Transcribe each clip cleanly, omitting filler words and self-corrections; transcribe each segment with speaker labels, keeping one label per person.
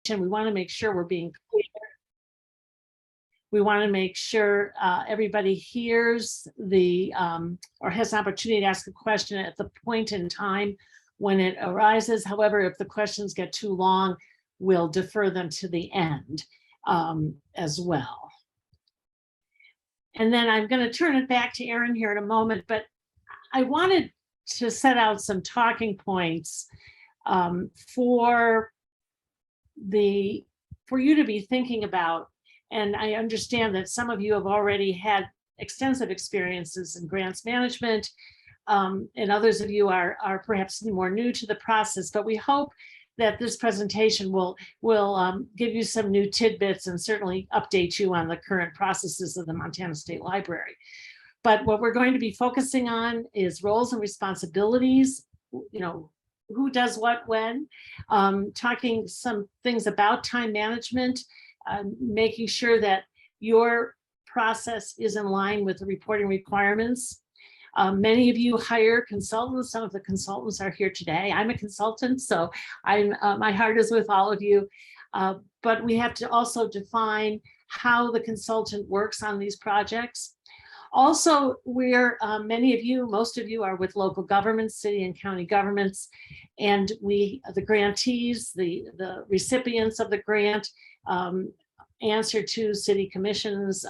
Speaker 1: We want to make sure we're being clear. We want to make sure everybody hears the or has an opportunity to ask a question at the point in time when it arises. However, if the questions get too long, we'll defer them to the end as well. And then I'm going to turn it back to Erin here in a moment, but I wanted to set out some talking points for you to be thinking about. And I understand that some of you have already had extensive experiences in grants management, and others of you are perhaps more new to the process, but we hope that this presentation will give you some new tidbits and certainly update you on the current processes of the Montana State Library. But what we're going to be focusing on is roles and responsibilities, you know, who does what when, talking some things about time management, making sure that your process is in line with the reporting requirements. Many of you hire consultants. Some of the consultants are here today. I'm a consultant, so my heart is with all of you. But we have to also define how the consultant works on these projects. Also, many of you, most of you are with local governments, city and county governments, and the grantees, the recipients of the grant, answer to city commissions,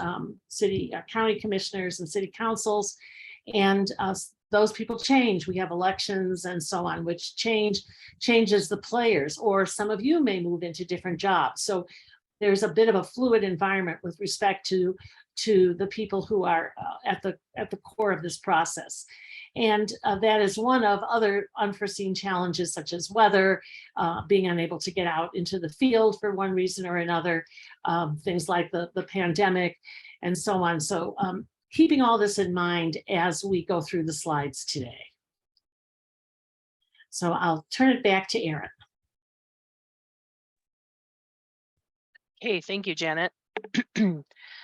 Speaker 1: county commissioners and city councils, and those people change. We have elections and so on, which changes the players, or some of you may move into different jobs. So there's a bit of a fluid environment with respect to the people who are at the core of this process. And that is one of other unforeseen challenges, such as weather, being unable to get out into the field for one reason or another, things like the pandemic and so on. So keeping all this in mind as we go through the slides today. So I'll turn it back to Erin.
Speaker 2: Okay, thank you, Janet.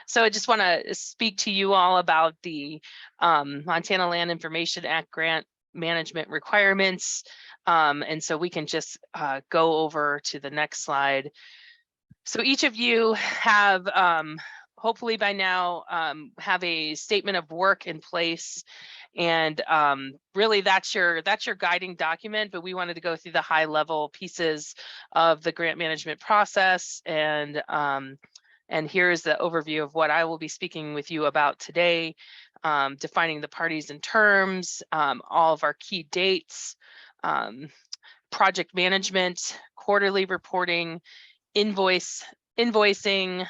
Speaker 2: So I just want to speak to you all about the Montana Land Information Act grant management requirements. And so we can just go over to the next slide. So each of you have, hopefully by now, have a statement of work in place. And really that's your guiding document, but we wanted to go through the high level pieces of the grant management process. And here's the overview of what I will be speaking with you about today, defining the parties and terms, all of our key dates, project management, quarterly reporting, invoicing,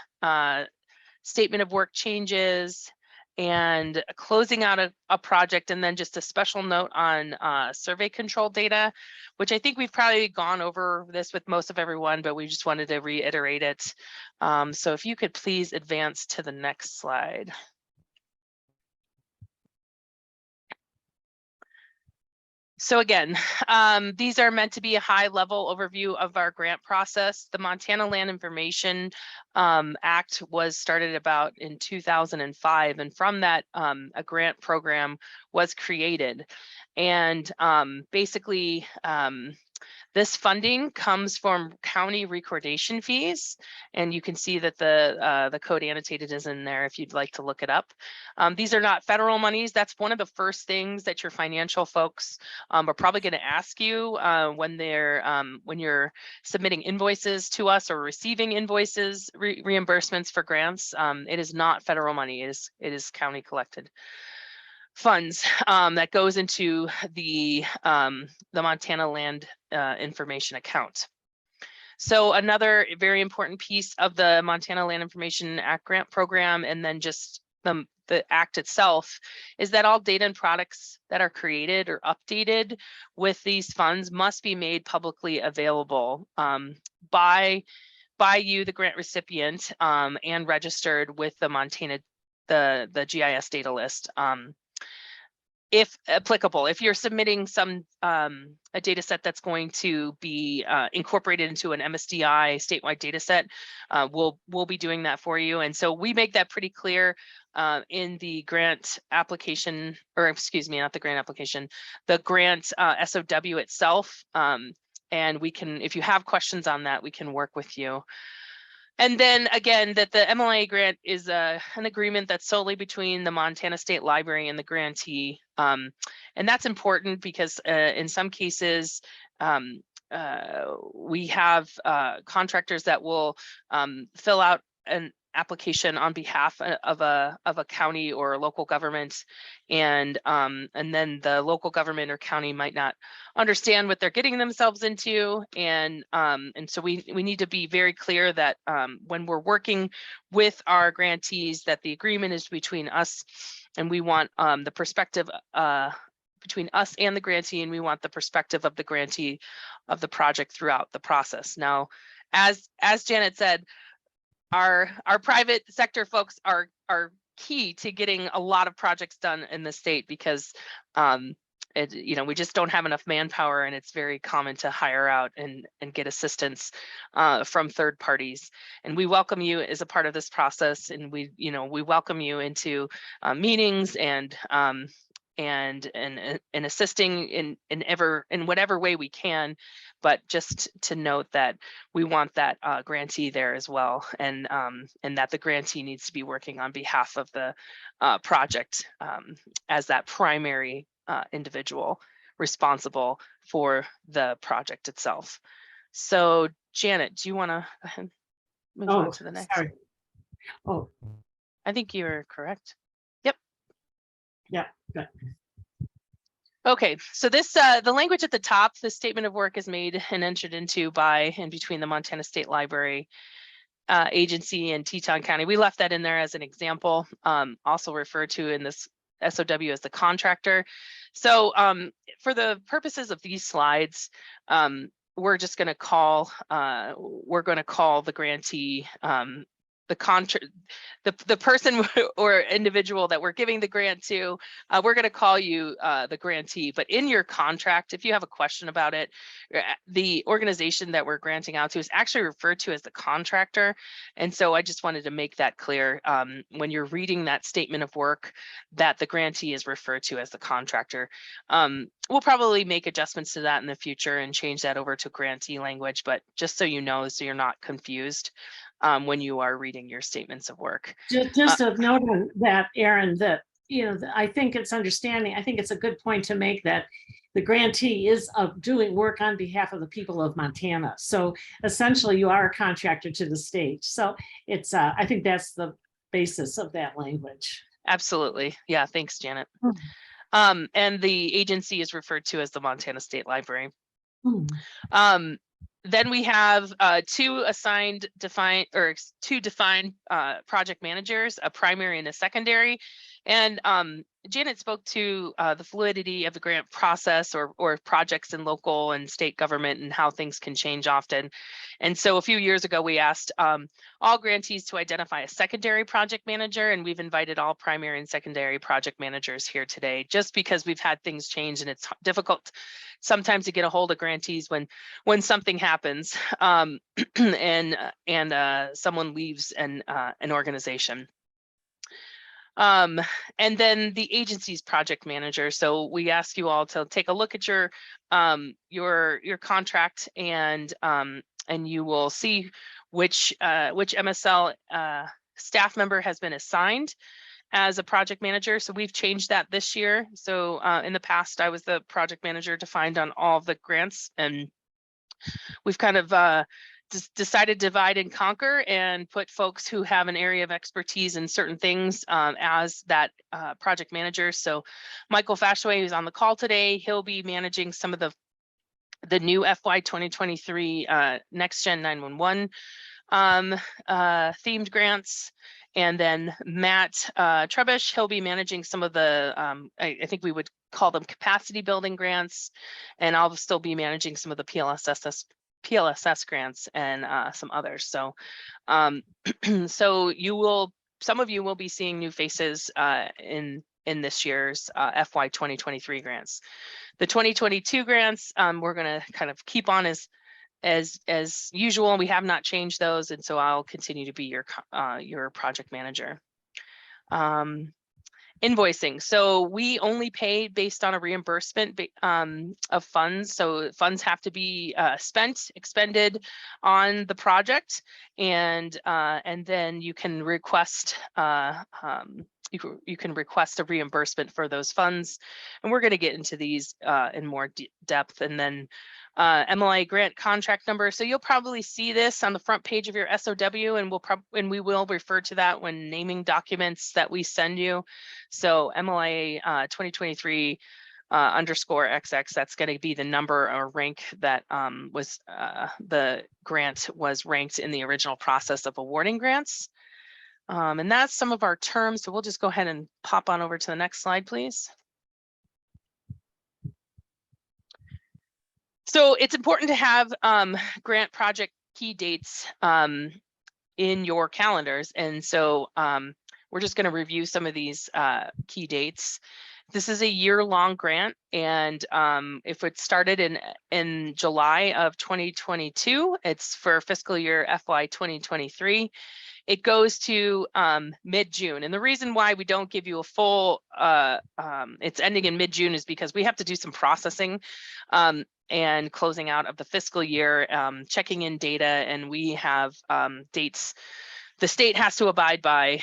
Speaker 2: statement of work changes, and closing out a project, and then just a special note on survey control data, which I think we've probably gone over this with most of everyone, but we just wanted to reiterate it. So if you could please advance to the next slide. So again, these are meant to be a high-level overview of our grant process. The Montana Land Information Act was started about in 2005, and from that, a grant program was created. And basically, this funding comes from county recordation fees, and you can see that the code annotated is in there if you'd like to look it up. These are not federal monies. That's one of the first things that your financial folks are probably going to ask you when you're submitting invoices to us or receiving invoices, reimbursements for grants. It is not federal money. It is county collected funds that goes into the Montana Land Information account. So another very important piece of the Montana Land Information Act grant program, and then just the act itself, is that all data and products that are created or updated with these funds must be made publicly available by you, the grant recipient, and registered with the Montana, the GIS data list. If applicable, if you're submitting a data set that's going to be incorporated into an MSDI statewide data set, we'll be doing that for you. And so we make that pretty clear in the grant application, or excuse me, not the grant application, the grant SOW itself. and we can, if you have questions on that, we can work with you. And then again, that the MLIA grant is an agreement that's solely between the Montana State Library and the grantee. And that's important because in some cases, we have contractors that will fill out an application on behalf of a county or a local government, and then the local government or county might not understand what they're getting themselves into, and so we need to be very clear that when we're working with our grantees, that the agreement is between us, and we want the perspective between us and the grantee, and we want the perspective of the grantee of the project throughout the process. Now, as Janet said, our private sector folks are key to getting a lot of projects done in the state, because we just don't have enough manpower, and it's very common to hire out and get assistance from third parties. And we welcome you as a part of this process, and we welcome you into meetings and assisting in whatever way we can, but just to note that we want that grantee there as well, and that the grantee needs to be working on behalf of the project as that primary individual responsible for the project itself. So Janet, do you want to go ahead move on to the next?
Speaker 1: Sorry. Oh,
Speaker 2: I think you're correct. Yep.
Speaker 1: Yeah, good.
Speaker 2: Okay, so this the language at the top, the statement of work is made and entered into by and between the Montana State Library agency and Teton County. We left that in there as an example, also referred to in this SOW as the contractor. So for the purposes of these slides, we're just going to call the grantee the person or individual that we're giving the grant to. We're going to call you the grantee, but in your contract, if you have a question about it, the organization that we're granting out to is actually referred to as the contractor. And so I just wanted to make that clear when you're reading that statement of work, that the grantee is referred to as the contractor. We'll probably make adjustments to that in the future and change that over to grantee language, but just so you know, so you're not confused when you are reading your statements of work.
Speaker 1: Just a note on that, Erin, that I think it's a good point to make, that the grantee is doing work on behalf of the people of Montana. So essentially you are a contractor to the state. So it's I think that's the basis of that language.
Speaker 2: Absolutely. Yeah, thanks, Janet. And the agency is referred to as the Montana State Library. Then we have two defined project managers, a primary and a secondary. And Janet spoke to the fluidity of the grant process or projects in local and state government and how things can change often. And so a few years ago, we asked all grantees to identify a secondary project manager, and we've invited all primary and secondary project managers here today, just because we've had things change and it's difficult sometimes to get a hold of grantees when something happens and someone leaves an organization. And then the agency's project manager. So we ask you all to take a look at your contract, and you will see which MSL staff member has been assigned as a project manager. So we've changed that this year. So in the past, I was the project manager defined on all of the grants, and we've kind of decided to divide and conquer and put folks who have an area of expertise in certain things as that project manager. So Michael Fashway, who's on the call today, he'll be managing some of the new FY 2023 Next Gen 911 themed grants. And then Matt Trebish, he'll be managing some of the, I think we would call them capacity building grants, and I'll still be managing some of the PLSS grants and some others. So, so some of you will be seeing new faces in this year's FY 2023 grants. The 2022 grants, we're going to kind of keep on as usual. We have not changed those, and so I'll continue to be your project manager. Invoicing. So we only pay based on a reimbursement of funds. So funds have to be expended on the project, and then you can request you can request a reimbursement for those funds. And we're going to get into these in more depth. And then MLIA grant contract number. So you'll probably see this on the front page of your SOW, and we will refer to that when naming documents that we send you. So MLIA 2023 underscore XX, that's going to be the number or rank that was the grant was ranked in the original process of awarding grants. And that's some of our terms. So we'll just go ahead and pop on over to the next slide, please. So it's important to have grant project key dates in your calendars. And so we're just going to review some of these key dates. This is a year-long grant, and if it started in July of 2022, it's for fiscal year FY 2023. It goes to mid-June. And the reason why we don't give you a full, it's ending in mid-June, is because we have to do some processing and closing out of the fiscal year, checking in data, and we have dates the state has to abide by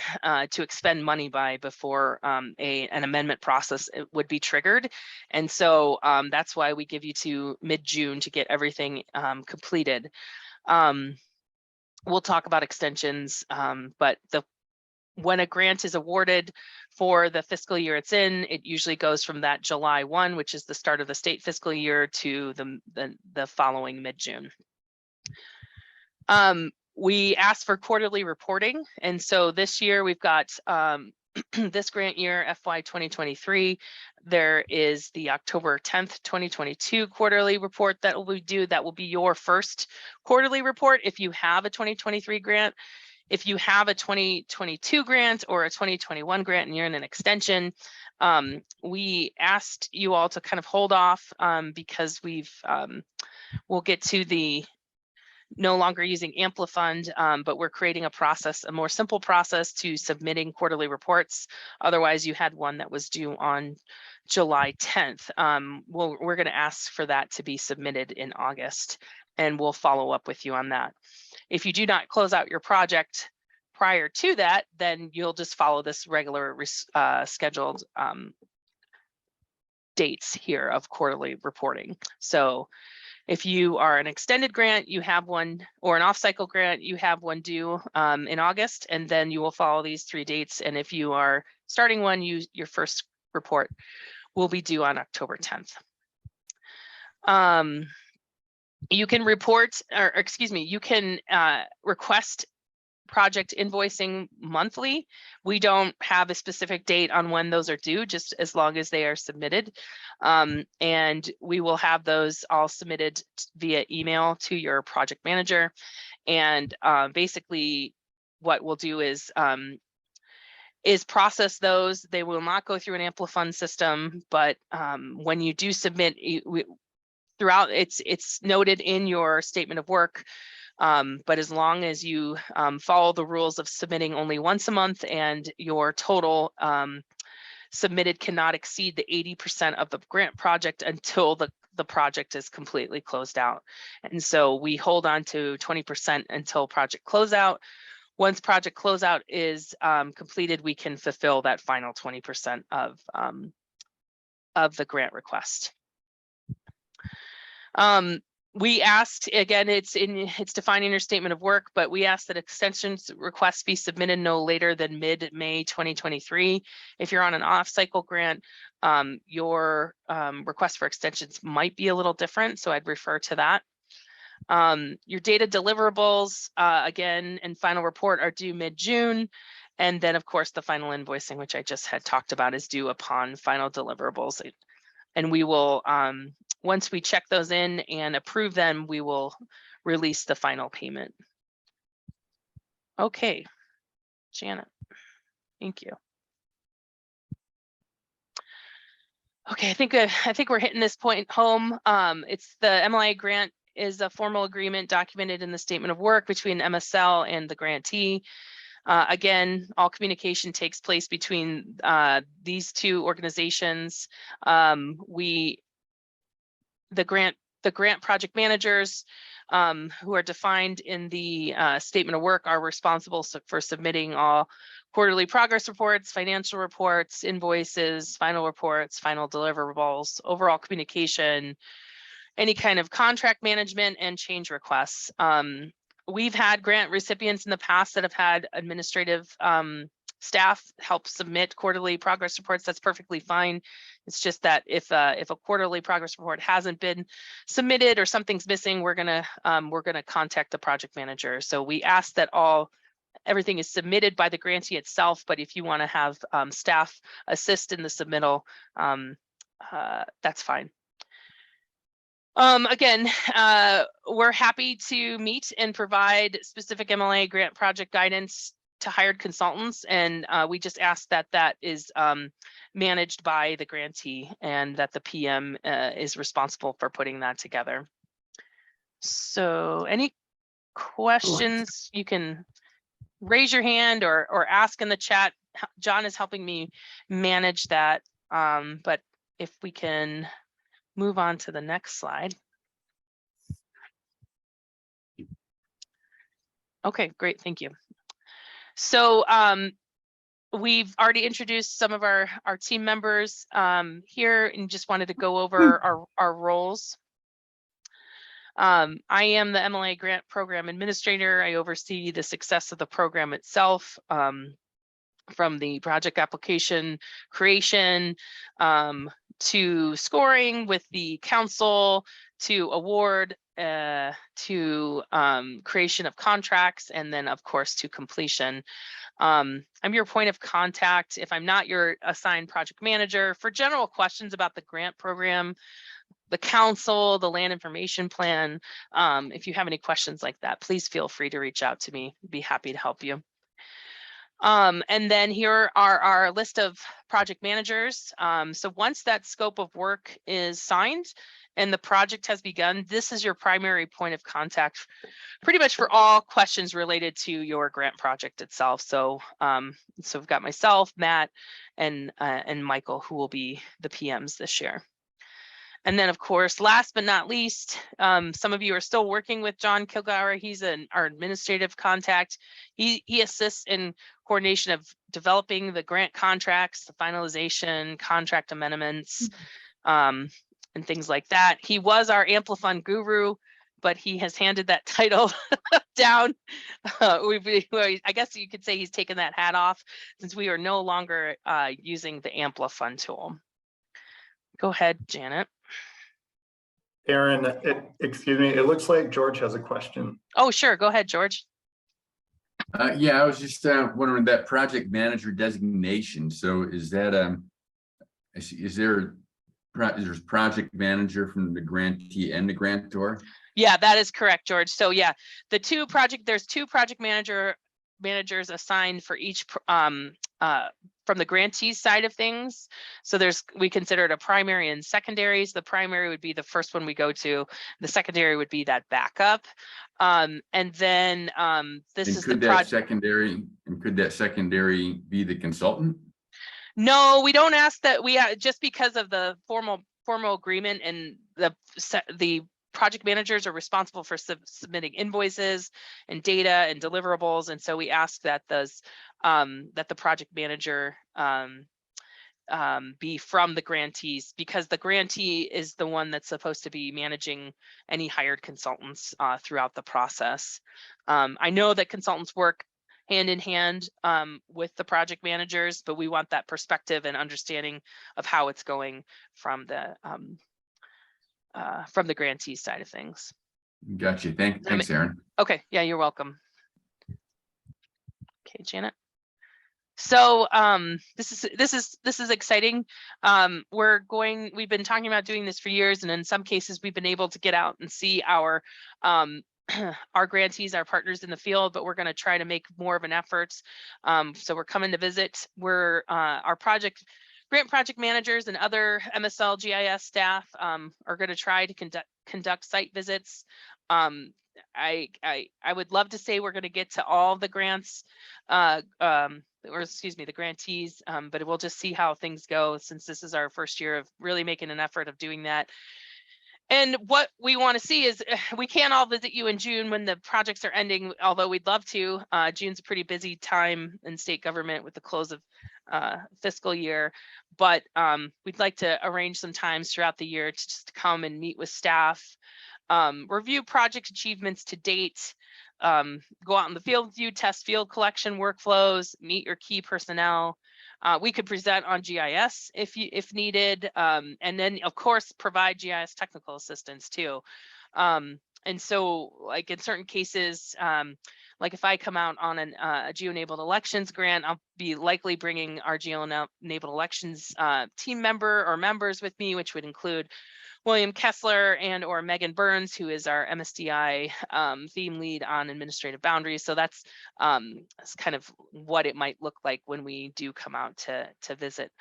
Speaker 2: to expend money by before an amendment process would be triggered. And so that's why we give you to mid-June to get everything completed. We'll talk about extensions, but when a grant is awarded for the fiscal year it's in, it usually goes from that July 1, which is the start of the state fiscal year, to the following mid-June. We asked for quarterly reporting. And so this year we've got this grant year, FY 2023, there is the October 10th, 2022 quarterly report that will be due. That will be your first quarterly report if you have a 2023 grant. If you have a 2022 grant or a 2021 grant and you're in an extension, we asked you all to kind of hold off because we'll get to the no longer using Amplifund, but we're creating a process, a more simple process to submitting quarterly reports. Otherwise, you had one that was due on July 10th. We're going to ask for that to be submitted in August, and we'll follow up with you on that. If you do not close out your project prior to that, then you'll just follow this regular scheduled dates here of quarterly reporting. So if you are an extended grant, you have one, or an off-cycle grant, you have one due in August, and then you will follow these 3 dates. And if you are starting one, your first report will be due on October 10th. You can report, or excuse me, you can request project invoicing monthly. We don't have a specific date on when those are due, just as long as they are submitted. And we will have those all submitted via email to your project manager. And basically what we'll do is process those. They will not go through an Amplifund system, but when you do submit, throughout, it's noted in your statement of work. But as long as you follow the rules of submitting only once a month, and your total submitted cannot exceed the 80% of the grant project until the project is completely closed out. And so we hold on to 20% until project closeout. Once project closeout is completed, we can fulfill that final 20% of the grant request. We asked, again, it's defined in your statement of work, but we asked that extensions requests be submitted no later than mid-May 2023. If you're on an off-cycle grant, your request for extensions might be a little different, so I'd refer to that. Your data deliverables, again, and final report are due mid-June. And then, of course, the final invoicing, which I just had talked about, is due upon final deliverables. And we will, once we check those in and approve them, we will release the final payment. Okay, Janet, thank you. Okay, I think we're hitting this point home. It's the MLIA grant is a formal agreement documented in the statement of work between MSL and the grantee. Again, all communication takes place between these two organizations. The grant project managers who are defined in the statement of work are responsible for submitting all quarterly progress reports, financial reports, invoices, final reports, final deliverables, overall communication, any kind of contract management, and change requests. We've had grant recipients in the past that have had administrative staff help submit quarterly progress reports. That's perfectly fine. It's just that if a quarterly progress report hasn't been submitted or something's missing, we're gonna contact the project manager. So we ask that everything is submitted by the grantee itself, but if you want to have staff assist in the submittal, that's fine. Again, we're happy to meet and provide specific MLIA grant project guidance to hired consultants, and we just ask that that is managed by the grantee and that the PM is responsible for putting that together. So any questions, you can raise your hand or ask in the chat. John is helping me manage that, but if we can move on to the next slide. Okay, great, thank you. So we've already introduced some of our team members here and just wanted to go over our roles. I am the MLIA Grant Program Administrator. I oversee the success of the program itself, from the project application creation to scoring with the council, to award, to creation of contracts, and then of course to completion. I'm your point of contact if I'm not your assigned project manager for general questions about the grant program, the council, the land information plan. If you have any questions like that, please feel free to reach out to me. I'd be happy to help you. And then here are our list of project managers. So once that scope of work is signed and the project has begun, this is your primary point of contact pretty much for all questions related to your grant project itself. So so we've got myself, Matt, and Michael, who will be the PMs this year. And then, of course, last but not least, some of you are still working with John Kilgauer. He's our administrative contact. He assists in coordination of developing the grant contracts, the finalization, contract amendments, and things like that. He was our Amplifund guru, but he has handed that title down. I guess you could say he's taken that hat off since we are no longer using the Amplifund tool. Go ahead, Janet.
Speaker 3: Aaron, excuse me, it looks like George has a question.
Speaker 2: Oh, sure. Go ahead, George.
Speaker 4: Yeah, I was just wondering that project manager designation. So is that there's project manager from the grantee and the grantor?
Speaker 2: Yeah, that is correct, George. So yeah, there's two project managers assigned for each from the grantee side of things. So we consider it a primary and secondaries. The primary would be the first one we go to. The secondary would be that backup. And then this is the project.
Speaker 4: Could that secondary be the consultant?
Speaker 2: No, we don't ask that. We just because of the formal agreement, and the project managers are responsible for submitting invoices and data and deliverables, and so we ask that that the project manager be from the grantees, because the grantee is the one that's supposed to be managing any hired consultants throughout the process. I know that consultants work hand in hand with the project managers, but we want that perspective and understanding of how it's going from the grantee side of things.
Speaker 4: Gotcha. Thanks, Aaron.
Speaker 2: Okay. Yeah, you're welcome. Okay, Janet. So this is exciting. We've been talking about doing this for years, and in some cases we've been able to get out and see our grantees, our partners in the field, but we're going to try to make more of an effort. So we're coming to visit. Our grant project managers and other MSL GIS staff are going to try to conduct site visits I would love to say we're going to get to all the grants, or excuse me, the grantees, but we'll just see how things go, since this is our first year of really making an effort of doing that. And what we want to see is we can't all visit you in June when the projects are ending, although we'd love to. June's a pretty busy time in state government with the close of fiscal year, but we'd like to arrange some times throughout the year to just come and meet with staff, review project achievements to date, go out in the field with you, test field collection workflows, meet your key personnel. We could present on GIS if needed, and then of course provide GIS technical assistance too. And so, like in certain cases, like if I come out on a geo-enabled elections grant, I'll be likely bringing our geo-enabled elections team member or members with me, which would include William Kessler and or Megan Burns, who is our MSDI theme lead on administrative boundaries. So that's kind of what it might look like when we do come out to visit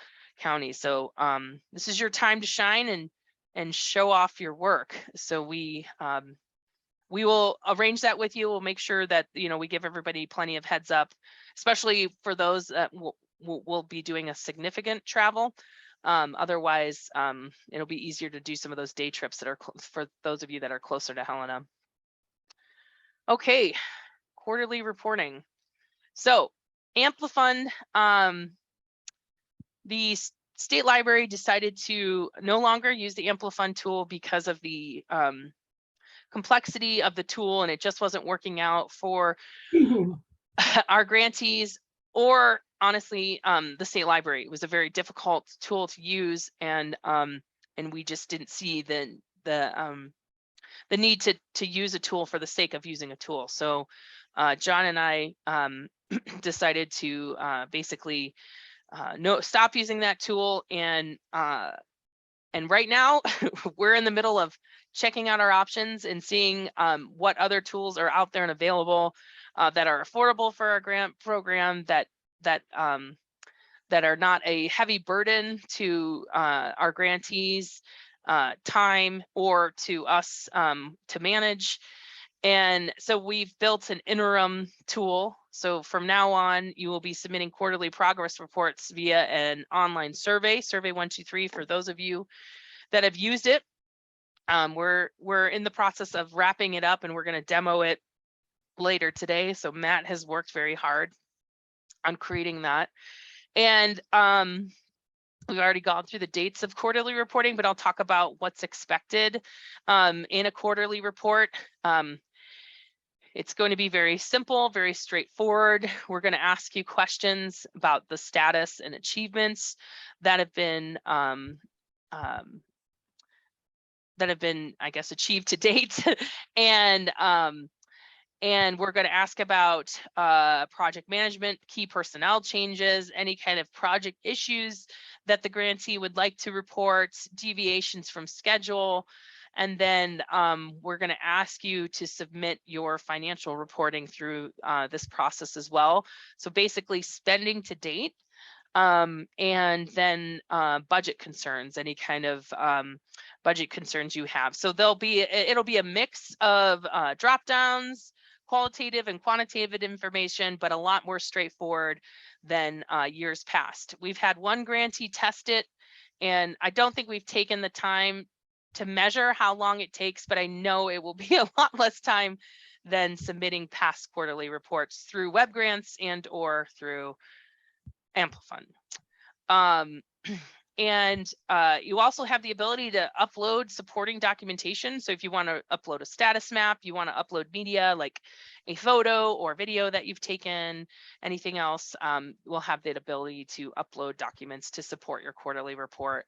Speaker 2: counties. So this is your time to shine and show off your work. So we will arrange that with you. We'll make sure that, you know, we give everybody plenty of heads up, especially for those that will be doing a significant travel. Otherwise, it'll be easier to do some of those day trips that are for those of you that are closer to Helena. Okay, quarterly reporting. So Amplifund, the state library decided to no longer use the Amplifund tool because of the complexity of the tool, and it just wasn't working out for our grantees or honestly the state library. It was a very difficult tool to use, and we just didn't see the need to use a tool for the sake of using a tool. So John and I decided to basically stop using that tool, and right now we're in the middle of checking out our options and seeing what other tools are out there and available that are affordable for our grant program, that are not a heavy burden to our grantees time or to us to manage. And so we've built an interim tool. So from now on, you will be submitting quarterly progress reports via an online survey, Survey 123, for those of you that have used it. We're in the process of wrapping it up, and we're going to demo it later today. So Matt has worked very hard on creating that. And we've already gone through the dates of quarterly reporting, but I'll talk about what's expected in a quarterly report. It's going to be very simple, very straightforward. We're going to ask you questions about the status and achievements that have been, I guess, achieved to date. And we're going to ask about project management, key personnel changes, any kind of project issues that the grantee would like to report, deviations from schedule. And then we're going to ask you to submit your financial reporting through this process as well. So basically spending to date, and then budget concerns, any kind of budget concerns you have. So it'll be a mix of drop downs, qualitative and quantitative information, but a lot more straightforward than years past. We've had one grantee test it, and I don't think we've taken the time to measure how long it takes, but I know it will be a lot less time than submitting past quarterly reports through web grants and or through Amplifund. And you also have the ability to upload supporting documentation. So if you want to upload a status map, you want to upload media like a photo or video that you've taken, anything else, we'll have the ability to upload documents to support your quarterly report.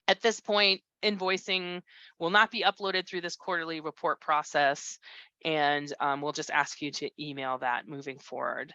Speaker 2: At this point, invoicing will not be uploaded through this quarterly report process, and we'll just ask you to email that moving forward.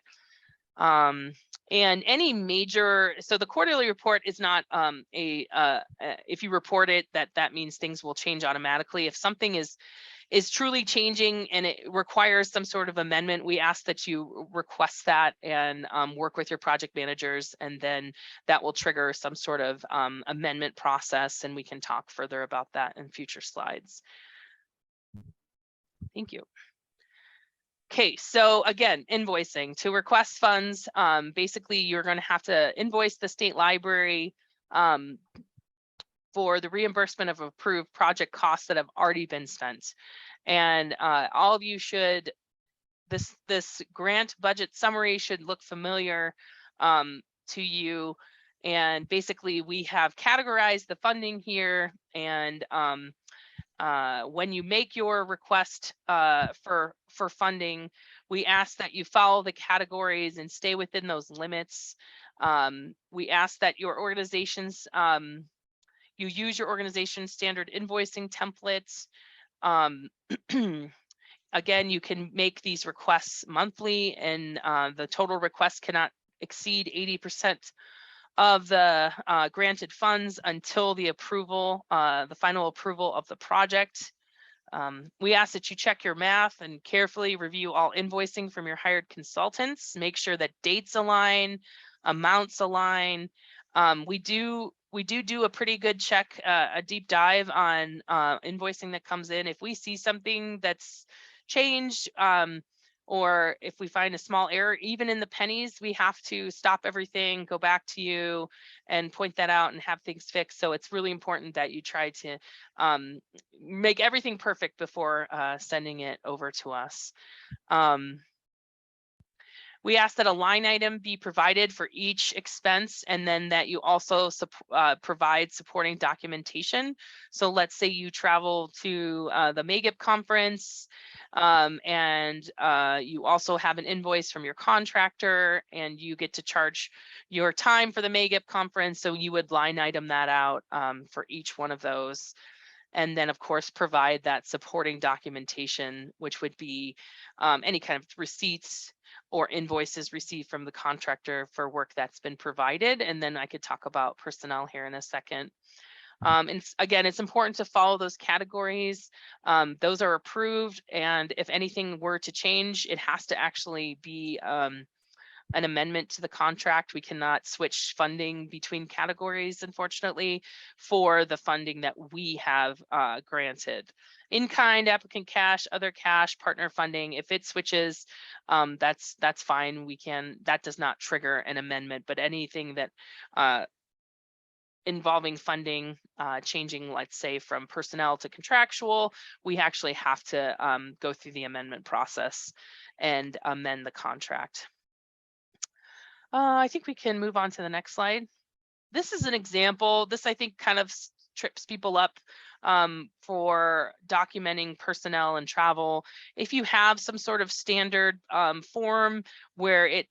Speaker 2: And any major, so the quarterly report is not if you report it, that means things will change automatically. If something is truly changing and it requires some sort of amendment, we ask that you request that and work with your project managers, and then that will trigger some sort of amendment process, and we can talk further about that in future slides. Thank you. Okay, so again, invoicing to request funds. Basically, you're going to have to invoice the state library for the reimbursement of approved project costs that have already been spent. And all of you should, this grant budget summary should look familiar to you. And basically, we have categorized the funding here. And when you make your request for funding, we ask that you follow the categories and stay within those limits. We ask that your organizations, you use your organization's standard invoicing templates. Again, you can make these requests monthly, and the total request cannot exceed 80% of the granted funds until the approval, the final approval of the project. We ask that you check your math and carefully review all invoicing from your hired consultants. Make sure that dates align, amounts align. We do a pretty good check, a deep dive on invoicing that comes in. If we see something that's changed, or if we find a small error, even in the pennies, we have to stop everything, go back to you and point that out and have things fixed. So it's really important that you try to make everything perfect before sending it over to us. We ask that a line item be provided for each expense, and then that you also provide supporting documentation. So let's say you travel to the MAGIP conference, and you also have an invoice from your contractor, and you get to charge your time for the MAGIP conference. So you would line item that out for each one of those. And then, of course, provide that supporting documentation, which would be any kind of receipts or invoices received from the contractor for work that's been provided. And then I could talk about personnel here in a second. And again, it's important to follow those categories. Those are approved. And if anything were to change, it has to actually be an amendment to the contract. We cannot switch funding between categories, unfortunately, for the funding that we have granted. In-kind, applicant cash, other cash, partner funding, if it switches, that's fine. That does not trigger an amendment, but anything that involving funding, changing, let's say, from personnel to contractual, we actually have to go through the amendment process and amend the contract. I think we can move on to the next slide. This is an example. This, I think, kind of trips people up for documenting personnel and travel. If you have some sort of standard form where it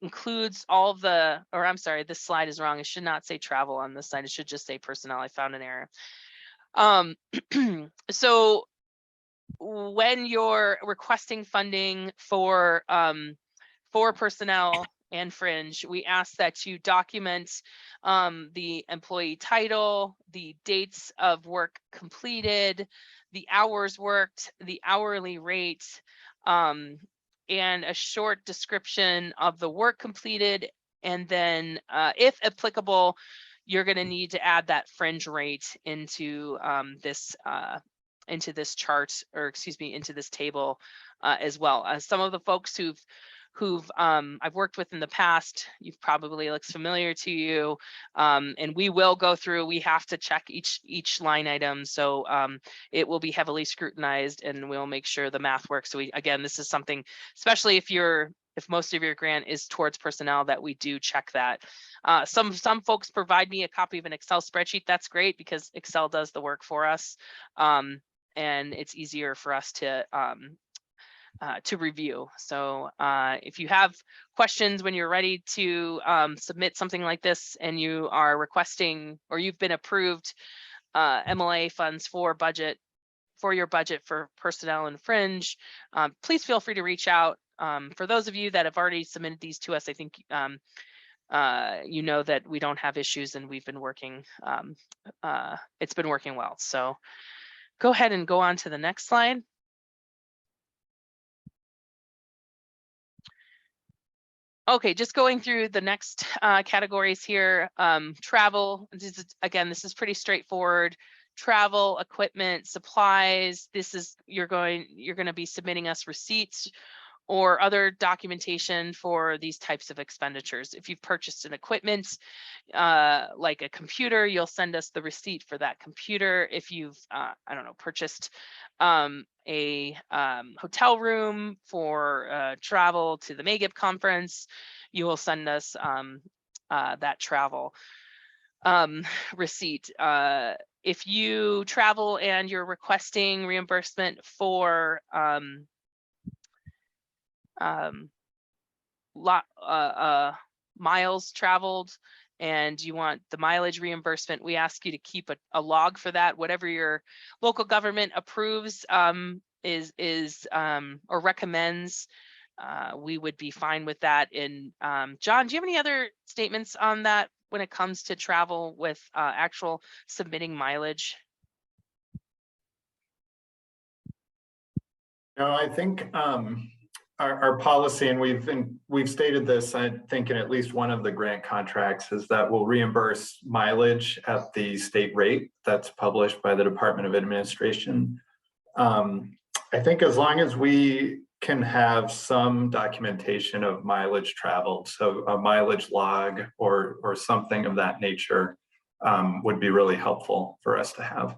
Speaker 2: includes all the, or I'm sorry, this slide is wrong. It should not say travel on this slide. It should just say personnel. I found an error. So when you're requesting funding for personnel and fringe, we ask that you document the employee title, the dates of work completed, the hours worked, the hourly rate, and a short description of the work completed. And then if applicable, you're going to need to add that fringe rate into this chart, or excuse me, into this table as well. Some of the folks who've I've worked with in the past, you've probably looks familiar to you, and we will go through, we have to check each line item. So it will be heavily scrutinized, and we'll make sure the math works. So again, this is something, especially if most of your grant is towards personnel, that we do check that. Some folks provide me a copy of an Excel spreadsheet. That's great, because Excel does the work for us. And it's easier for us to review. So if you have questions when you're ready to submit something like this, and you are requesting, or you've been approved MLIA funds for your budget for personnel and fringe, please feel free to reach out. For those of you that have already submitted these to us, I think you know that we don't have issues, and we've been working, it's been working well. So go ahead and go on to the next slide. Okay, just going through the next categories here. Travel, this is pretty straightforward. travel, equipment, supplies. This is, you're going to be submitting us receipts or other documentation for these types of expenditures. If you've purchased an equipment, like a computer, you'll send us the receipt for that computer. If you've, I don't know, purchased a hotel room for travel to the MAGIP conference, you will send us that travel receipt. If you travel and you're requesting reimbursement for miles traveled and you want the mileage reimbursement, we ask you to keep a log for that. Whatever your local government approves or recommends, we would be fine with that. And John, do you have any other statements on that when it comes to travel with actual submitting mileage?
Speaker 3: No, I think our policy, and we've stated this, I think, in at least one of the grant contracts, is that we'll reimburse mileage at the state rate that's published by the Department of Administration. I think as long as we can have some documentation of mileage traveled, so a mileage log or something of that nature, would be really helpful for us to have.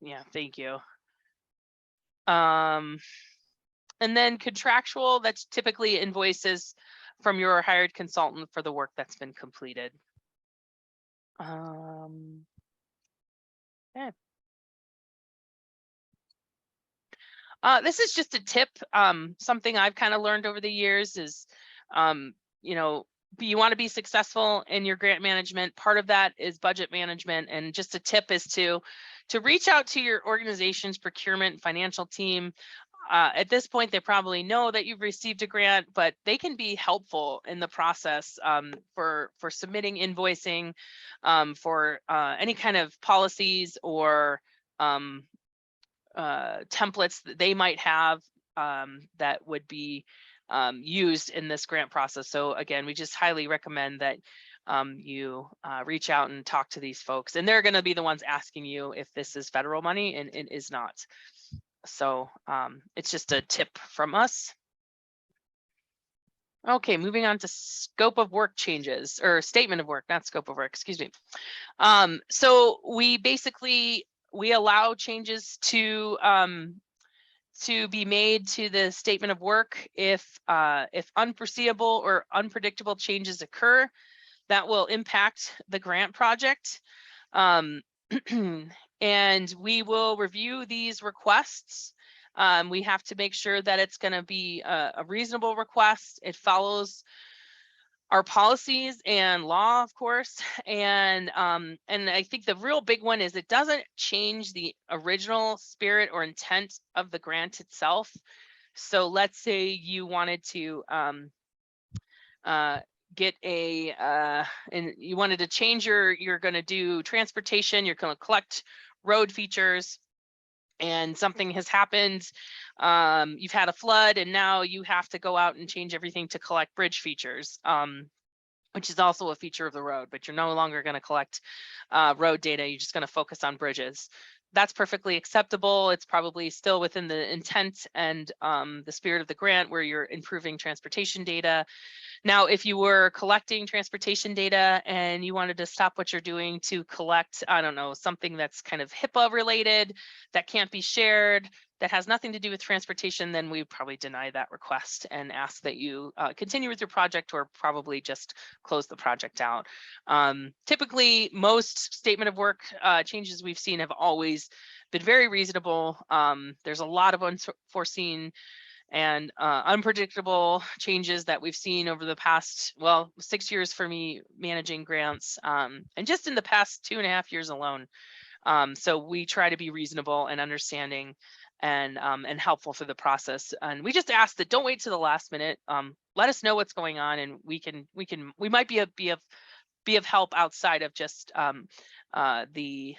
Speaker 2: Yeah, thank you. And then contractual, that's typically invoices from your hired consultant for the work that's been completed. Okay. This is just a tip. Something I've kind of learned over the years is, you know, you want to be successful in your grant management. Part of that is budget management. And just a tip is to reach out to your organization's procurement and financial team. At this point, they probably know that you've received a grant, but they can be helpful in the process for submitting invoicing, for any kind of policies or templates that they might have that would be used in this grant process. So again, we just highly recommend that you reach out and talk to these folks, and they're going to be the ones asking you if this is federal money, and it is not. So it's just a tip from us. Okay, moving on to scope of work changes, or statement of work, not scope of work, excuse me. So we basically, we allow changes to be made to the statement of work if unforeseeable or unpredictable changes occur that will impact the grant project. And we will review these requests. We have to make sure that it's going to be a reasonable request. It follows our policies and law, of course. And I think the real big one is it doesn't change the original spirit or intent of the grant itself. So let's say you wanted to get and you wanted to change you're going to do transportation, you're going to collect road features, and something has happened. You've had a flood, and now you have to go out and change everything to collect bridge features, which is also a feature of the road, but you're no longer going to collect road data. You're just going to focus on bridges. That's perfectly acceptable. It's probably still within the intent and the spirit of the grant, where you're improving transportation data. Now, if you were collecting transportation data and you wanted to stop what you're doing to collect, I don't know, something that's kind of HIPAA related, that can't be shared, that has nothing to do with transportation, then we probably deny that request and ask that you continue with your project, or probably just close the project out. Typically, most statement of work changes we've seen have always been very reasonable. There's a lot of unforeseen and unpredictable changes that we've seen over the past, well, 6 years for me managing grants, and just in the past 2.5 years alone. So we try to be reasonable and understanding and helpful through the process. And we just ask that don't wait to the last minute. Let us know what's going on, and we might be of help outside of just the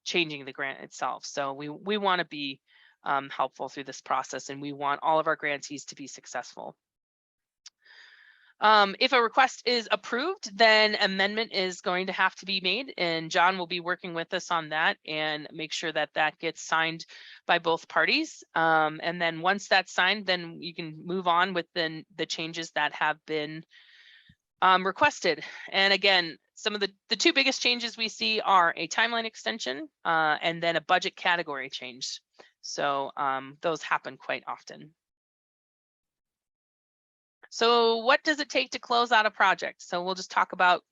Speaker 2: changing the grant itself. So we want to be helpful through this process, and we want all of our grantees to be successful. If a request is approved, then amendment is going to have to be made, and John will be working with us on that and make sure that that gets signed by both parties. And then once that's signed, then you can move on with the changes that have been requested. And again, some of the two biggest changes we see are a timeline extension and then a budget category change. So those happen quite often. So what does it take to close out a project? So we'll just talk about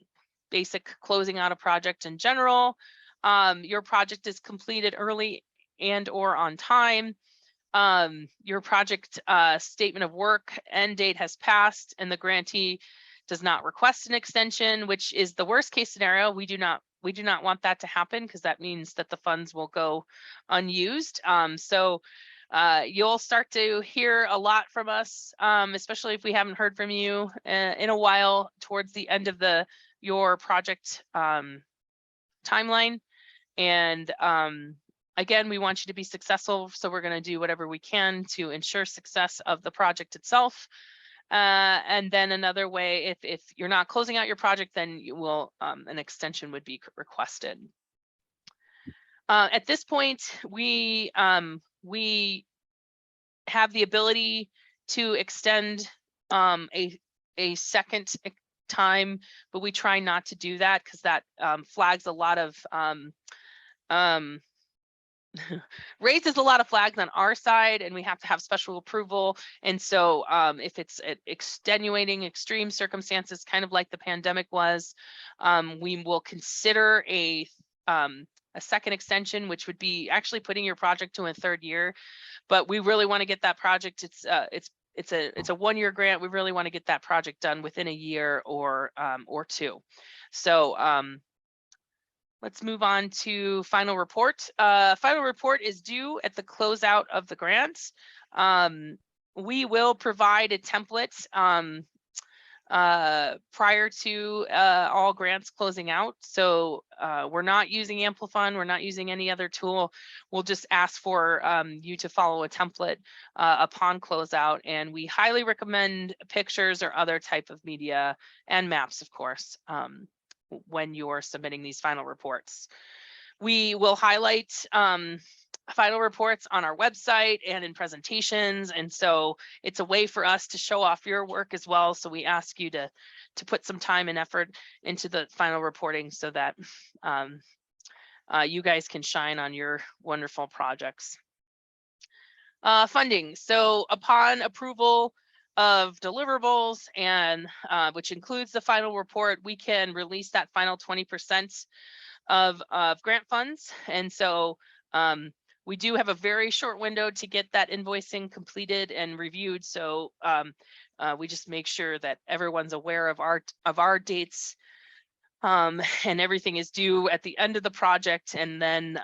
Speaker 2: basic closing out a project in general. Your project is completed early and or on time. Your project statement of work end date has passed and the grantee does not request an extension, which is the worst case scenario. We do not want that to happen because that means that the funds will go unused. You'll start to hear a lot from us, especially if we haven't heard from you in a while towards the end of your project timeline. And again, we want you to be successful, so we're going to do whatever we can to ensure success of the project itself. And then another way, if you're not closing out your project, then you will an extension would be requested. At this point, we have the ability to extend a second time, but we try not to do that because that flags a lot of raises a lot of flags on our side, and we have to have special approval. And so if it's extenuating extreme circumstances, kind of like the pandemic was, we will consider a second extension, which would be actually putting your project to a third year. But we really want to get that project. It's a 1-year grant. We really want to get that project done within a year or two. So let's move on to final report. Final report is due at the closeout of the grant. We will provide a template prior to all grants closing out. So we're not using Amplifund, we're not using any other tool. We'll just ask for you to follow a template upon closeout, and we highly recommend pictures or other type of media and maps, of course, when you're submitting these final reports. We will highlight final reports on our website and in presentations, and so it's a way for us to show off your work as well. So we ask you to put some time and effort into the final reporting so that you guys can shine on your wonderful projects. Funding. So upon approval of deliverables, and which includes the final report, we can release that final 20% of grant funds. And so we do have a very short window to get that invoicing completed and reviewed. So we just make sure that everyone's aware of our dates, and everything is due at the end of the project. And then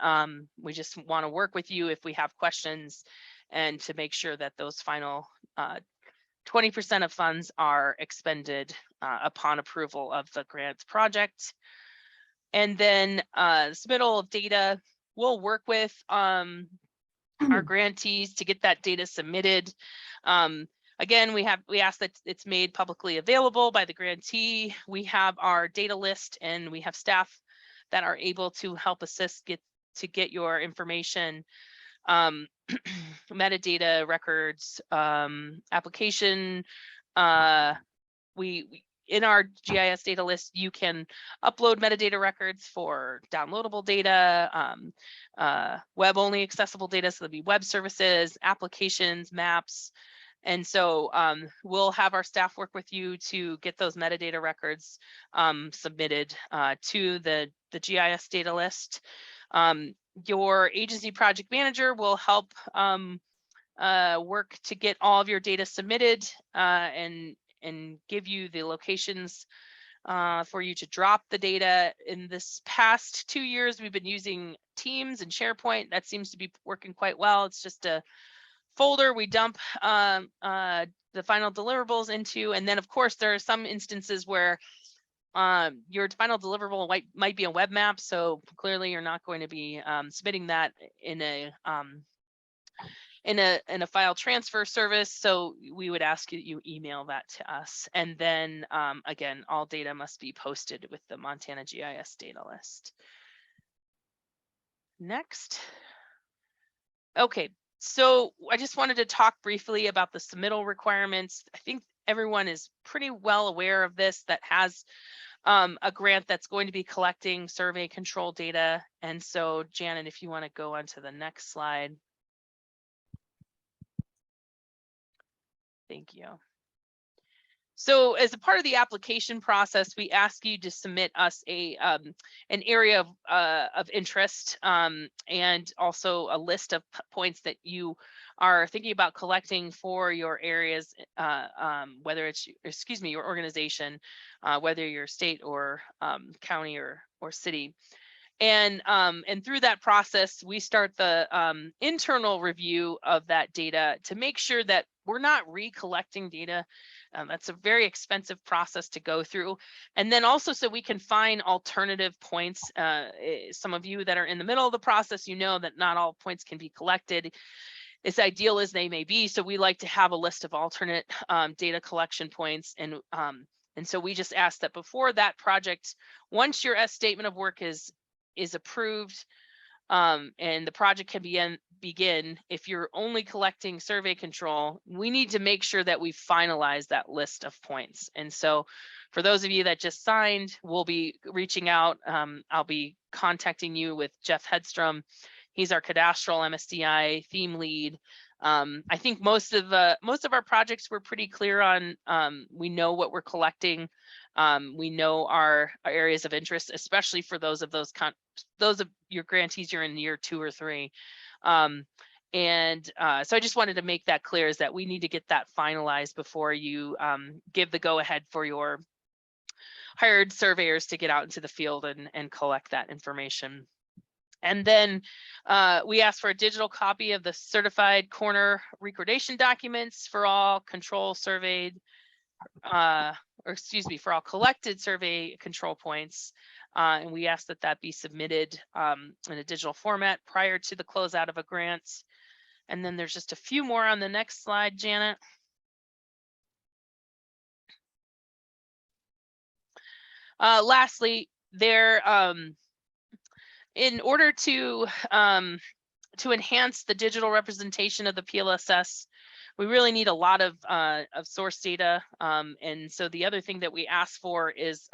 Speaker 2: we just want to work with you if we have questions, and to make sure that those final 20% of funds are expended upon approval of the grant project. And then submittal of data. We'll work with our grantees to get that data submitted. Again, we ask that it's made publicly available by the grantee. We have our data list, and we have staff that are able to help assist to get your information, metadata records, application. We in our GIS data list, you can upload metadata records for downloadable data, web-only accessible data, so there'll be web services, applications, maps. And so we'll have our staff work with you to get those metadata records submitted to the GIS data list. Your agency project manager will help work to get all of your data submitted and give you the locations for you to drop the data. In this past 2 years, we've been using Teams and SharePoint. That seems to be working quite well. It's just a folder we dump the final deliverables into. And then, of course, there are some instances where your final deliverable might be a web map. So clearly you're not going to be submitting that in in a file transfer service. So we would ask you email that to us. And then again, all data must be posted with the Montana GIS data list. Next. Okay, so I just wanted to talk briefly about the submittal requirements. I think everyone is pretty well aware of this, that has a grant that's going to be collecting survey control data. And so Janet, if you want to go on to the next slide. Thank you. So as a part of the application process, we ask you to submit us an area of interest and also a list of points that you are thinking about collecting for your areas, whether it's, excuse me, your organization, whether you're state or county or city. And through that process, we start the internal review of that data to make sure that we're not recollecting data. That's a very expensive process to go through. And then also so we can find alternative points. Some of you that are in the middle of the process, you know that not all points can be collected, as ideal as they may be. So we like to have a list of alternate data collection points. And so we just ask that before that project, once your statement of work is approved and the project can begin, if you're only collecting survey control, we need to make sure that we finalize that list of points. And so for those of you that just signed, we'll be reaching out. I'll be contacting you with Jeff Hedstrom. He's our cadastral MSDI theme lead. I think most of our projects were pretty clear on, we know what we're collecting. We know our areas of interest, especially for those of your grantees you're in year 2 or 3. So I just wanted to make that clear, is that we need to get that finalized before you give the go ahead for your hired surveyors to get out into the field and collect that information. And then we ask for a digital copy of the certified corner recordation documents for all control surveyed, for all collected survey control points. And we ask that that be submitted in a digital format prior to the closeout of a grant. And then there's just a few more on the next slide, Janet. Lastly, in order to enhance the digital representation of the PLSS, we really need a lot of source data. And so the other thing that we ask for is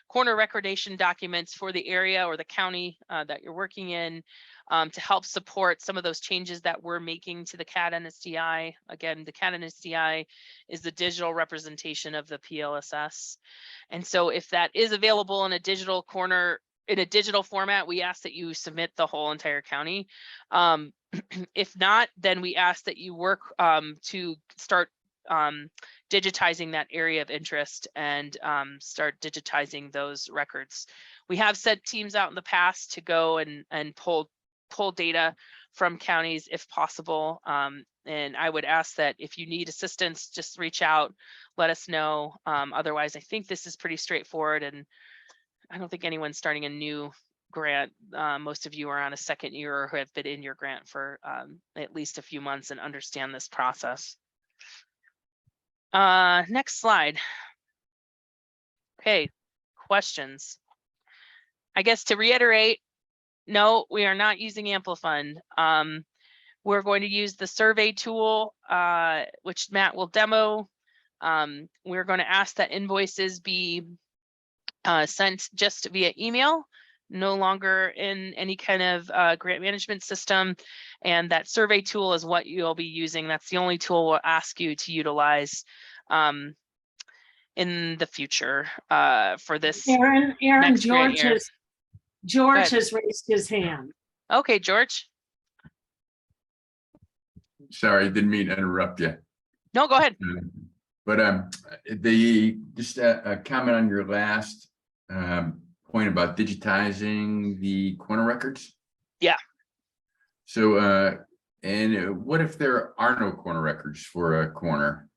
Speaker 2: corner recordation documents for the area or the county that you're working in, to help support some of those changes that we're making to the CAD NSDI. Again, the CAD NSDI is the digital representation of the PLSS. And so if that is available in a digital corner, in a digital format, we ask that you submit the whole entire county. If not, then we ask that you work to start digitizing that area of interest and start digitizing those records. We have sent teams out in the past to go and pull data from counties if possible. And I would ask that if you need assistance, just reach out, let us know. Otherwise, I think this is pretty straightforward, and I don't think anyone's starting a new grant. Most of you are on a second year or who have been in your grant for at least a few months and understand this process. Next slide. Okay, questions. I guess to reiterate, no, we are not using Amplifund. We're going to use the survey tool, which Matt will demo. We're going to ask that invoices be sent just via email, no longer in any kind of grant management system. And that survey tool is what you'll be using. That's the only tool we'll ask you to utilize in the future for this.
Speaker 1: Aaron, George has raised his hand.
Speaker 2: Okay, George.
Speaker 4: Sorry, didn't mean to interrupt you.
Speaker 2: No, go ahead.
Speaker 4: But just a comment on your last point about digitizing the corner records.
Speaker 2: Yeah.
Speaker 4: So, and what if there are no corner records for a corner?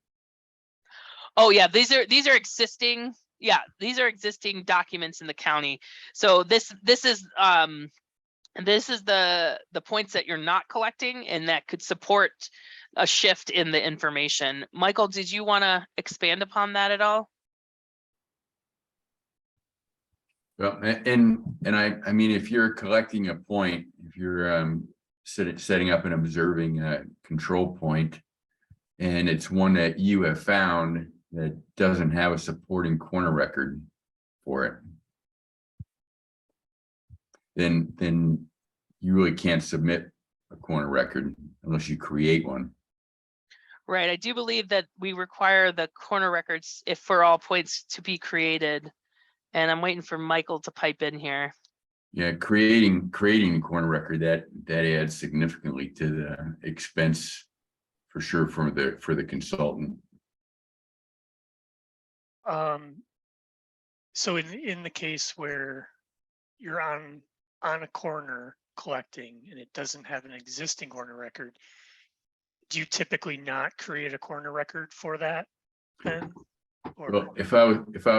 Speaker 2: Oh yeah, these are existing. Yeah, these are existing documents in the county. So this is And this is the points that you're not collecting and that could support a shift in the information. Michael, did you want to expand upon that at all?
Speaker 4: Well, and I mean, if you're collecting a point, if you're setting up and observing a control point, and it's one that you have found that doesn't have a supporting corner record for it, then you really can't submit a corner record unless you create one.
Speaker 2: Right. I do believe that we require the corner records if for all points to be created. And I'm waiting for Michael to pipe in here.
Speaker 4: Yeah, creating a corner record that adds significantly to the expense for sure for the consultant.
Speaker 5: So in the case where you're on a corner collecting and it doesn't have an existing corner record, do you typically not create a corner record for that then? Or
Speaker 4: Well, if I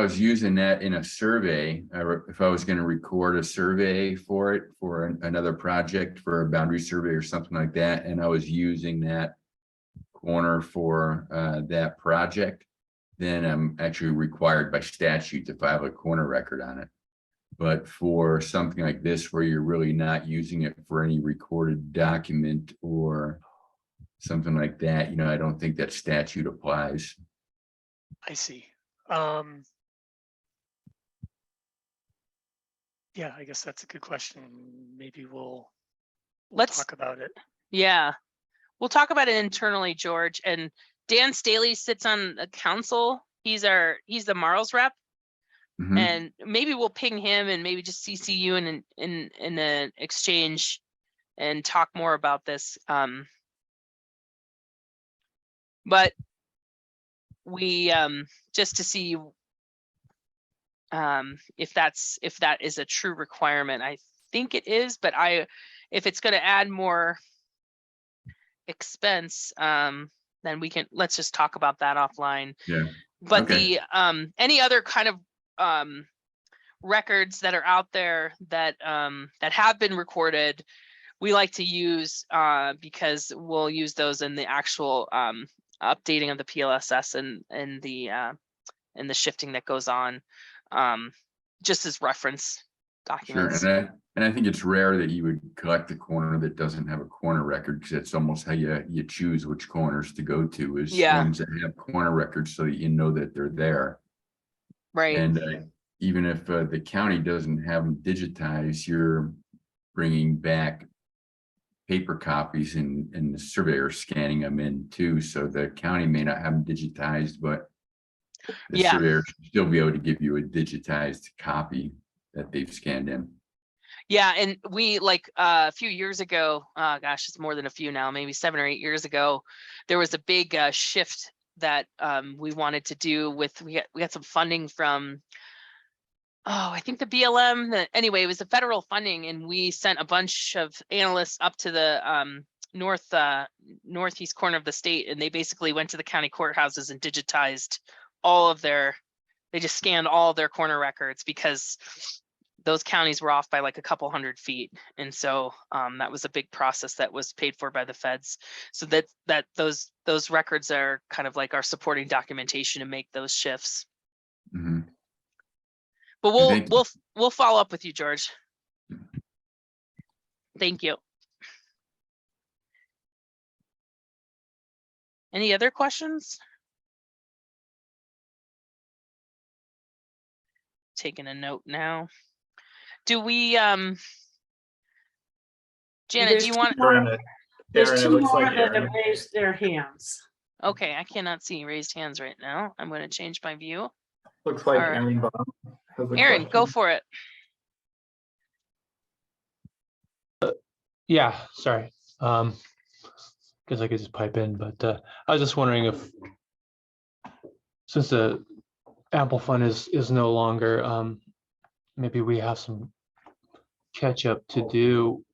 Speaker 4: was using that in a survey, if I was going to record a survey for it for another project for a boundary survey or something like that, and I was using that corner for that project, then I'm actually required by statute to file a corner record on it. But for something like this, where you're really not using it for any recorded document or something like that, you know, I don't think that statute applies.
Speaker 5: I see. Yeah, I guess that's a good question. Maybe we'll
Speaker 2: Let's
Speaker 5: talk about it.
Speaker 2: Yeah, we'll talk about it internally, George. And Dan Staley sits on the council. He's the Marls rep.
Speaker 4: Mhm.
Speaker 2: And maybe we'll ping him and maybe just CC you in an exchange and talk more about this. But we just to see if that is a true requirement. I think it is, but if it's going to add more expense, then let's just talk about that offline.
Speaker 4: Yeah.
Speaker 2: But
Speaker 4: Okay.
Speaker 2: the any other kind of records that are out there that have been recorded, we like to use because we'll use those in the actual updating of the PLSS and the shifting that goes on, just as reference documents.
Speaker 4: Sure, and I think it's rare that you would collect a corner that doesn't have a corner record, because that's almost how you choose which corners to go to, is ones that have corner records, so that you know that they're there.
Speaker 2: Right.
Speaker 4: And even if the county doesn't have them digitized, you're bringing back paper copies and the surveyor scanning them in too. So the county may not have them digitized, but the surveyor should still be able to give you a digitized copy that they've scanned in.
Speaker 2: Yeah, and we a few years ago, gosh, it's more than a few now, maybe 7 or 8 years ago, there was a big shift that we wanted to do with, we got some funding from, I think the BLM, anyway, it was the federal funding, and we sent a bunch of analysts up to the northeast corner of the state, and they basically went to the county courthouses and digitized they just scanned all their corner records, because those counties were off by like a couple 100 feet. And so that was a big process that was paid for by the feds. So that those records are kind of like our supporting documentation to make those shifts.
Speaker 4: Mm-hmm.
Speaker 2: But we'll follow up with you, George. Thank you. Any other questions? Taking a note now. Do we Janet, do you want?
Speaker 1: There's two
Speaker 3: looks
Speaker 1: more
Speaker 3: like
Speaker 1: that have
Speaker 3: Aaron.
Speaker 1: raised their hands.
Speaker 2: Okay, I cannot see raised hands right now. I'm going to change my view.
Speaker 3: Looks like
Speaker 2: All right.
Speaker 3: Aaron Baum has a
Speaker 2: Aaron, go
Speaker 3: question.
Speaker 2: for it.
Speaker 6: Yeah, sorry. Guess I could just pipe in, but I was just wondering if, since the Apple Fund is no longer, maybe we have some catch up to do,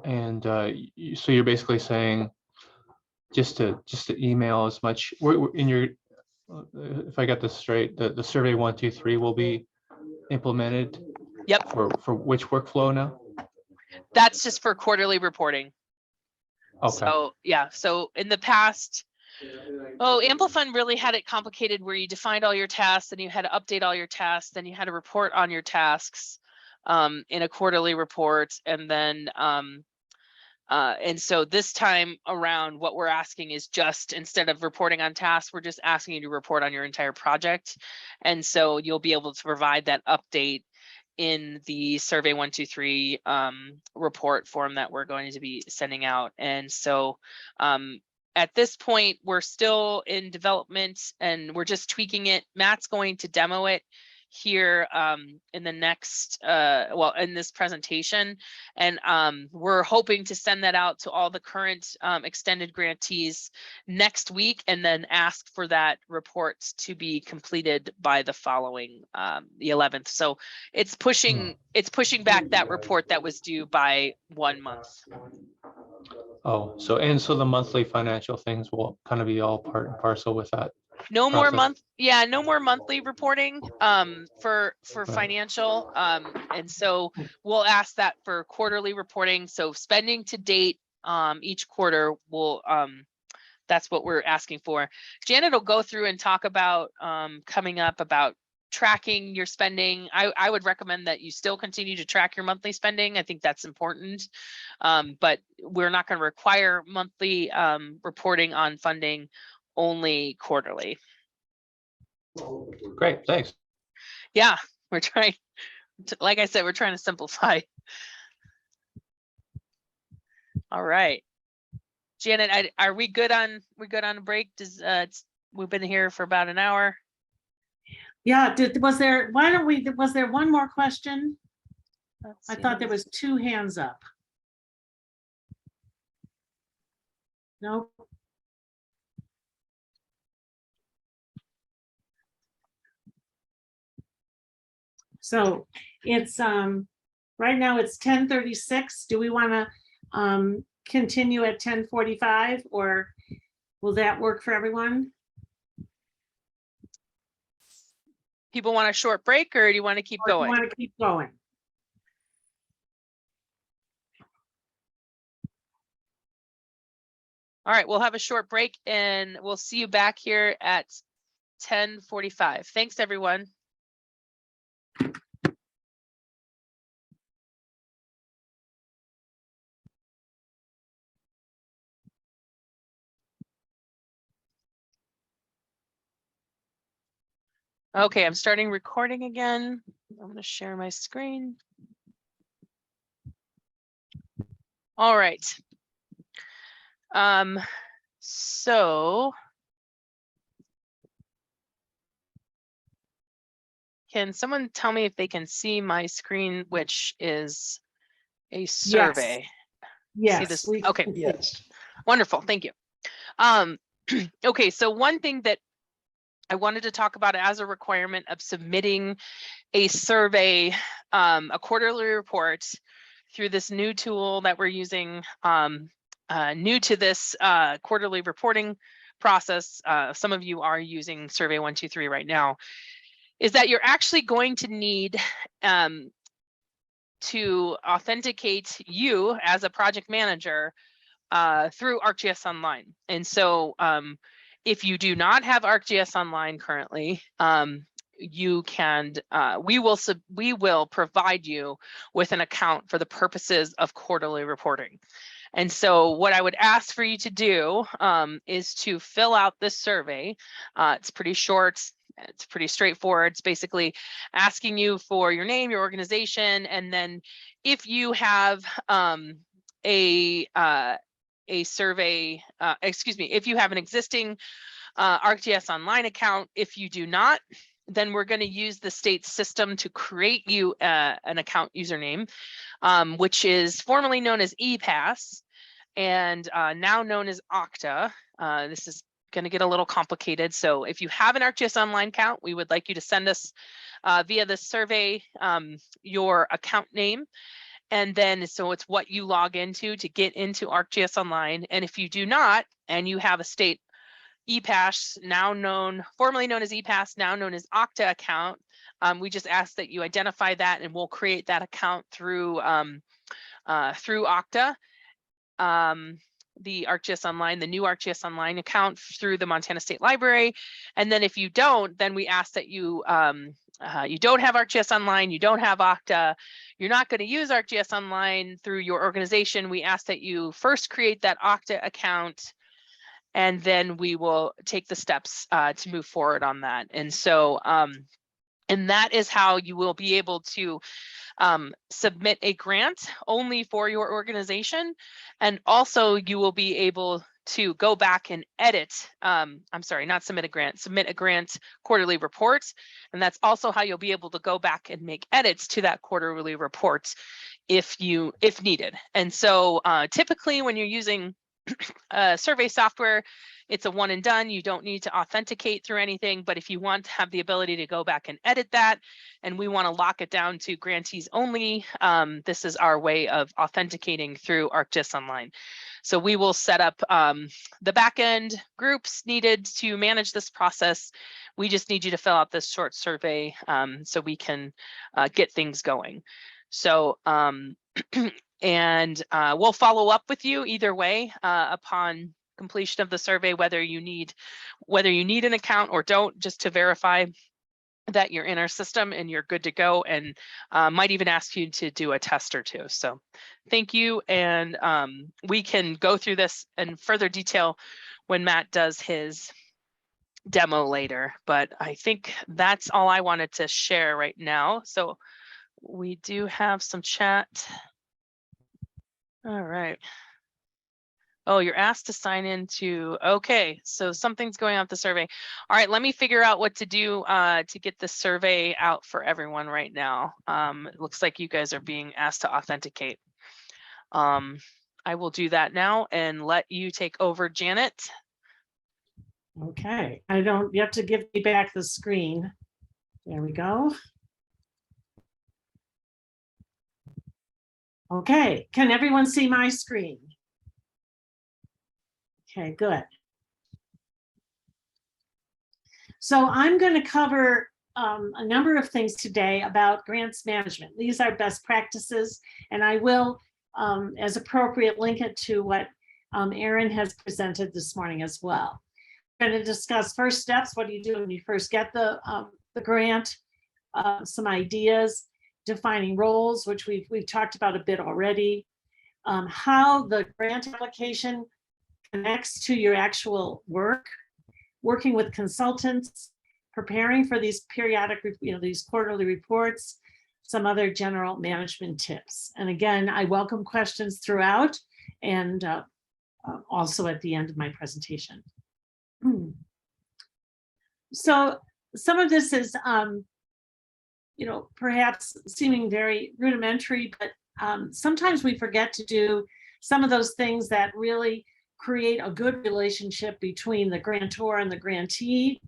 Speaker 6: and so you're basically saying just to email as much. We're in your, if I got this straight, the survey 1, 2, 3 will be implemented.
Speaker 2: Yep.
Speaker 6: For which workflow now?
Speaker 2: That's just for quarterly reporting.
Speaker 6: Okay,
Speaker 2: So, yeah, so in the past, Amplifund really had it complicated where you defined all your tasks and you had to update all your tasks, then you had to report on your tasks in a quarterly report. And then, and so this time around, what we're asking is just, instead of reporting on tasks, we're just asking you to report on your entire project. And so you'll be able to provide that update in the survey 123 report form that we're going to be sending out. And so at this point, we're still in development and we're just tweaking it. Matt's going to demo it here in the next, well, in this presentation. And we're hoping to send that out to all the current extended grantees next week, and then ask for that report to be completed by the following, the 11th. So it's pushing back that report that was due by 1 month.
Speaker 6: oh, so the monthly financial things will kind of be all part and parcel with that.
Speaker 2: No more
Speaker 6: Process.
Speaker 2: no more monthly reporting for
Speaker 6: Right.
Speaker 2: financial. And so we'll ask that for quarterly reporting. So spending to date each quarter will that's what we're asking for. Janet will go through and talk about coming up about tracking your spending. I would recommend that you still continue to track your monthly spending. I think that's important. But we're not going to require monthly reporting on funding, only quarterly.
Speaker 6: Great, thanks.
Speaker 2: Yeah, we're trying to, like I said, we're trying to simplify. All right. Janet, are we good on a break? Does we've been here for about an hour.
Speaker 1: Yeah, was there one more question?
Speaker 2: Let's
Speaker 1: I
Speaker 2: see.
Speaker 1: thought there was 2 hands up. No. So it's right now it's 10:36. Do we want to continue at 10:45, or will that work for everyone?
Speaker 2: People want a short break, or do you want to keep
Speaker 1: Or do you
Speaker 2: going?
Speaker 1: want to keep going?
Speaker 2: All right, we'll have a short break and we'll see you back here at 10:45. Thanks, everyone. Okay, I'm starting recording again. I'm going to share my screen. All right. So can someone tell me if they can see my screen, which is a survey?
Speaker 1: Yes.
Speaker 2: See this?
Speaker 1: We-
Speaker 2: Okay,
Speaker 7: Yes.
Speaker 2: wonderful. Thank you. Okay, so one thing that I wanted to talk about as a requirement of submitting a survey, a quarterly report through this new tool that we're using, new to this quarterly reporting process. Some of you are using Survey 123 right now, is that you're actually going to need to authenticate you as a project manager through ArcGIS Online. And so if you do not have ArcGIS Online currently, you can, we will provide you with an account for the purposes of quarterly reporting. And so what I would ask for you to do is to fill out this survey. It's pretty short. It's pretty straightforward. It's basically asking you for your name, your organization, and then if you have a survey, excuse me, if you have an existing ArcGIS Online account. If you do not, then we're going to use the state system to create you an account username, which is formerly known as ePass and now known as Okta. This is going to get a little complicated. So if you have an ArcGIS Online account, we would like you to send us via the survey your account name. And then, so it's what you log into to get into ArcGIS Online. And if you do not, and you have a state ePass, now known, formerly known as ePass, now known as Okta account, we just ask that you identify that and we'll create that account through through Okta, the ArcGIS Online, the new ArcGIS Online account through the Montana State Library. And then if you don't, then we ask that you you don't have ArcGIS Online, you don't have Okta, you're not going to use ArcGIS Online through your organization. We ask that you first create that Okta account, and then we will take the steps to move forward on that. And so, and that is how you will be able to submit a grant only for your organization. And also you will be able to go back and edit, I'm sorry, not submit a grant, submit a grant quarterly report. And that's also how you'll be able to go back and make edits to that quarterly report if needed. And so typically when you're using survey software, it's a one and done. You don't need to authenticate through anything, but if you want to have the ability to go back and edit that, and we want to lock it down to grantees only, this is our way of authenticating through ArcGIS Online. So we will set up the backend groups needed to manage this process. We just need you to fill out this short survey so we can get things going. So and we'll follow up with you either way upon completion of the survey, whether you need an account or don't, just to verify that you're in our system and you're good to go, and might even ask you to do a test or two. So thank you, and we can go through this in further detail when Matt does his demo later, but I think that's all I wanted to share right now. So we do have some chat. All right. Oh, you're asked to sign into, okay, so something's going on with the survey. All right, let me figure out what to do to get the survey out for everyone right now. It looks like you guys are being asked to authenticate. I will do that now and let you take over, Janet.
Speaker 1: Okay, you have to give me back the screen. There we go. Okay, can everyone see my screen? Okay, good. So I'm going to cover a number of things today about grants management. These are best practices, and I will, as appropriate, link it to what Erin has presented this morning as well. We're going to discuss first steps. What do you do when you first get the grant? Some ideas, defining roles, which we've talked about a bit already. How the grant application connects to your actual work, working with consultants, preparing for these periodic, these quarterly reports, some other general management tips. And again, I welcome questions throughout and also at the end of my presentation. So some of this is, perhaps seeming very rudimentary, but sometimes we forget to do some of those things that really create a good relationship between the grantor and the grantee.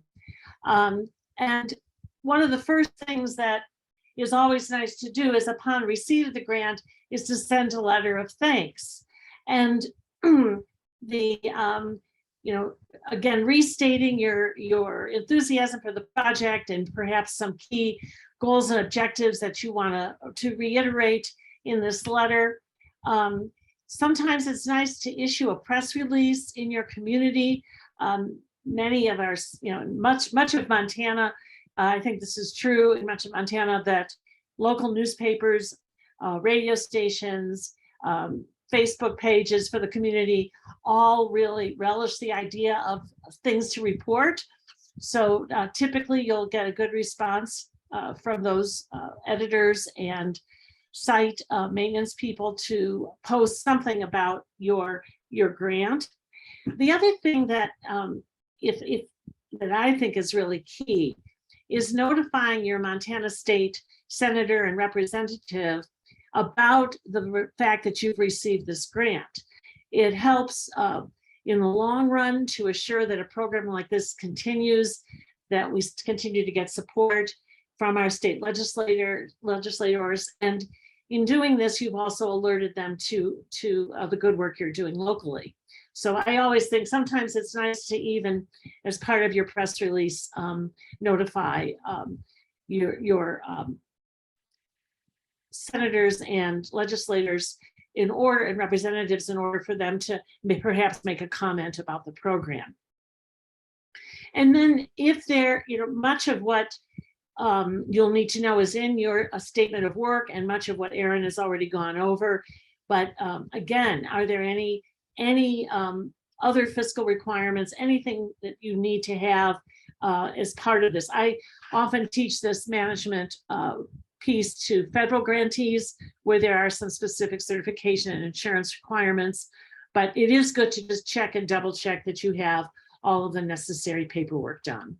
Speaker 1: And one of the first things that is always nice to do is, upon receipt of the grant, is to send a letter of thanks. And again, restating your enthusiasm for the project and perhaps some key goals and objectives that you want to reiterate in this letter. Sometimes it's nice to issue a press release in your community. Many of our, much of Montana, I think this is true in much of Montana, that local newspapers, radio stations, Facebook pages for the community all really relish the idea of things to report. So typically you'll get a good response from those editors and site maintenance people to post something about your grant. The other thing that that I think is really key is notifying your Montana State Senator and Representative about the fact that you've received this grant. It helps in the long run to assure that a program like this continues, that we continue to get support from our state legislators. And in doing this, you've also alerted them to the good work you're doing locally. So I always think sometimes it's nice to, even as part of your press release, notify your senators and legislators in order, and representatives in order for them to perhaps make a comment about the program. And then if there, much of what you'll need to know is in your statement of work, and much of what Erin has already gone over. But again, are there any other fiscal requirements, anything that you need to have as part of this? I often teach this management piece to federal grantees where there are some specific certification and insurance requirements, but it is good to just check and double check that you have all of the necessary paperwork done.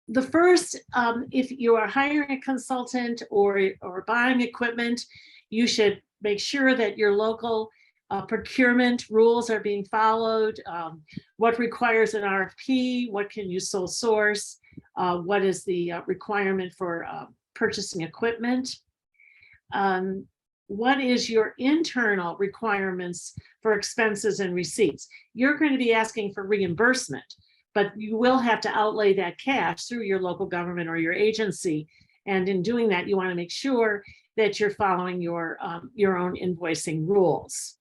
Speaker 1: The first, if you are hiring a consultant or buying equipment, you should make sure that your local procurement rules are being followed. What requires an RFP? What can you sole source? What is the requirement for purchasing equipment? What is your internal requirements for expenses and receipts? You're going to be asking for reimbursement, but you will have to outlay that cash through your local government or your agency. And in doing that, you want to make sure that you're following your own invoicing rules.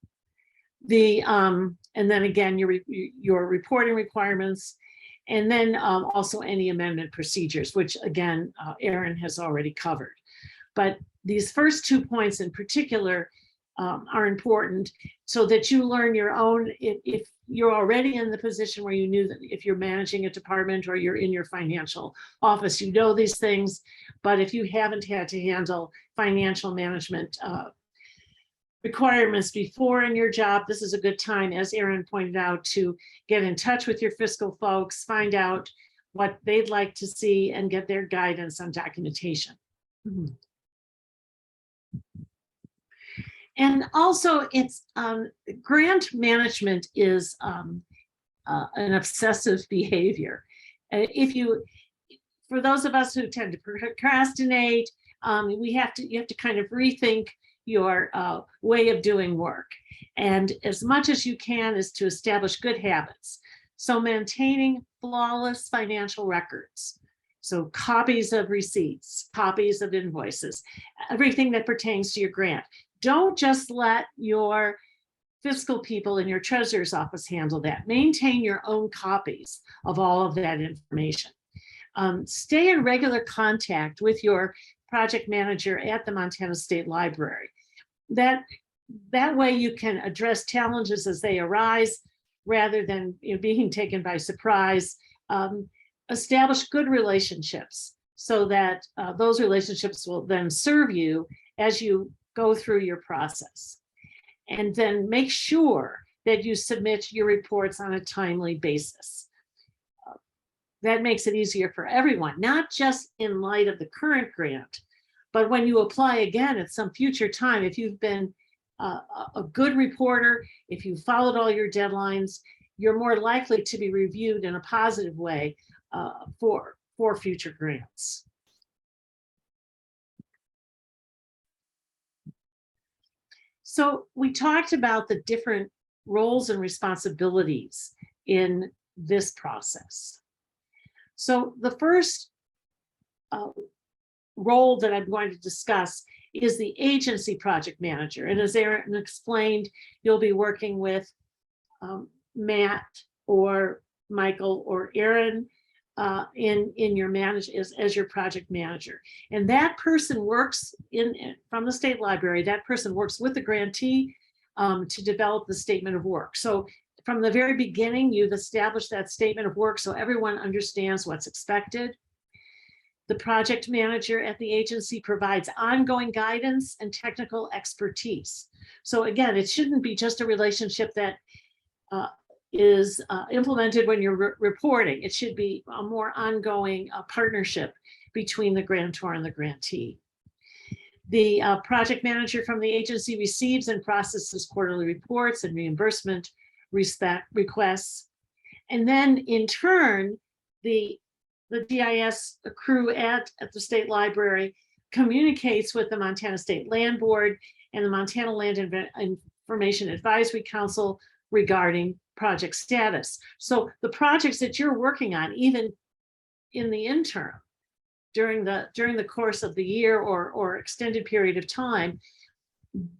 Speaker 1: And then again, your reporting requirements, and then also any amendment procedures, which again, Erin has already covered. But these first 2 points in particular are important so that you learn your own. If you're already in the position where you knew that if you're managing a department or you're in your financial office, you know these things. But if you haven't had to handle financial management requirements before in your job, this is a good time, as Erin pointed out, to get in touch with your fiscal folks, find out what they'd like to see, and get their guidance on documentation. And also, it's grant management is an obsessive behavior. For those of us who tend to procrastinate, you have to kind of rethink your way of doing work. And as much as you can is to establish good habits. So maintaining flawless financial records. So copies of receipts, copies of invoices, everything that pertains to your grant. Don't just let your fiscal people in your treasurer's office handle that. Maintain your own copies of all of that information. Stay in regular contact with your project manager at the Montana State Library. That way you can address challenges as they arise rather than being taken by surprise. Establish good relationships so that those relationships will then serve you as you go through your process. And then make sure that you submit your reports on a timely basis. That makes it easier for everyone, not just in light of the current grant, but when you apply again at some future time. If you've been a good reporter, if you followed all your deadlines, you're more likely to be reviewed in a positive way for future grants. So we talked about the different roles and responsibilities in this process. So the first role that I'm going to discuss is the agency project manager. And as Erin explained, you'll be working with Matt or Michael or Erin in your as your project manager. And that person works from the state library. That person works with the grantee to develop the statement of work. So from the very beginning, you've established that statement of work so everyone understands what's expected. The project manager at the agency provides ongoing guidance and technical expertise. So again, it shouldn't be just a relationship that is implemented when you're reporting. It should be a more ongoing partnership between the grantor and the grantee. The project manager from the agency receives and processes quarterly reports and reimbursement requests. And then in turn, the GIS crew at the state library communicates with the Montana State Land Board and the Montana Land Information Advisory Council regarding project status. So the projects that you're working on, even in the interim, during the course of the year or extended period of time,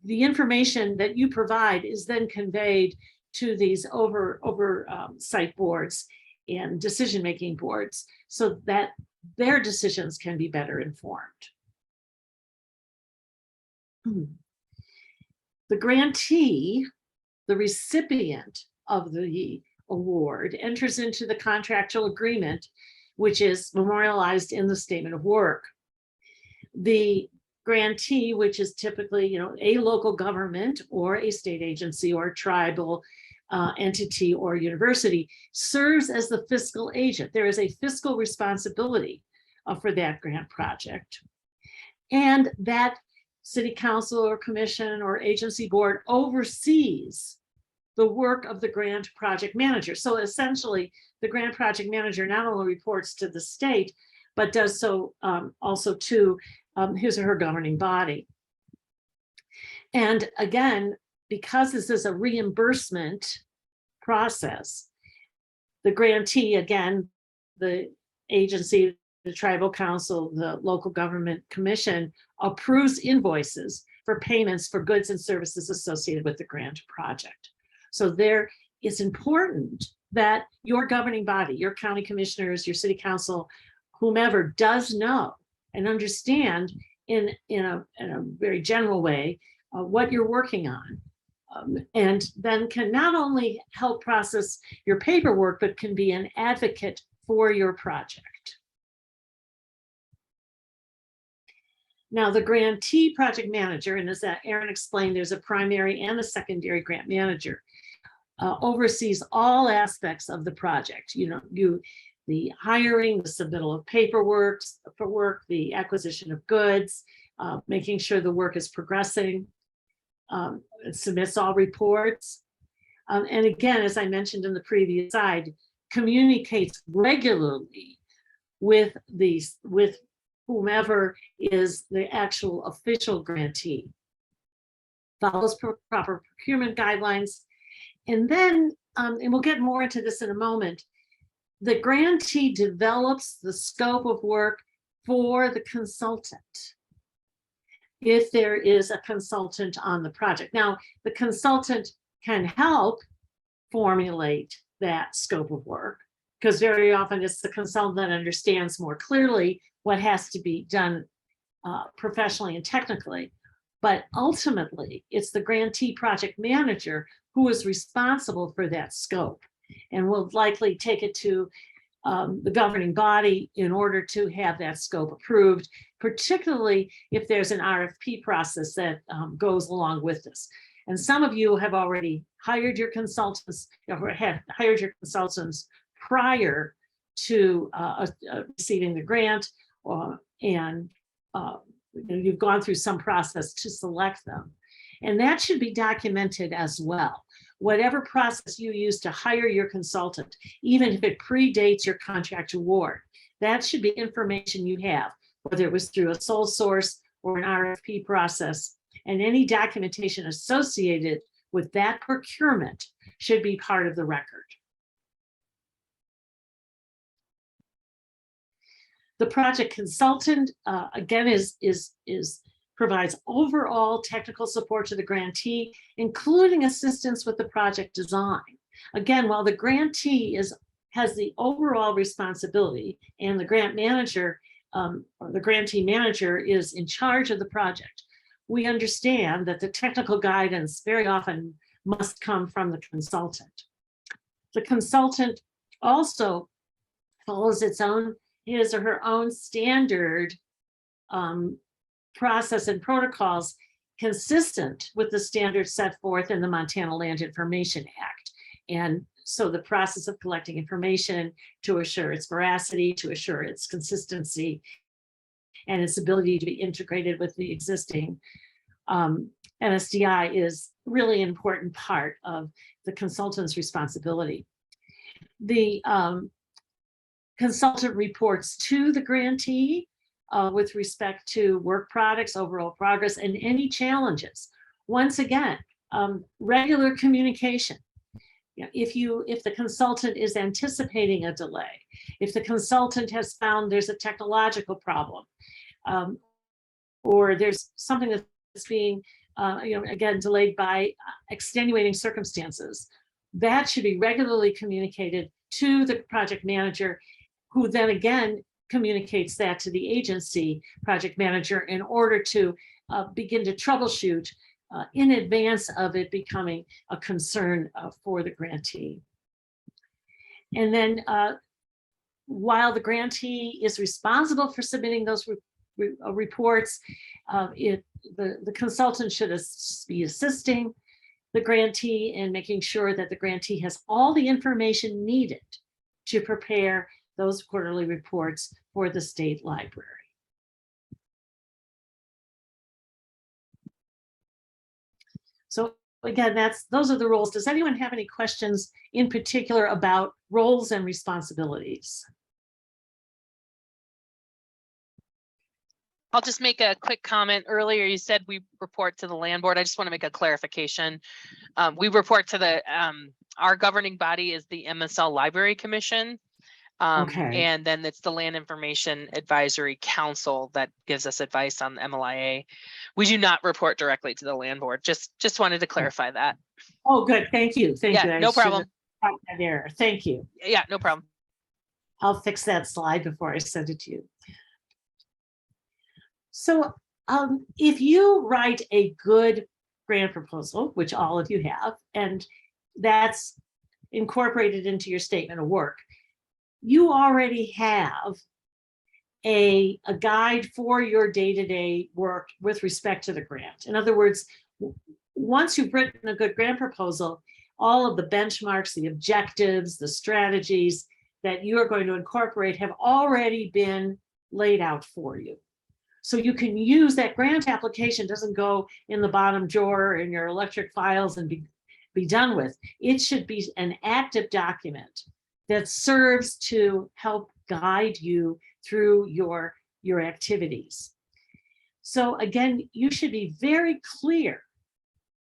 Speaker 1: the information that you provide is then conveyed to these oversight boards and decision-making boards so that their decisions can be better informed. The grantee, the recipient of the award, enters into the contractual agreement, which is memorialized in the statement of work. The grantee, which is typically, a local government or a state agency or tribal entity or university, serves as the fiscal agent. There is a fiscal responsibility for that grant project. And that city council or commission or agency board oversees the work of the grant project manager. So essentially, the grant project manager not only reports to the state, but does so also to his or her governing body. And again, because this is a reimbursement process, the grantee, again, the agency, the tribal council, the local government commission approves invoices for payments for goods and services associated with the grant project. So there, it's important that your governing body, your county commissioners, your city council, whomever does know and understand in a very general way what you're working on. And then can not only help process your paperwork, but can be an advocate for your project. Now, the grantee project manager, and as Aaron explained, there's a primary and a secondary grant manager, oversees all aspects of the project. The hiring, the submittal of paperwork, the acquisition of goods, making sure the work is progressing, it submits all reports. And again, as I mentioned in the previous slide, communicates regularly with whomever is the actual official grantee, follows proper procurement guidelines. And then, and we'll get more into this in a moment, the grantee develops the scope of work for the consultant, if there is a consultant on the project. Now, the consultant can help formulate that scope of work, because very often it's the consultant that understands more clearly what has to be done professionally and technically. But ultimately, it's the grantee project manager who is responsible for that scope and will likely take it to the governing body in order to have that scope approved, particularly if there's an RFP process that goes along with this. And some of you have already hired your consultants, or have hired your consultants prior to receiving the grant, and you've gone through some process to select them. And that should be documented as well. Whatever process you use to hire your consultant, even if it predates your contract award, that should be information you have, whether it was through a sole source or an RFP process, and any documentation associated with that procurement should be part of the record. The project consultant, again, provides overall technical support to the grantee, including assistance with the project design. Again, while the grantee has the overall responsibility, and the grant manager or the grantee manager is in charge of the project, we understand that the technical guidance very often must come from the consultant. The consultant also follows his or her own standard process and protocols consistent with the standards set forth in the Montana Land Information Act. And so the process of collecting information to assure its veracity, to assure its consistency, and its ability to be integrated with the existing NSDI is really an important part of the consultant's responsibility. The consultant reports to the grantee with respect to work products, overall progress, and any challenges. Once again, regular communication. if the consultant is anticipating a delay, if the consultant has found there's a technological problem, or there's something that's being, again, delayed by extenuating circumstances, that should be regularly communicated to the project manager, who then again communicates that to the agency project manager in order to begin to troubleshoot in advance of it becoming a concern for the grantee. And then while the grantee is responsible for submitting those reports, the consultant should be assisting the grantee in making sure that the grantee has all the information needed to prepare those quarterly reports for the state library. So again, those are the roles. Does anyone have any questions in particular about roles and responsibilities?
Speaker 2: I'll just make a quick comment. Earlier, you said we report to the land board. I just want to make a clarification. We report to our governing body is the MSL Library Commission.
Speaker 1: Okay.
Speaker 2: And then it's the Land Information Advisory Council that gives us advice on the MLIA. We do not report directly to the land board. Just wanted to clarify that.
Speaker 1: Oh, good. Thank you. Thank you.
Speaker 2: Yeah,
Speaker 1: I
Speaker 2: no
Speaker 1: should have
Speaker 2: problem.
Speaker 1: caught that error. Thank you.
Speaker 2: Yeah, no problem.
Speaker 1: I'll fix that slide before I send it to you. So if you write a good grant proposal, which all of you have, and that's incorporated into your statement of work, you already have a guide for your day-to-day work with respect to the grant. In other words, once you've written a good grant proposal, all of the benchmarks, the objectives, the strategies that you are going to incorporate have already been laid out for you. So you can use that grant application, doesn't go in the bottom drawer in your electric files and be done with. It should be an active document that serves to help guide you through your activities. So again, you should be very clear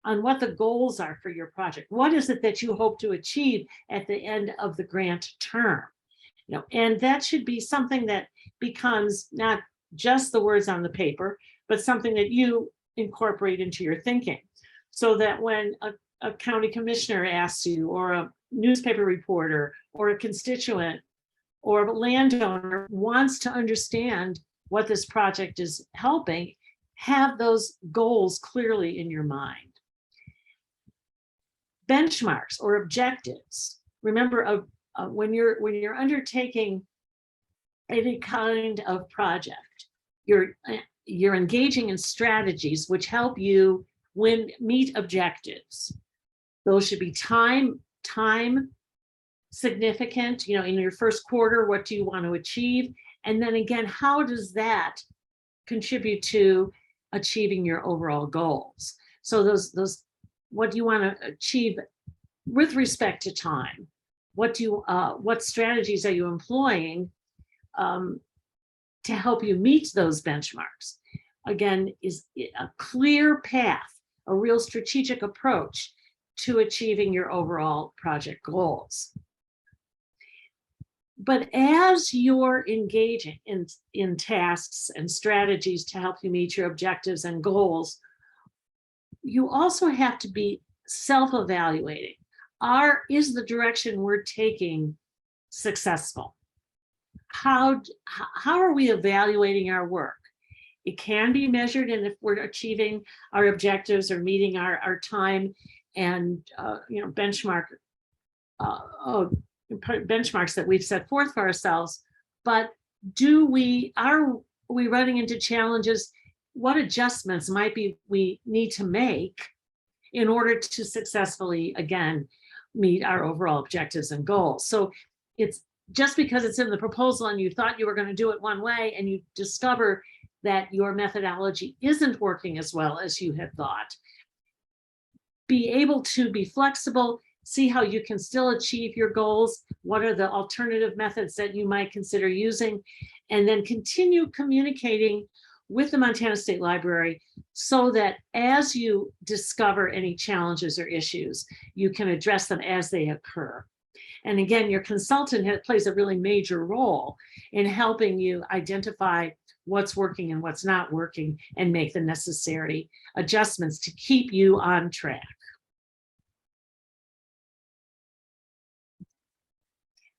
Speaker 1: on what the goals are for your project. What is it that you hope to achieve at the end of the grant term? And that should be something that becomes not just the words on the paper, but something that you incorporate into your thinking, so that when a county commissioner asks you, or a newspaper reporter, or a constituent, or a landowner wants to understand what this project is helping, have those goals clearly in your mind. Benchmarks or objectives. Remember, when you're undertaking any kind of project, you're engaging in strategies which help you meet objectives. Those should be time significant. In your first quarter, what do you want to achieve? And then again, how does that contribute to achieving your overall goals? So those what do you want to achieve with respect to time? What strategies are you employing to help you meet those benchmarks? Again, is a clear path, a real strategic approach to achieving your overall project goals. But as you're engaging in tasks and strategies to help you meet your objectives and goals, you also have to be self-evaluating. Is the direction we're taking successful? How are we evaluating our work? It can be measured, and if we're achieving our objectives or meeting our time and benchmarks that we've set forth for ourselves. But are we running into challenges? What adjustments we need to make in order to successfully, again, meet our overall objectives and goals? So it's just because it's in the proposal and you thought you were going to do it one way, and you discover that your methodology isn't working as well as you had thought, be able to be flexible, see how you can still achieve your goals, what are the alternative methods that you might consider using, and then continue communicating with the Montana State Library so that as you discover any challenges or issues, you can address them as they occur. And again, your consultant plays a really major role in helping you identify what's working and what's not working and make the necessary adjustments to keep you on track.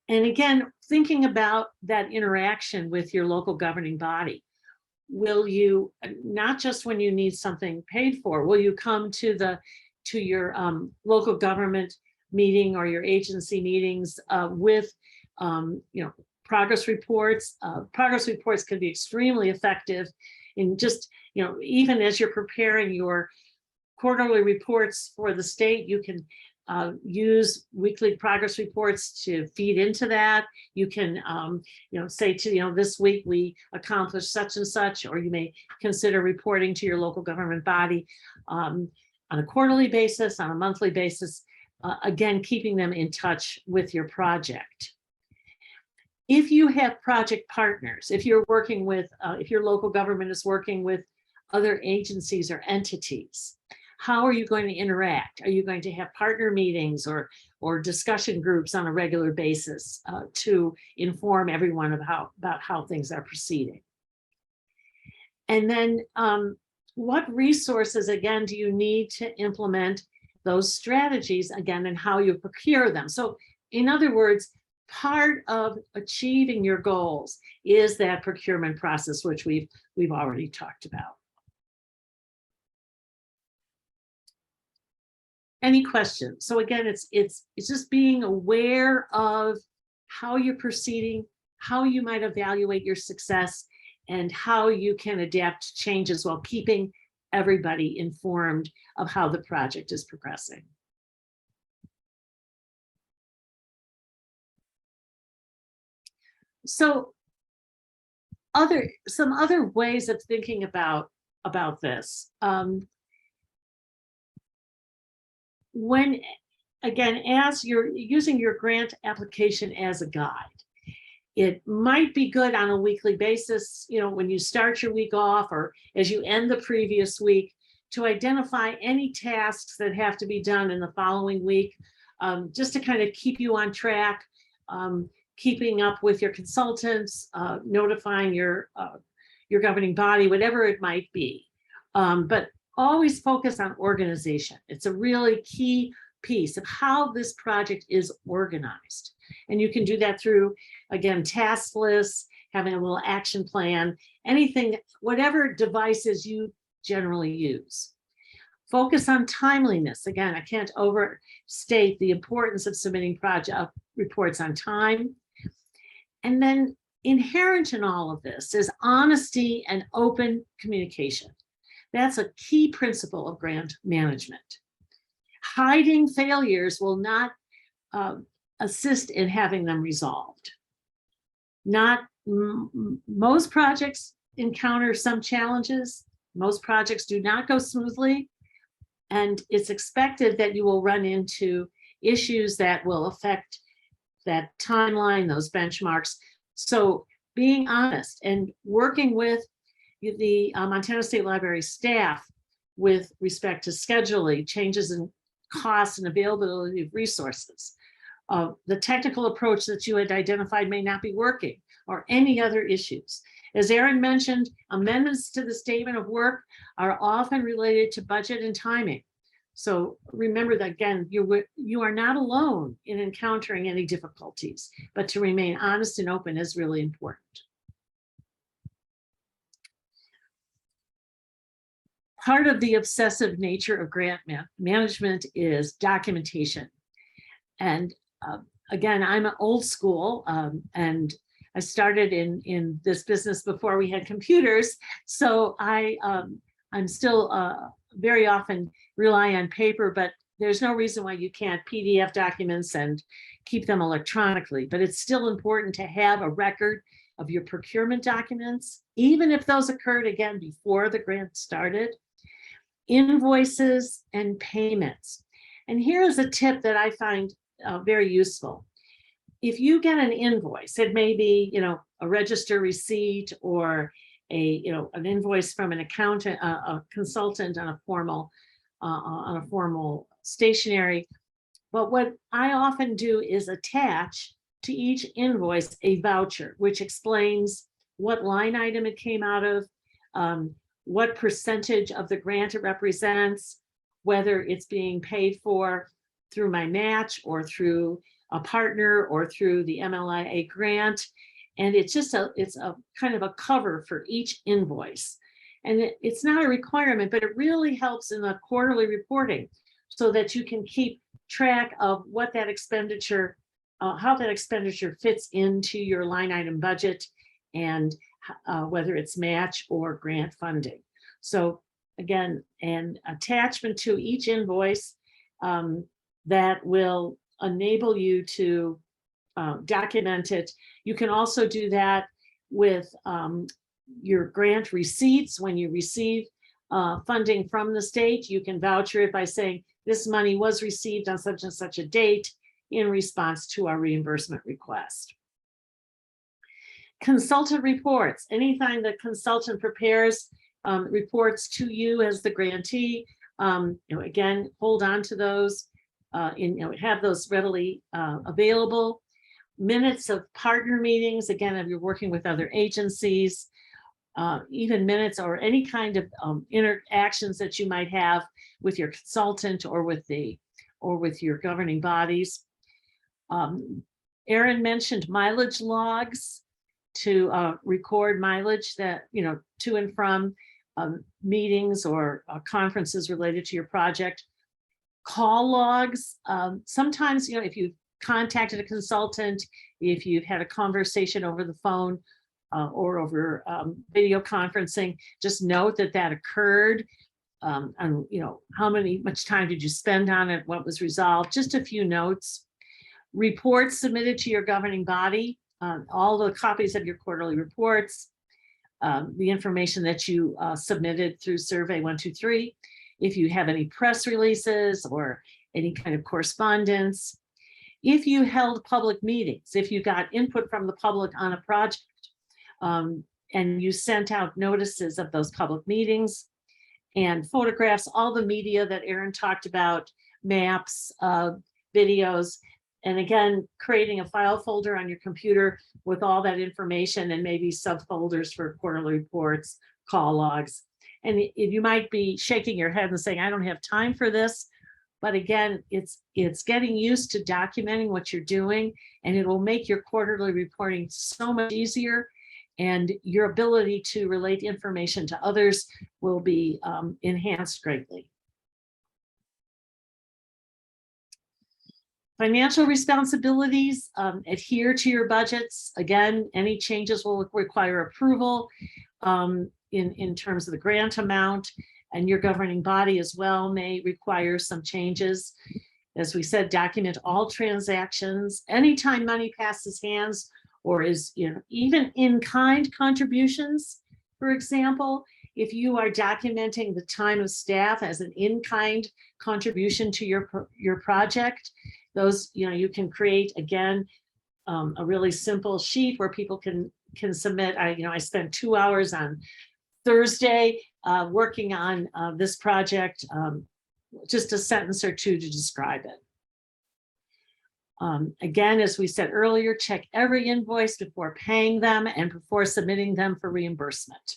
Speaker 1: And again, thinking about that interaction with your local governing body, will you, not just when you need something paid for, will you come to your local government meeting or your agency meetings with progress reports? Progress reports can be extremely effective in just, even as you're preparing your quarterly reports for the state, you can use weekly progress reports to feed into that. You can, say to, this week we accomplished such and such, or you may consider reporting to your local government body on a quarterly basis, on a monthly basis, again, keeping them in touch with your project. If you have project partners, if you're working with, if your local government is working with other agencies or entities, how are you going to interact? Are you going to have partner meetings or discussion groups on a regular basis to inform everyone about how things are proceeding? And then what resources, again, do you need to implement those strategies, again, and how you procure them? So in other words, part of achieving your goals is that procurement process, which we've already talked about. Any questions? So again, it's just being aware of how you're proceeding, how you might evaluate your success, and how you can adapt to changes while keeping everybody informed of how the project is progressing. So some other ways of thinking about this. When, again, as you're using your grant application as a guide, it might be good on a weekly basis, when you start your week off or as you end the previous week, to identify any tasks that have to be done in the following week, just to kind of keep you on track, keeping up with your consultants, notifying your governing body, whatever it might be. But always focus on organization. It's a really key piece of how this project is organized. And you can do that through, again, task lists, having a little action plan, anything, whatever devices you generally use. Focus on timeliness. Again, I can't overstate the importance of submitting project reports on time. And then inherent in all of this is honesty and open communication. That's a key principle of grant management. Hiding failures will not assist in having them resolved. Most projects encounter some challenges. Most projects do not go smoothly. And it's expected that you will run into issues that will affect that timeline, those benchmarks. So being honest and working with the Montana State Library staff with respect to scheduling, changes in costs and availability of resources. The technical approach that you had identified may not be working, or any other issues. As Erin mentioned, amendments to the statement of work are often related to budget and timing. So remember that, again, you are not alone in encountering any difficulties, but to remain honest and open is really important. Part of the obsessive nature of grant management is documentation. And again, I'm old school, and I started in this business before we had computers. So I'm still very often rely on paper, but there's no reason why you can't PDF documents and keep them electronically. But it's still important to have a record of your procurement documents, even if those occurred, again, before the grant started. Invoices and payments. And here is a tip that I find very useful. If you get an invoice, it may be, a register receipt or an invoice from an accountant, a consultant on a formal stationery. But what I often do is attach to each invoice a voucher, which explains what line item it came out of, what percentage of the grant it represents, whether it's being paid for through my match or through a partner or through the MLIA grant. And it's a kind of a cover for each invoice. And it's not a requirement, but it really helps in the quarterly reporting so that you can keep track of what that expenditure, how that expenditure fits into your line item budget, and whether it's match or grant funding. So again, an attachment to each invoice that will enable you to document it. You can also do that with your grant receipts. When you receive funding from the state, you can voucher it by saying this money was received on such and such a date in response to our reimbursement request. Consultant reports. Anytime the consultant prepares reports to you as the grantee, again, hold on to those, have those readily available. Minutes of partner meetings, again, if you're working with other agencies, even minutes or any kind of interactions that you might have with your consultant or with your governing bodies. Erin mentioned mileage logs to record mileage that, to and from meetings or conferences related to your project. Call logs. Sometimes, if you've contacted a consultant, if you've had a conversation over the phone or over video conferencing, just note that occurred. And much time did you spend on it? What was resolved? Just a few notes. Reports submitted to your governing body, all the copies of your quarterly reports, the information that you submitted through Survey 123. If you have any press releases or any kind of correspondence. If you held public meetings, if you got input from the public on a project, and you sent out notices of those public meetings, and photographs, all the media that Erin talked about, maps, videos, and again, creating a file folder on your computer with all that information and maybe subfolders for quarterly reports, call logs. And you might be shaking your head and saying, I don't have time for this. But again, it's getting used to documenting what you're doing, and it will make your quarterly reporting so much easier, and your ability to relate information to others will be enhanced greatly. Financial responsibilities, adhere to your budgets. Again, any changes will require approval in terms of the grant amount, and your governing body as well may require some changes. As we said, document all transactions. Anytime money passes hands or is even in-kind contributions, for example, if you are documenting the time of staff as an in-kind contribution to your project, those, you can create, again, a really simple sheet where people can submit. I spent 2 hours on Thursday working on this project, just a sentence or two to describe it. Again, as we said earlier, check every invoice before paying them and before submitting them for reimbursement.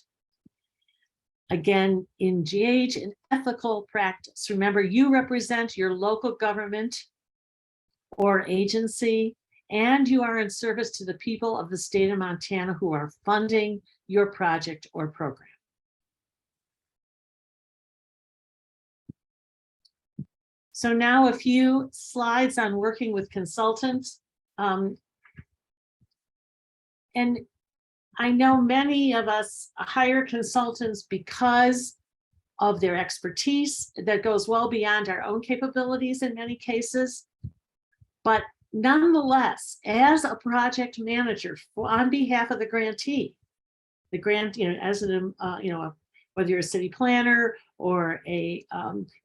Speaker 1: Again, engage in ethical practice. Remember, you represent your local government or agency, and you are in service to the people of the state of Montana who are funding your project or program. So now a few slides on working with consultants. And I know many of us hire consultants because of their expertise that goes well beyond our own capabilities in many cases. But nonetheless, as a project manager on behalf of the grantee, the grant, as an, whether you're a city planner or a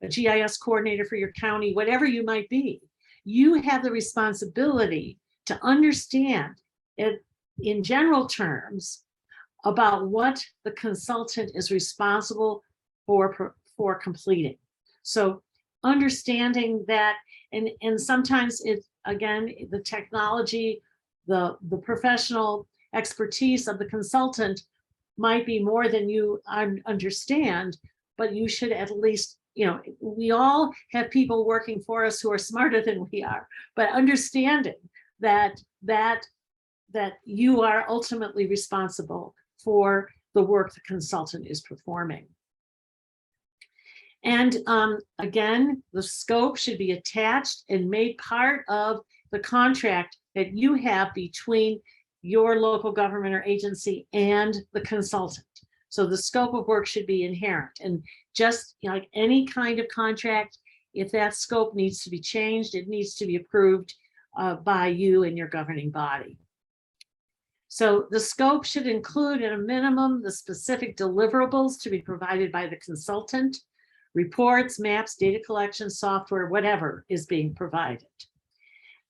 Speaker 1: GIS coordinator for your county, whatever you might be, you have the responsibility to understand it in general terms, about what the consultant is responsible for completing. So understanding that, and sometimes it, again, the technology, the professional expertise of the consultant might be more than you understand, but you should at least, you know, we all have people working for us who are smarter than we are, but understanding that you are ultimately responsible for the work the consultant is performing. And again, the scope should be attached and made part of the contract that you have between your local government or agency and the consultant. So the scope of work should be inherent, and just, you know, like any kind of contract, if that scope needs to be changed, it needs to be approved by you and your governing body. So the scope should include at a minimum the specific deliverables to be provided by the consultant, reports, maps, data collection, software, whatever is being provided.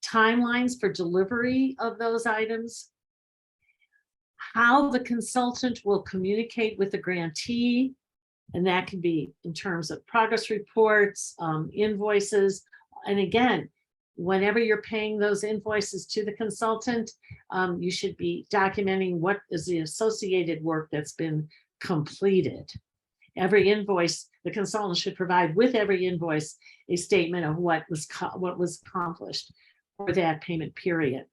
Speaker 1: Timelines for delivery of those items. How the consultant will communicate with the grantee, and that can be in terms of progress reports, invoices. And again, whenever you're paying those invoices to the consultant, you should be documenting what is the associated work that's been completed. Every invoice, the consultant should provide with every invoice a statement of what was accomplished for that payment period.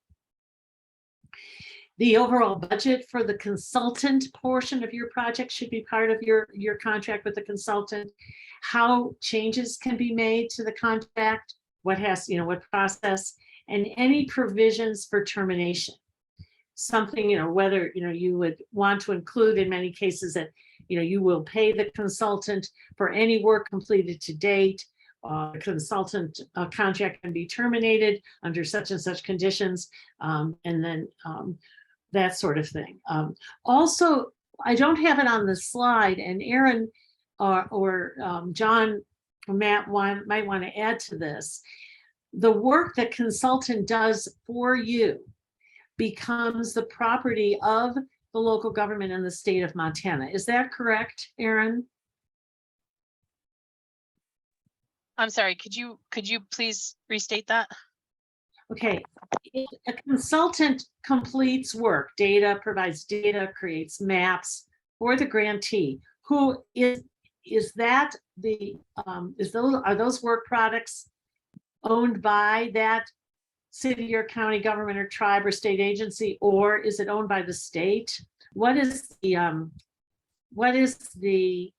Speaker 1: The overall budget for the consultant portion of your project should be part of your contract with the consultant. How changes can be made to the contract, what process, and any provisions for termination. Something, whether, you would want to include in many cases that, you will pay the consultant for any work completed to date. Consultant contract can be terminated under such and such conditions, and then that sort of thing. Also, I don't have it on the slide, and Aaron or John or Matt might want to add to this. The work that consultant does for you becomes the property of the local government in the state of Montana. Is that correct, Aaron?
Speaker 2: I'm sorry, could you please restate that?
Speaker 1: Okay, if a consultant completes work, provides data, creates maps for the grantee, who is that the are those work products owned by that city or county government or tribe or state agency, or is it owned by the state? What is the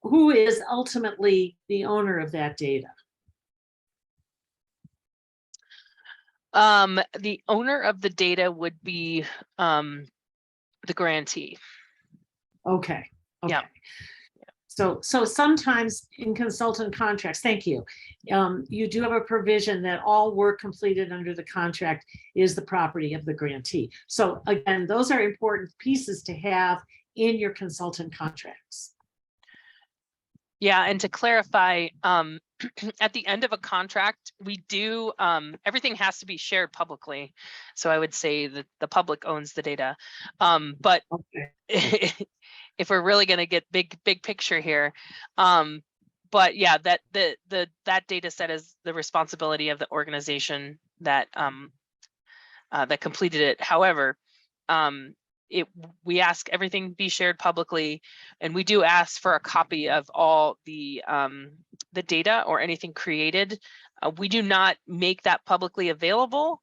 Speaker 1: who is ultimately the owner of that data?
Speaker 2: The owner of the data would be the grantee.
Speaker 1: Okay.
Speaker 2: Yeah.
Speaker 1: So sometimes in consultant contracts, thank you, you do have a provision that all work completed under the contract is the property of the grantee. So again, those are important pieces to have in your consultant contracts.
Speaker 2: Yeah, and to clarify, at the end of a contract, we do, everything has to be shared publicly. So I would say that the public owns the data. But okay. If we're really going to get big picture here, but yeah, that data set is the responsibility of the organization that that completed it. However, we ask everything be shared publicly, and we do ask for a copy of all the data or anything created. We do not make that publicly available.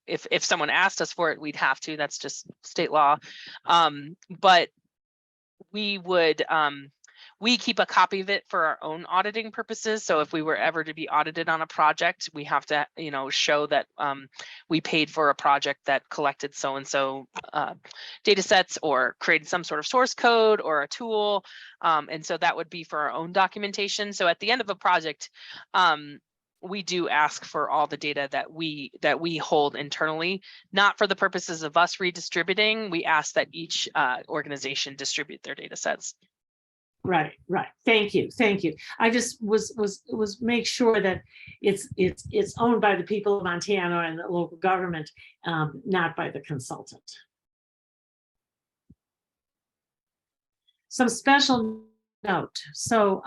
Speaker 2: If someone asked us for it, we'd have to. That's just state law. But we would we keep a copy of it for our own auditing purposes. So if we were ever to be audited on a project, we have to, show that we paid for a project that collected so-and-so data sets or created some sort of source code or a tool. And so that would be for our own documentation. So at the end of a project, we do ask for all the data that we hold internally, not for the purposes of us redistributing. We ask that each organization distribute their data sets.
Speaker 1: Right. Thank you. I just was make sure that it's owned by the people of Montana and the local government, not by the consultant. Some special note. So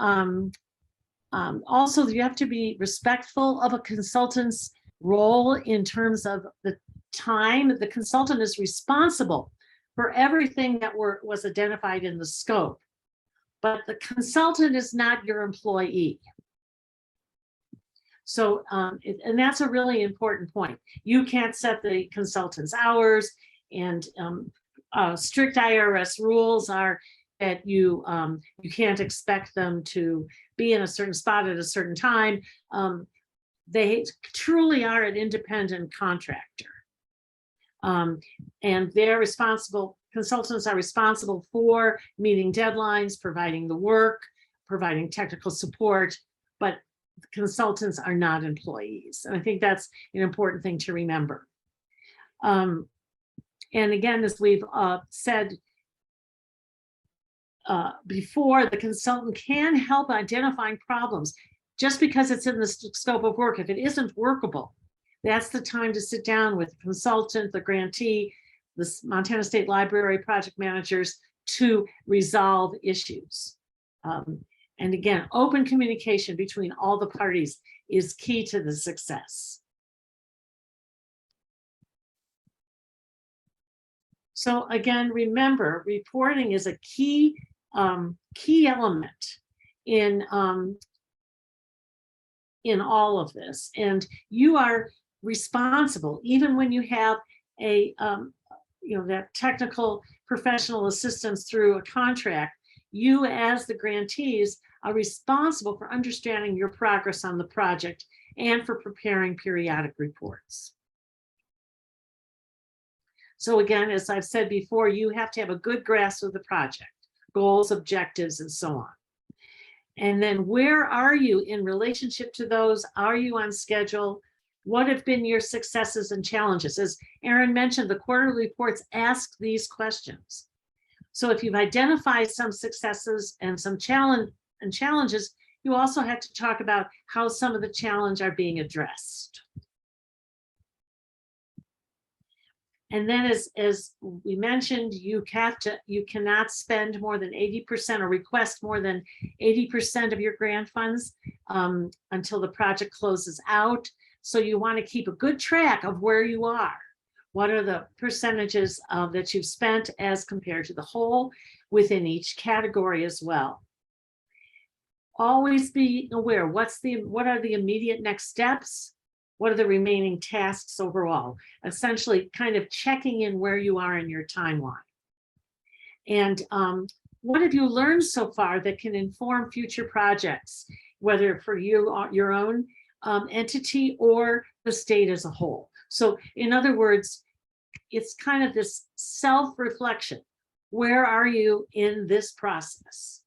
Speaker 1: also you have to be respectful of a consultant's role in terms of the time. The consultant is responsible for everything that was identified in the scope, but the consultant is not your employee. So, and that's a really important point. You can't set the consultant's hours, and strict IRS rules are that you can't expect them to be in a certain spot at a certain time. They truly are an independent contractor. And they're responsible, consultants are responsible for meeting deadlines, providing the work, providing technical support, but consultants are not employees. And I think that's an important thing to remember. And again, as we've said before, the consultant can help identifying problems just because it's in the scope of work. If it isn't workable, that's the time to sit down with the consultant, the grantee, the Montana State Library project managers to resolve issues. And again, open communication between all the parties is key to the success. So again, remember, reporting is a key element in all of this, and you are responsible even when you have a that technical professional assistance through a contract. You, as the grantees, are responsible for understanding your progress on the project and for preparing periodic reports. So again, as I've said before, you have to have a good grasp of the project, goals, objectives, and so on. And then where are you in relationship to those? Are you on schedule? What have been your successes and challenges? As Erin mentioned, the quarterly reports ask these questions. So if you've identified some successes and some challenges, you also have to talk about how some of the challenges are being addressed. And then as we mentioned, you cannot spend more than 80% or request more than 80% of your grant funds until the project closes out. So you want to keep a good track of where you are. What are the percentages that you've spent as compared to the whole within each category as well. Always be aware, what are the immediate next steps? What are the remaining tasks overall? Essentially kind of checking in where you are in your timeline. And what have you learned so far that can inform future projects, whether for you, your own entity or the state as a whole? So in other words, it's kind of this self-reflection. Where are you in this process?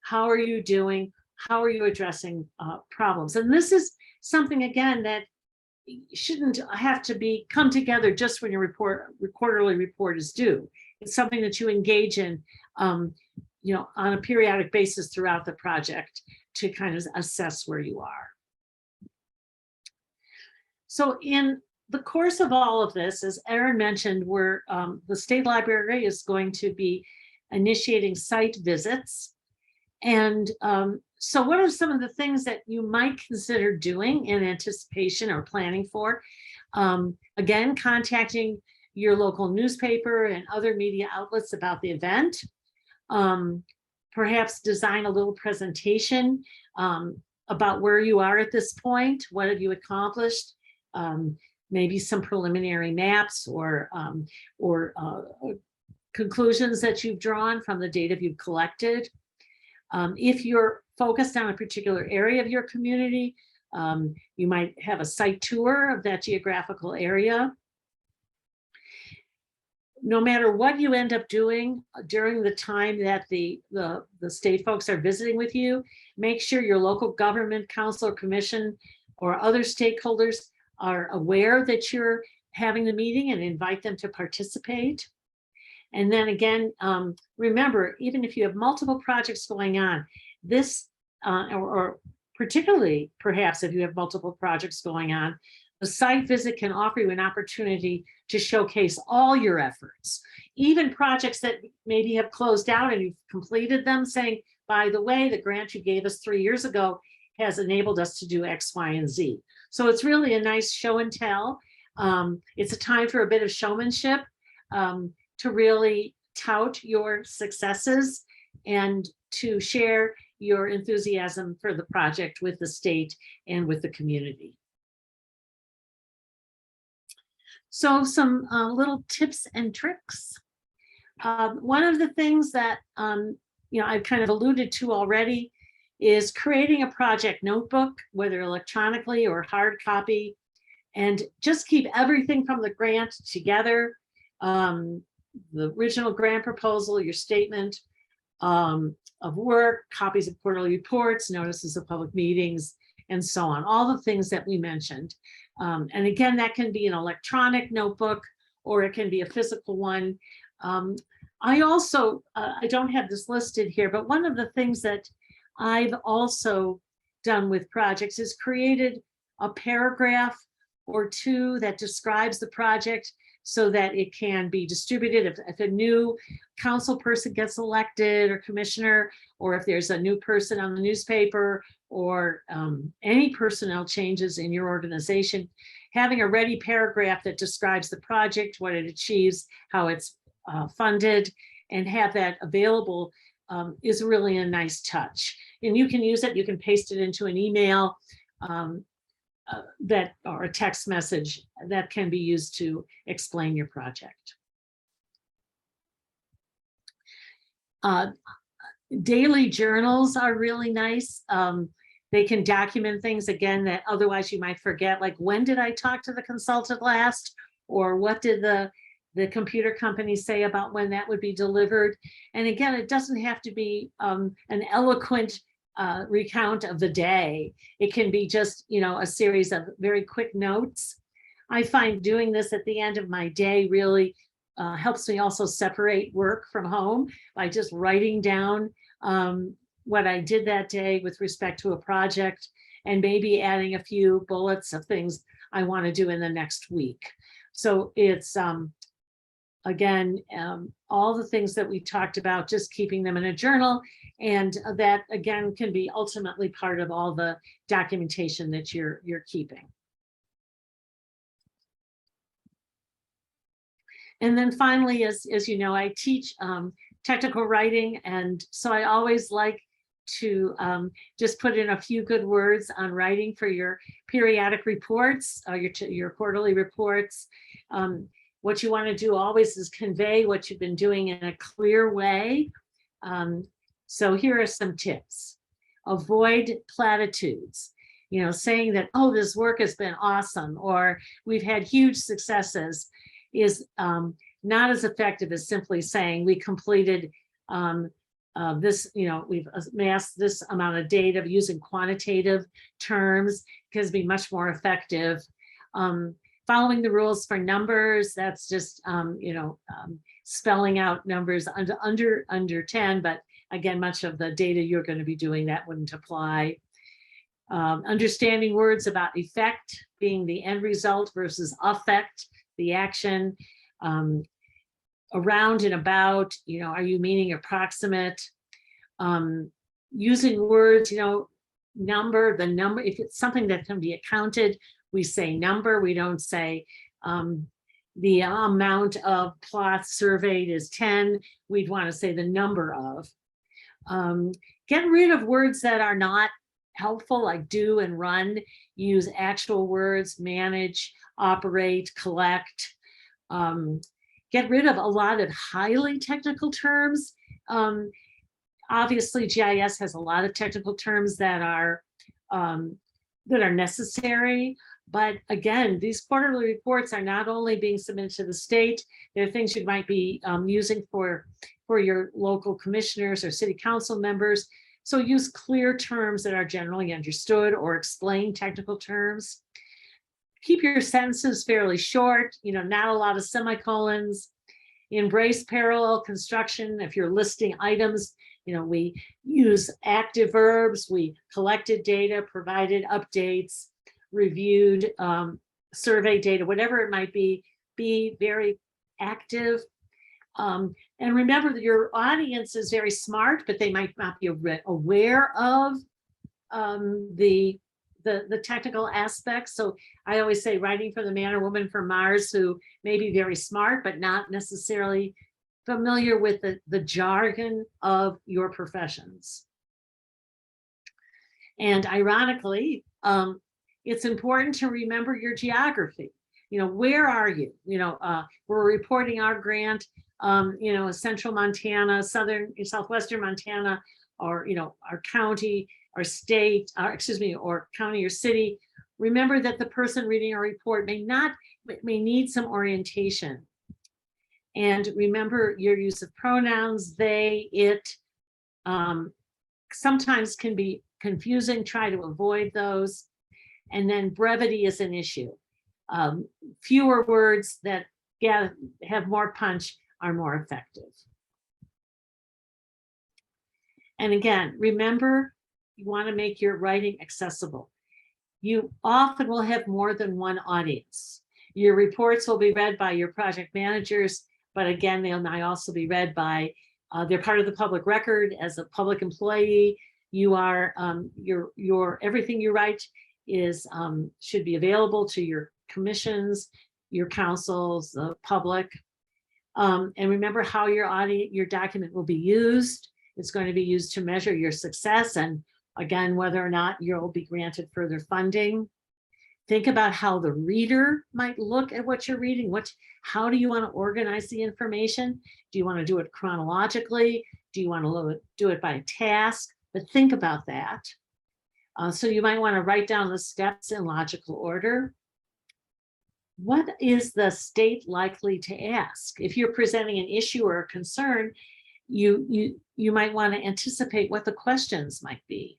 Speaker 1: How are you doing? How are you addressing problems? And this is something, again, that shouldn't have to come together just when your quarterly report is due. It's something that you engage in, on a periodic basis throughout the project to kind of assess where you are. So in the course of all of this, as Erin mentioned, the State Library is going to be initiating site visits. And so what are some of the things that you might consider doing in anticipation or planning for? Again, contacting your local newspaper and other media outlets about the event. Perhaps design a little presentation about where you are at this point. What have you accomplished? Maybe some preliminary maps or conclusions that you've drawn from the data you've collected. If you're focused on a particular area of your community, you might have a site tour of that geographical area. No matter what you end up doing during the time that the state folks are visiting with you, make sure your local government, council, or commission, or other stakeholders are aware that you're having the meeting and invite them to participate. And then again, remember, even if you have multiple projects going on, this, or particularly perhaps if you have multiple projects going on, A site visit can offer you an opportunity to showcase all your efforts, even projects that maybe have closed out and you've completed them, saying, by the way, the grant you gave us 3 years ago has enabled us to do X, Y, and Z. So it's really a nice show and tell. It's a time for a bit of showmanship, to really tout your successes and to share your enthusiasm for the project with the state and with the community. So some little tips and tricks. One of the things that I've kind of alluded to already is creating a project notebook, whether electronically or hard copy, and just keep everything from the grant together. The original grant proposal, your statement of work, copies of quarterly reports, notices of public meetings, and so on, all the things that we mentioned. And again, that can be an electronic notebook or it can be a physical one. I also, I don't have this listed here, but one of the things that I've also done with projects is created a paragraph or two that describes the project so that it can be distributed. If a new council person gets elected or commissioner, or if there's a new person on the newspaper or any personnel changes in your organization, having a ready paragraph that describes the project, what it achieves, how it's funded, and have that available is really a nice touch. And you can use it, you can paste it into an email that or a text message that can be used to explain your project. Daily journals are really nice. They can document things again that otherwise you might forget, like when did I talk to the consultant last, or what did the computer company say about when that would be delivered. And again, it doesn't have to be an eloquent recount of the day. It can be just, a series of very quick notes. I find doing this at the end of my day really helps me also separate work from home by just writing down what I did that day with respect to a project, and maybe adding a few bullets of things I want to do in the next week. So it's again, all the things that we talked about, just keeping them in a journal, and that again can be ultimately part of all the documentation that you're keeping. And then finally, as you know, I teach technical writing, and so I always like to just put in a few good words on writing for your periodic reports, your quarterly reports. What you want to do always is convey what you've been doing in a clear way. So here are some tips. Avoid platitudes, saying that, oh, this work has been awesome, or we've had huge successes, is not as effective as simply saying we completed this, we've amassed this amount of data. Using quantitative terms can be much more effective. Following the rules for numbers, that's just spelling out numbers under 10, but again, much of the data you're going to be doing that wouldn't apply. Understanding words about effect being the end result versus affect, the action. Around and about, are you meaning approximate? Using words, number, the number, if it's something that can be accounted, we say number, we don't say the amount of plots surveyed is 10, we'd want to say the number of. Get rid of words that are not helpful, like do and run. Use actual words, manage, operate, collect. Get rid of a lot of highly technical terms. Obviously, GIS has a lot of technical terms that are necessary. But again, these quarterly reports are not only being submitted to the state, they're things you might be using for your local commissioners or city council members. So use clear terms that are generally understood, or explain technical terms. Keep your sentences fairly short, not a lot of semicolons. Embrace parallel construction. If you're listing items, we use active verbs. We collected data, provided updates, reviewed survey data, whatever it might be very active. And remember that your audience is very smart, but they might not be aware of the technical aspects. So I always say, writing for the man or woman from Mars who may be very smart, but not necessarily familiar with the jargon of your professions. And ironically, it's important to remember your geography. You know, where are you? You know, we're reporting our grant, you know, central Montana, southwestern Montana, or, you know, our county, our state, excuse me, or county or city. Remember that the person reading our report may need some orientation. And remember your use of pronouns, they, it, sometimes can be confusing. Try to avoid those. And then brevity is an issue. Fewer words that have more punch are more effective. And again, remember, you want to make your writing accessible. You often will have more than one audience. Your reports will be read by your project managers, but again, they might also be read by, they're part of the public record. As a public employee, you are, your everything you write is, should be available to your commissions, your councils, the public. And remember how your document will be used. It's going to be used to measure your success, and again, whether or not you'll be granted further funding. Think about how the reader might look at what you're reading. How do you want to organize the information? Do you want to do it chronologically? Do you want to do it by task? But think about that. So you might want to write down the steps in logical order. What is the state likely to ask? If you're presenting an issue or a concern, you might want to anticipate what the questions might be.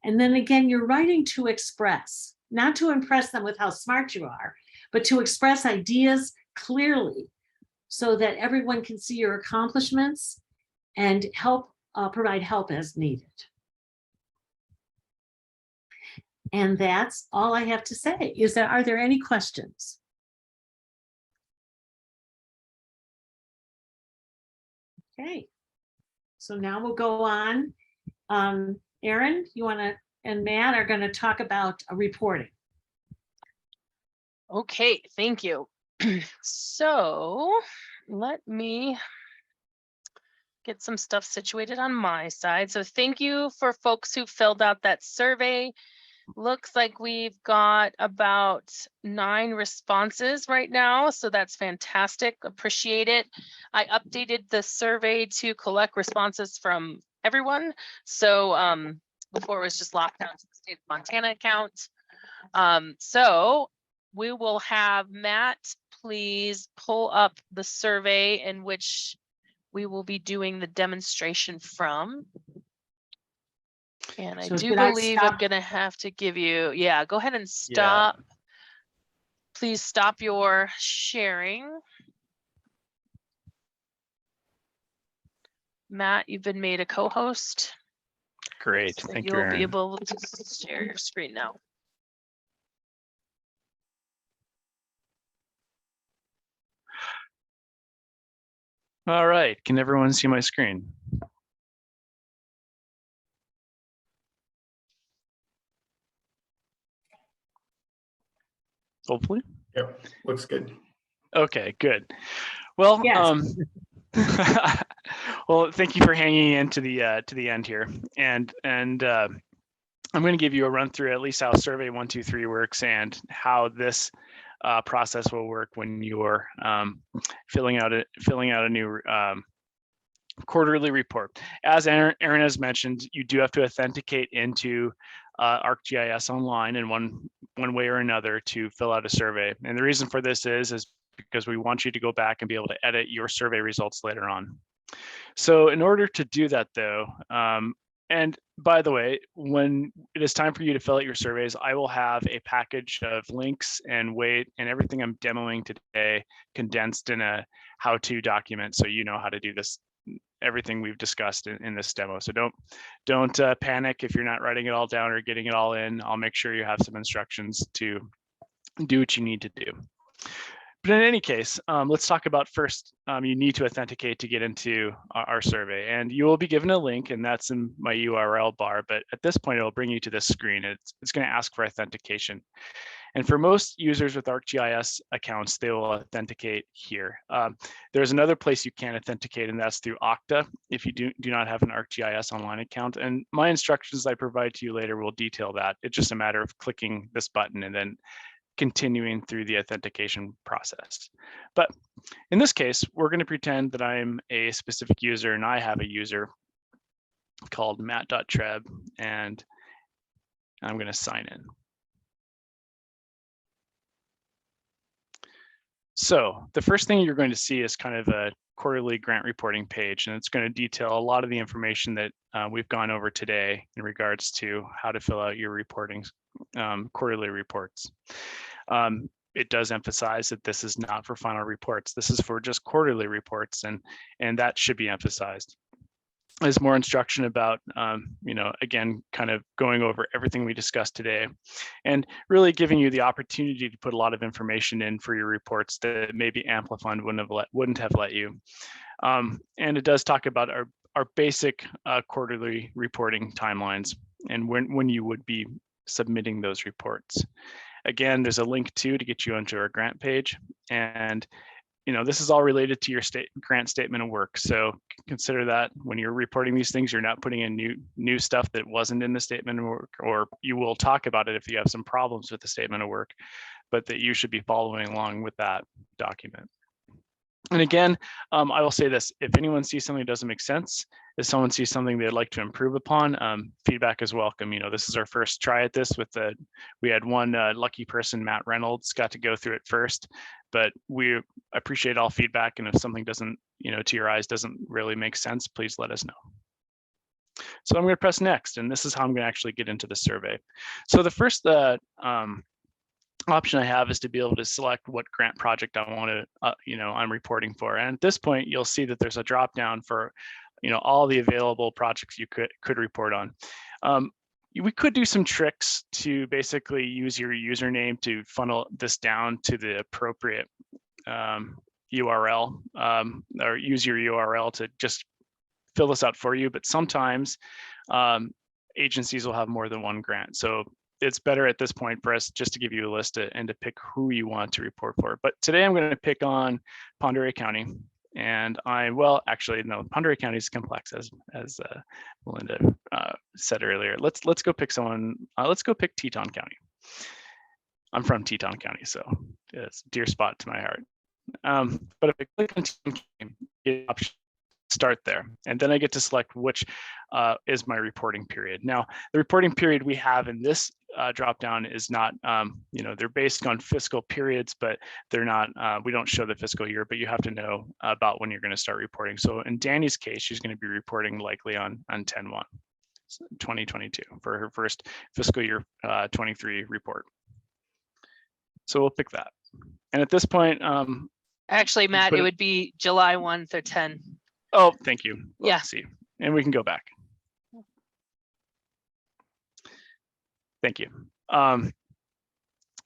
Speaker 1: And then again, you're writing to express, not to impress them with how smart you are, but to express ideas clearly so that everyone can see your accomplishments and provide help as needed. And that's all I have to say. Are there any questions? Okay, so now we'll go on. Erin, and Matt are going to talk about reporting.
Speaker 2: Okay, thank you. So let me get some stuff situated on my side. So thank you for folks who filled out that survey. Looks like we've got about 9 responses right now, so that's fantastic. Appreciate it. I updated the survey to collect responses from everyone. So before it was just locked down to the state of Montana account. So we will have Matt please pull up the survey in which we will be doing the demonstration from. And I do believe I'm going to have to give you, yeah, go ahead and stop. Yeah. Please stop your sharing. Matt, you've been made a co-host.
Speaker 7: Great,
Speaker 2: So
Speaker 7: thank you,
Speaker 2: you'll
Speaker 7: Erin.
Speaker 2: be able to share your screen now.
Speaker 7: All right, can everyone see my screen? Hopefully.
Speaker 3: Yep, looks good.
Speaker 7: Okay, good. Well,
Speaker 1: yes.
Speaker 7: Well, thank you for hanging in to the end here, and I'm going to give you a run through at least how Survey 123 works and how this process will work when you're filling out a new quarterly report. As Erin has mentioned, you do have to authenticate into ArcGIS Online in one way or another to fill out a survey. And the reason for this is because we want you to go back and be able to edit your survey results later on. So in order to do that though, and by the way, when it is time for you to fill out your surveys, I will have a package of links and everything I'm demoing today condensed in a how-to document, so you know how to do this, everything we've discussed in this demo. So don't panic if you're not writing it all down or getting it all in. I'll make sure you have some instructions to do what you need to do. But in any case, let's talk about first, you need to authenticate to get into our survey, and you will be given a link, and that's in my URL bar. But at this point, it will bring you to this screen. It's going to ask for authentication. And for most users with ArcGIS accounts, they will authenticate here. There's another place you can authenticate, and that's through Okta if you do not have an ArcGIS online account. And my instructions I provide to you later will detail that. It's just a matter of clicking this button and then continuing through the authentication process. But in this case, we're going to pretend that I'm a specific user and I have a user called matt.treb, and I'm going to sign in. So the first thing you're going to see is kind of a quarterly grant reporting page, and it's going to detail a lot of the information that we've gone over today in regards to how to fill out your reporting quarterly reports. It does emphasize that this is not for final reports. This is for just quarterly reports, and that should be emphasized. There's more instruction about, again, kind of going over everything we discussed today and really giving you the opportunity to put a lot of information in for your reports that maybe Amplifund wouldn't have let you. And it does talk about our basic quarterly reporting timelines and when you would be submitting those reports. Again, there's a link to get you onto our grant page, and this is all related to your grant statement of work. So consider that when you're reporting these things, you're not putting in new stuff that wasn't in the statement of work, or you will talk about it if you have some problems with the statement of work, but that you should be following along with that document. And again, I will say this: if anyone sees something that doesn't make sense, if someone sees something they'd like to improve upon, feedback is welcome. This is our first try at this. We had one lucky person, Matt Reynolds, got to go through it first, but we appreciate all feedback. And if something doesn't, to your eyes doesn't really make sense, please let us know. So I'm going to press next, and this is how I'm going to actually get into the survey. So the first option I have is to be able to select what grant project I want to, I'm reporting for. And at this point, you'll see that there's a drop down for, all the available projects you could report on. We could do some tricks to basically use your username to funnel this down to the appropriate URL, or use your URL to just fill this out for you. But sometimes agencies will have more than one grant. So it's better at this point for us just to give you a list and to pick who you want to report for. But today I'm going to pick on Pend Oreille County. And actually, no, Pend Oreille County is complex, as Melinda said earlier. Let's go pick someone. Let's go pick Teton County. I'm from Teton County, so it's a dear spot to my heart. But if I click on Teton County, get option start there, and then I get to select which is my reporting period. Now, the reporting period we have in this drop down is not, they're based on fiscal periods, but they're not. We don't show the fiscal year, but you have to know about when you're going to start reporting. So in Danny's case, she's going to be reporting likely on 10/1, 2022 for her first fiscal year 23 report. So we'll pick that. And at this point,
Speaker 2: actually, Matt, it would be July 1 through 10.
Speaker 7: Oh, thank you.
Speaker 2: Yeah.
Speaker 7: Let's see. And we can go back. Thank you. And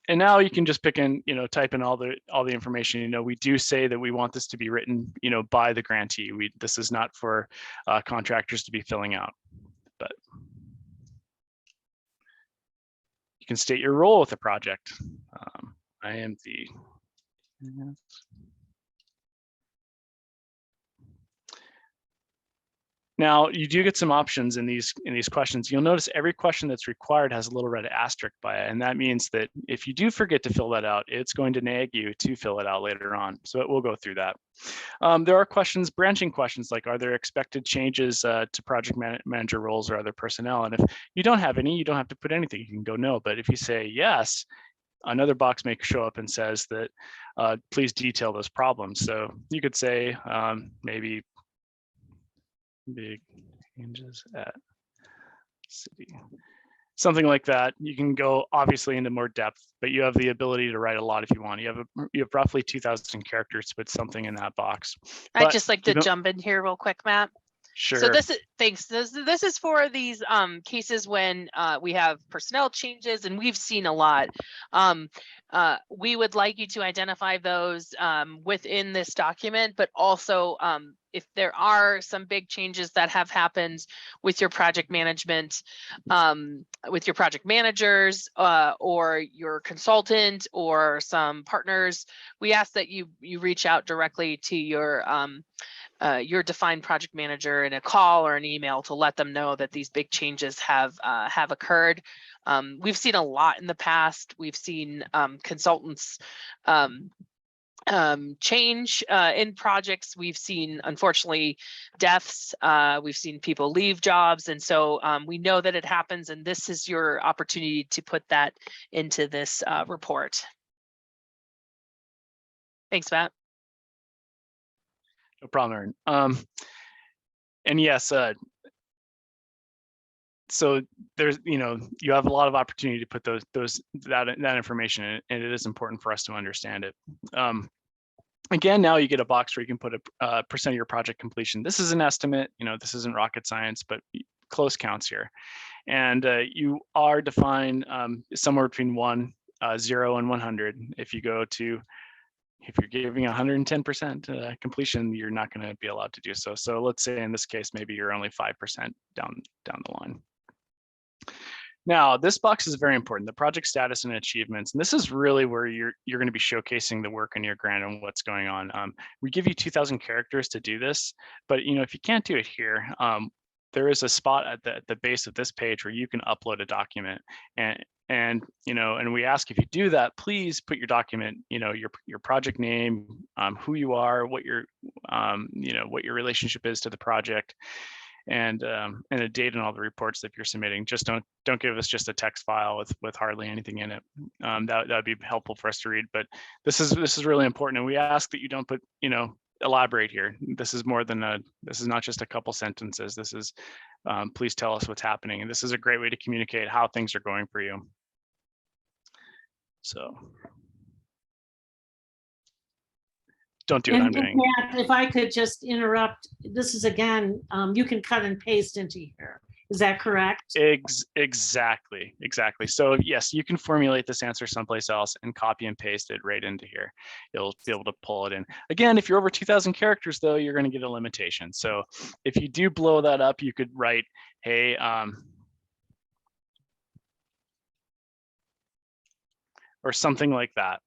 Speaker 7: now you can just pick in, type in all the information. We do say that we want this to be written, by the grantee. This is not for contractors to be filling out, but you can state your role with the project. I am the. Now, you do get some options in these questions. You'll notice every question that's required has a little red asterisk by it, and that means that if you do forget to fill that out, it's going to nag you to fill it out later on. So we'll go through that. There are branching questions like, are there expected changes to project manager roles or other personnel? And if you don't have any, you don't have to put anything. You can go no. But if you say yes, another box may show up and says that please detail those problems. So you could say maybe big changes at city, something like that. You can go obviously into more depth, but you have the ability to write a lot if you want. You have roughly 2,000 characters to put something in that box.
Speaker 2: I'd just like to jump in here real quick, Matt. So
Speaker 7: Sure.
Speaker 2: this is, thanks. This is for these cases when we have personnel changes, and we've seen a lot. We would like you to identify those within this document, but also if there are some big changes that have happened with your project management, with your project managers or your consultant or some partners, we ask that you reach out directly to your defined project manager in a call or an email to let them know that these big changes have occurred. We've seen a lot in the past. We've seen consultants change in projects. We've seen, unfortunately, deaths. We've seen people leave jobs. And so we know that it happens, and this is your opportunity to put that into this report. Thanks, Matt.
Speaker 7: No problem, Aaron. And yes, so there's, you have a lot of opportunity to put that information in, and it is important for us to understand it. Again, now you get a box where you can put a percent of your project completion. This is an estimate, this isn't rocket science, but close counts here. And you are defined somewhere between 0 and 100. If you're giving 110% completion, you're not going to be allowed to do so. So let's say in this case, maybe you're only 5% down the line. Now, this box is very important, the project status and achievements. And this is really where you're going to be showcasing the work in your grant and what's going on. We give you 2,000 characters to do this, but if you can't do it here, there is a spot at the base of this page where you can upload a document. And we ask, if you do that, please put your document, your project name, who you are, what your relationship is to the project, and a date and all the reports that you're submitting. Just don't give us just a text file with hardly anything in it. That would be helpful for us to read. But this is really important, and we ask that you don't put elaborate here. This is more than this is not just a couple sentences. This is please tell us what's happening, and this is a great way to communicate how things are going for you. So don't do what I'm doing.
Speaker 1: Matt, if I could just interrupt, this is again, you can cut and paste into here. Is that correct?
Speaker 7: Exactly. So yes, you can formulate this answer someplace else and copy and paste it right into here. You'll be able to pull it in. Again, if you're over 2,000 characters though, you're going to get a limitation. So if you do blow that up, you could write, hey, or something like that.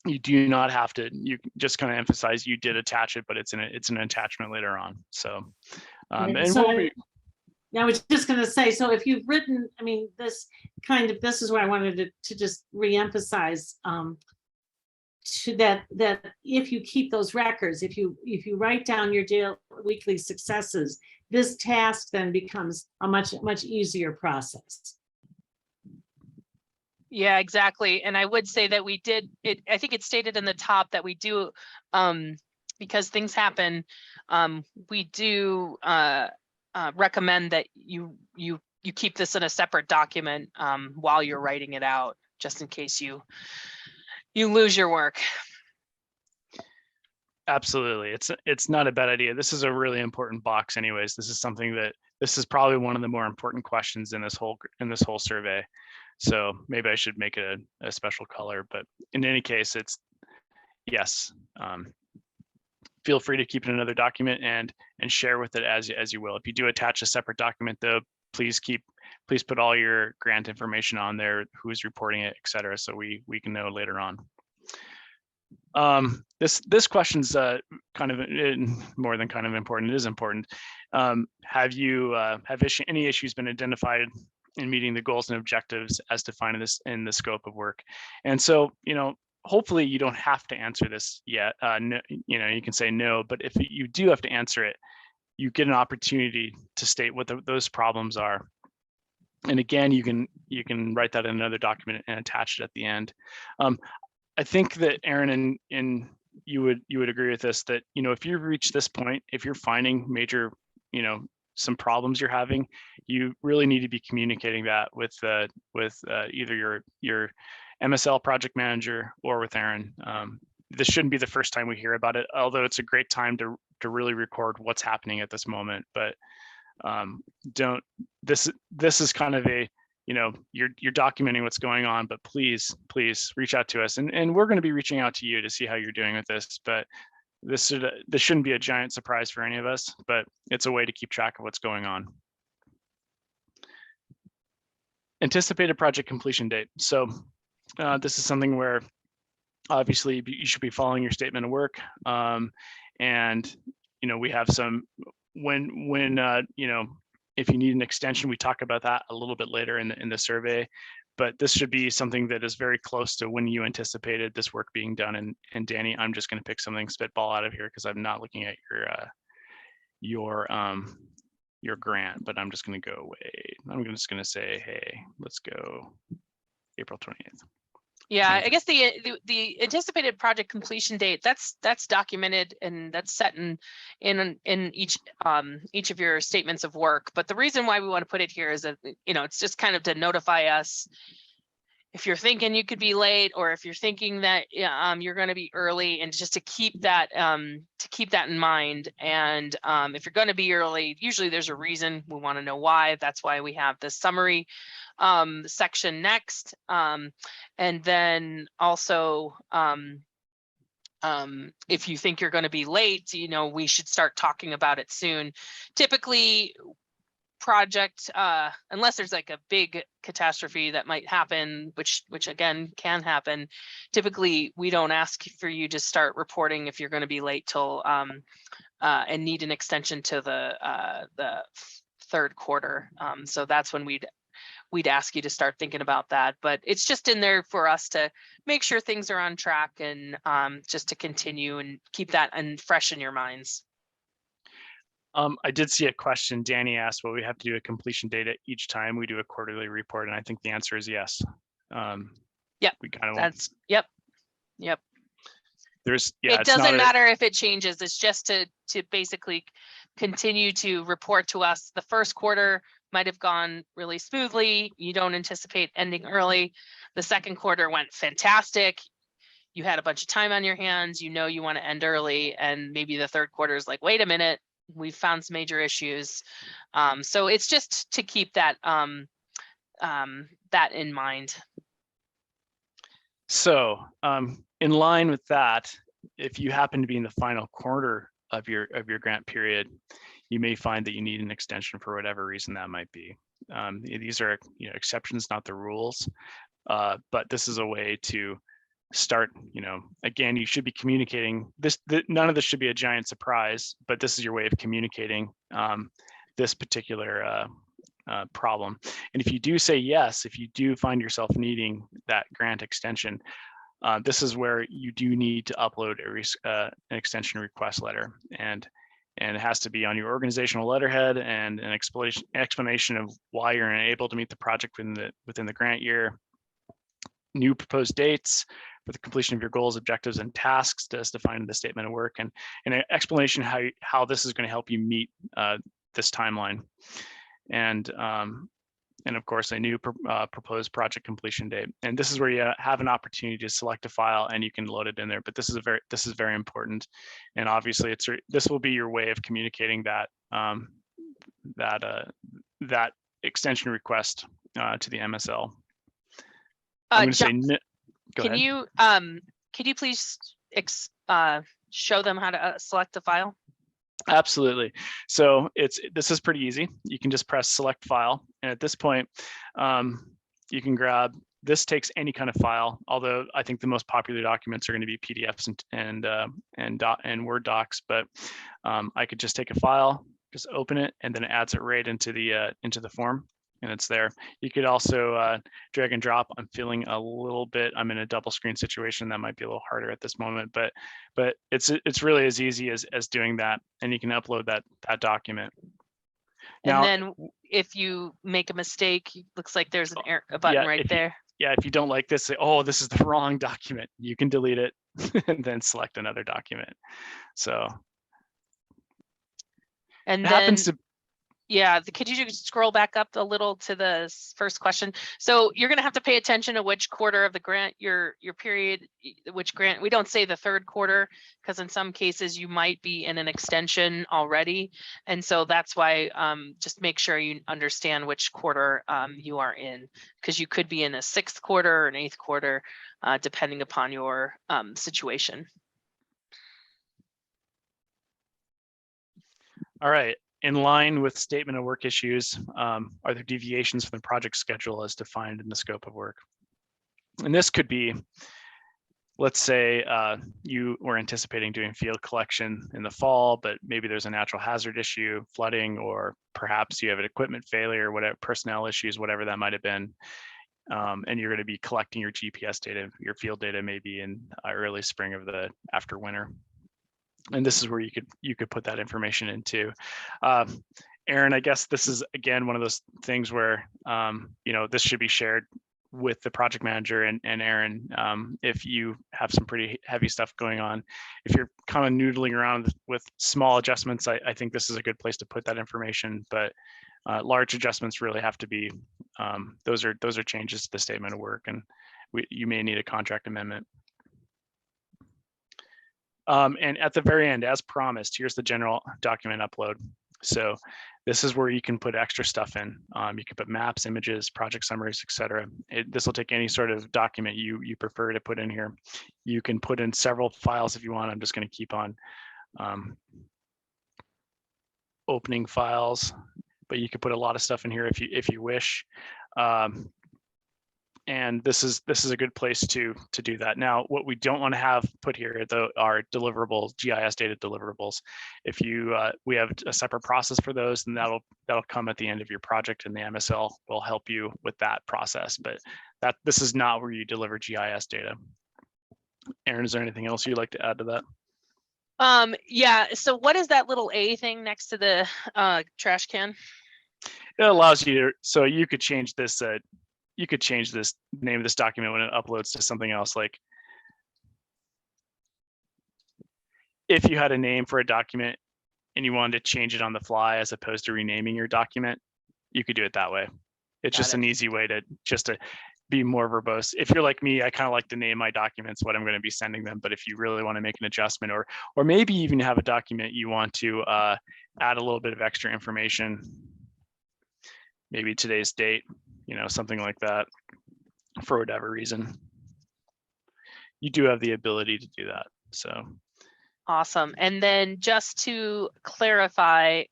Speaker 7: You do not have to, you just kind of emphasize you did attach it, but it's an attachment later on. So,
Speaker 1: I was just going to say, so if you've written, this is where I wanted to just reemphasize to that if you keep those records, if you write down your weekly successes, this task then becomes a much easier process.
Speaker 2: Yeah, exactly. And I would say that we did it. I think it's stated in the top that we do, because things happen. We do recommend that you keep this in a separate document while you're writing it out, just in case you lose your work.
Speaker 7: Absolutely, it's not a bad idea. This is a really important box, anyways. This is probably one of the more important questions in this whole survey. So maybe I should make it a special color, but in any case, it's yes. Feel free to keep it in another document and share with it as you will. If you do attach a separate document though, please put all your grant information on there, who's reporting it, et cetera, so we can know later on. This question's kind of more than kind of important. It is important. Have any issues been identified in meeting the goals and objectives as defined in the scope of work? And so, hopefully you don't have to answer this yet. No, you can say no, but if you do have to answer it, you get an opportunity to state what those problems are. And again, you can write that in another document and attach it at the end. I think that Aaron and you would agree with this, that if you reach this point, if you're finding major some problems you're having, you really need to be communicating that with either your MSL project manager or with Aaron. This shouldn't be the first time we hear about it, although it's a great time to really record what's happening at this moment. But don't, this is kind of a, you know, you're documenting what's going on, but please reach out to us, and we're going to be reaching out to you to see how you're doing with this. But this shouldn't be a giant surprise for any of us, but it's a way to keep track of what's going on. Anticipated project completion date. So this is something where obviously you should be following your statement of work. And, you know, we have some, when you know, if you need an extension, we talk about that a little bit later in the survey, but this should be something that is very close to when you anticipated this work being done. And Danny, I'm just going to pick something spitball out of here because I'm not looking at your grant, but I'm just going to go away. I'm just going to say, hey, let's go April 28th.
Speaker 2: Yeah, I guess the anticipated project completion date, that's documented and that's set in each of your statements of work. But the reason why we want to put it here is that, you know, it's just kind of to notify us if you're thinking you could be late, or if you're thinking that you're going to be early, and just to keep that in mind. And if you're going to be early, usually there's a reason. We want to know why. That's why we have the summary section next. And then also, if you think you're going to be late, you know, we should start talking about it soon. Typically, project, unless there's like a big catastrophe that might happen, which again can happen, typically we don't ask for you to start reporting if you're going to be late till and need an extension to the third quarter. So that's when we'd ask you to start thinking about that. But it's just in there for us to make sure things are on track, and just to continue and keep that fresh in your minds.
Speaker 7: I did see a question. Danny asked, will we have to do a completion date at each time we do a quarterly report? And I think the answer is yes.
Speaker 2: Yep.
Speaker 7: We kind of
Speaker 2: That's yep.
Speaker 7: There's, yeah,
Speaker 2: it doesn't matter if it changes. It's just to basically continue to report to us. The first quarter might have gone really smoothly. You don't anticipate ending early. The second quarter went fantastic. You had a bunch of time on your hands. You know you want to end early, and maybe the third quarter is like, wait a minute, we found some major issues. So it's just to keep that that in mind.
Speaker 7: So in line with that, if you happen to be in the final quarter of your grant period, you may find that you need an extension for whatever reason that might be. These are, you know, exceptions, not the rules. But this is a way to start, you know, again, you should be communicating this, none of this should be a giant surprise, but this is your way of communicating this particular problem. And if you do say yes, if you do find yourself needing that grant extension, this is where you do need to upload an extension request letter, and it has to be on your organizational letterhead and an explanation of why you're unable to meet the project within the grant year, new proposed dates for the completion of your goals, objectives, and tasks as defined in the statement of work, and an explanation how this is going to help you meet this timeline, and of course a new proposed project completion date. And this is where you have an opportunity to select a file and you can load it in there. But this is very important, and obviously this will be your way of communicating that that extension request to the MSL. I'm going to say, go ahead.
Speaker 2: Can you please show them how to select the file?
Speaker 7: Absolutely. So this is pretty easy. You can just press select file, and at this point, you can grab. This takes any kind of file, although I think the most popular documents are going to be PDFs and Word docs. But I could just take a file, just open it, and then it adds it right into the form, and it's there. You could also drag and drop. I'm feeling a little bit, I'm in a double screen situation that might be a little harder at this moment, but it's really as easy as doing that, and you can upload that document.
Speaker 2: Now, and then if you make a mistake, looks like there's a button right there.
Speaker 7: Yeah, if you don't like this, say, oh, this is the wrong document, you can delete it and then select another document. So
Speaker 2: and
Speaker 7: it
Speaker 2: then
Speaker 7: happens to
Speaker 2: Yeah, could you just scroll back up a little to the first question? So you're going to have to pay attention to which quarter of the grant, your period, which grant. We don't say the third quarter because in some cases you might be in an extension already. And so that's why just make sure you understand which quarter you are in, because you could be in a 6th quarter or an 8th quarter, depending upon your situation.
Speaker 7: All right. In line with statement of work issues, are there deviations from the project schedule as defined in the scope of work? And this could be, let's say you were anticipating doing field collection in the fall, but maybe there's a natural hazard issue, flooding, or perhaps you have an equipment failure, whatever, personnel issues, whatever that might have been. And you're going to be collecting your GPS data, your field data, maybe in early spring of the after winter. And this is where you could put that information into. Aaron, I guess this is again one of those things where this should be shared with the project manager and Aaron. If you have some pretty heavy stuff going on, if you're kind of noodling around with small adjustments, I think this is a good place to put that information. But large adjustments really have to be those are changes to the statement of work, and you may need a contract amendment. And at the very end, as promised, here's the general document upload. So this is where you can put extra stuff in. You can put maps, images, project summaries, etc. This will take any sort of document you prefer to put in here. You can put in several files if you want. I'm just going to keep on opening files, but you can put a lot of stuff in here if you wish. And this is a good place to do that. Now, what we don't want to have put here though are deliverables, GIS data deliverables. If we have a separate process for those, and that'll come at the end of your project, and the MSL will help you with that process. But this is not where you deliver GIS data. Aaron, is there anything else you'd like to add to that?
Speaker 2: Yeah. So what is that little A thing next to the trash can?
Speaker 7: It allows you to, so you could change this. You could change this name of this document when it uploads to something else. Like if you had a name for a document and you wanted to change it on the fly as opposed to renaming your document, you could do it that way. It's just an easy way to be more verbose. If you're like me, I kind of like to name my documents what I'm going to be sending them. But if you really want to make an adjustment, or maybe even have a document you want to add a little bit of extra information, maybe today's date, something like that, for whatever reason, you do have the ability to do that. So
Speaker 2: awesome. And then just to clarify,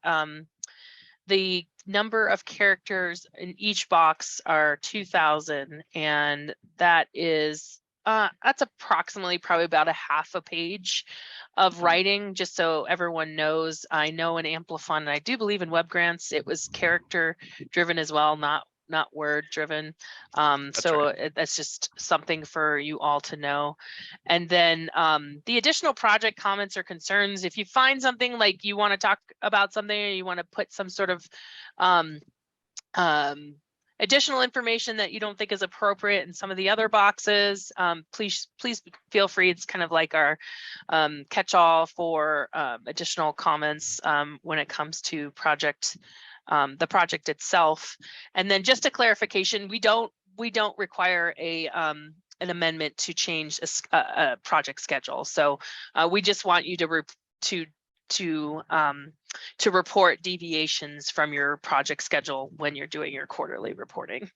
Speaker 2: the number of characters in each box are 2,000, and that is that's approximately probably about a half a page of writing, just so everyone knows. I know in Amplifon, and I do believe in web grants, it was character driven as well, not word driven. So right. That's just something for you all to know. And then the additional project comments or concerns, if you find something like you want to talk about something, or you want to put some sort of additional information that you don't think is appropriate in some of the other boxes, please feel free. It's kind of like our catch-all for additional comments when it comes to the project itself. And then just a clarification, we don't require an amendment to change a project schedule. So we just want you to report deviations from your project schedule when you're doing your quarterly reporting.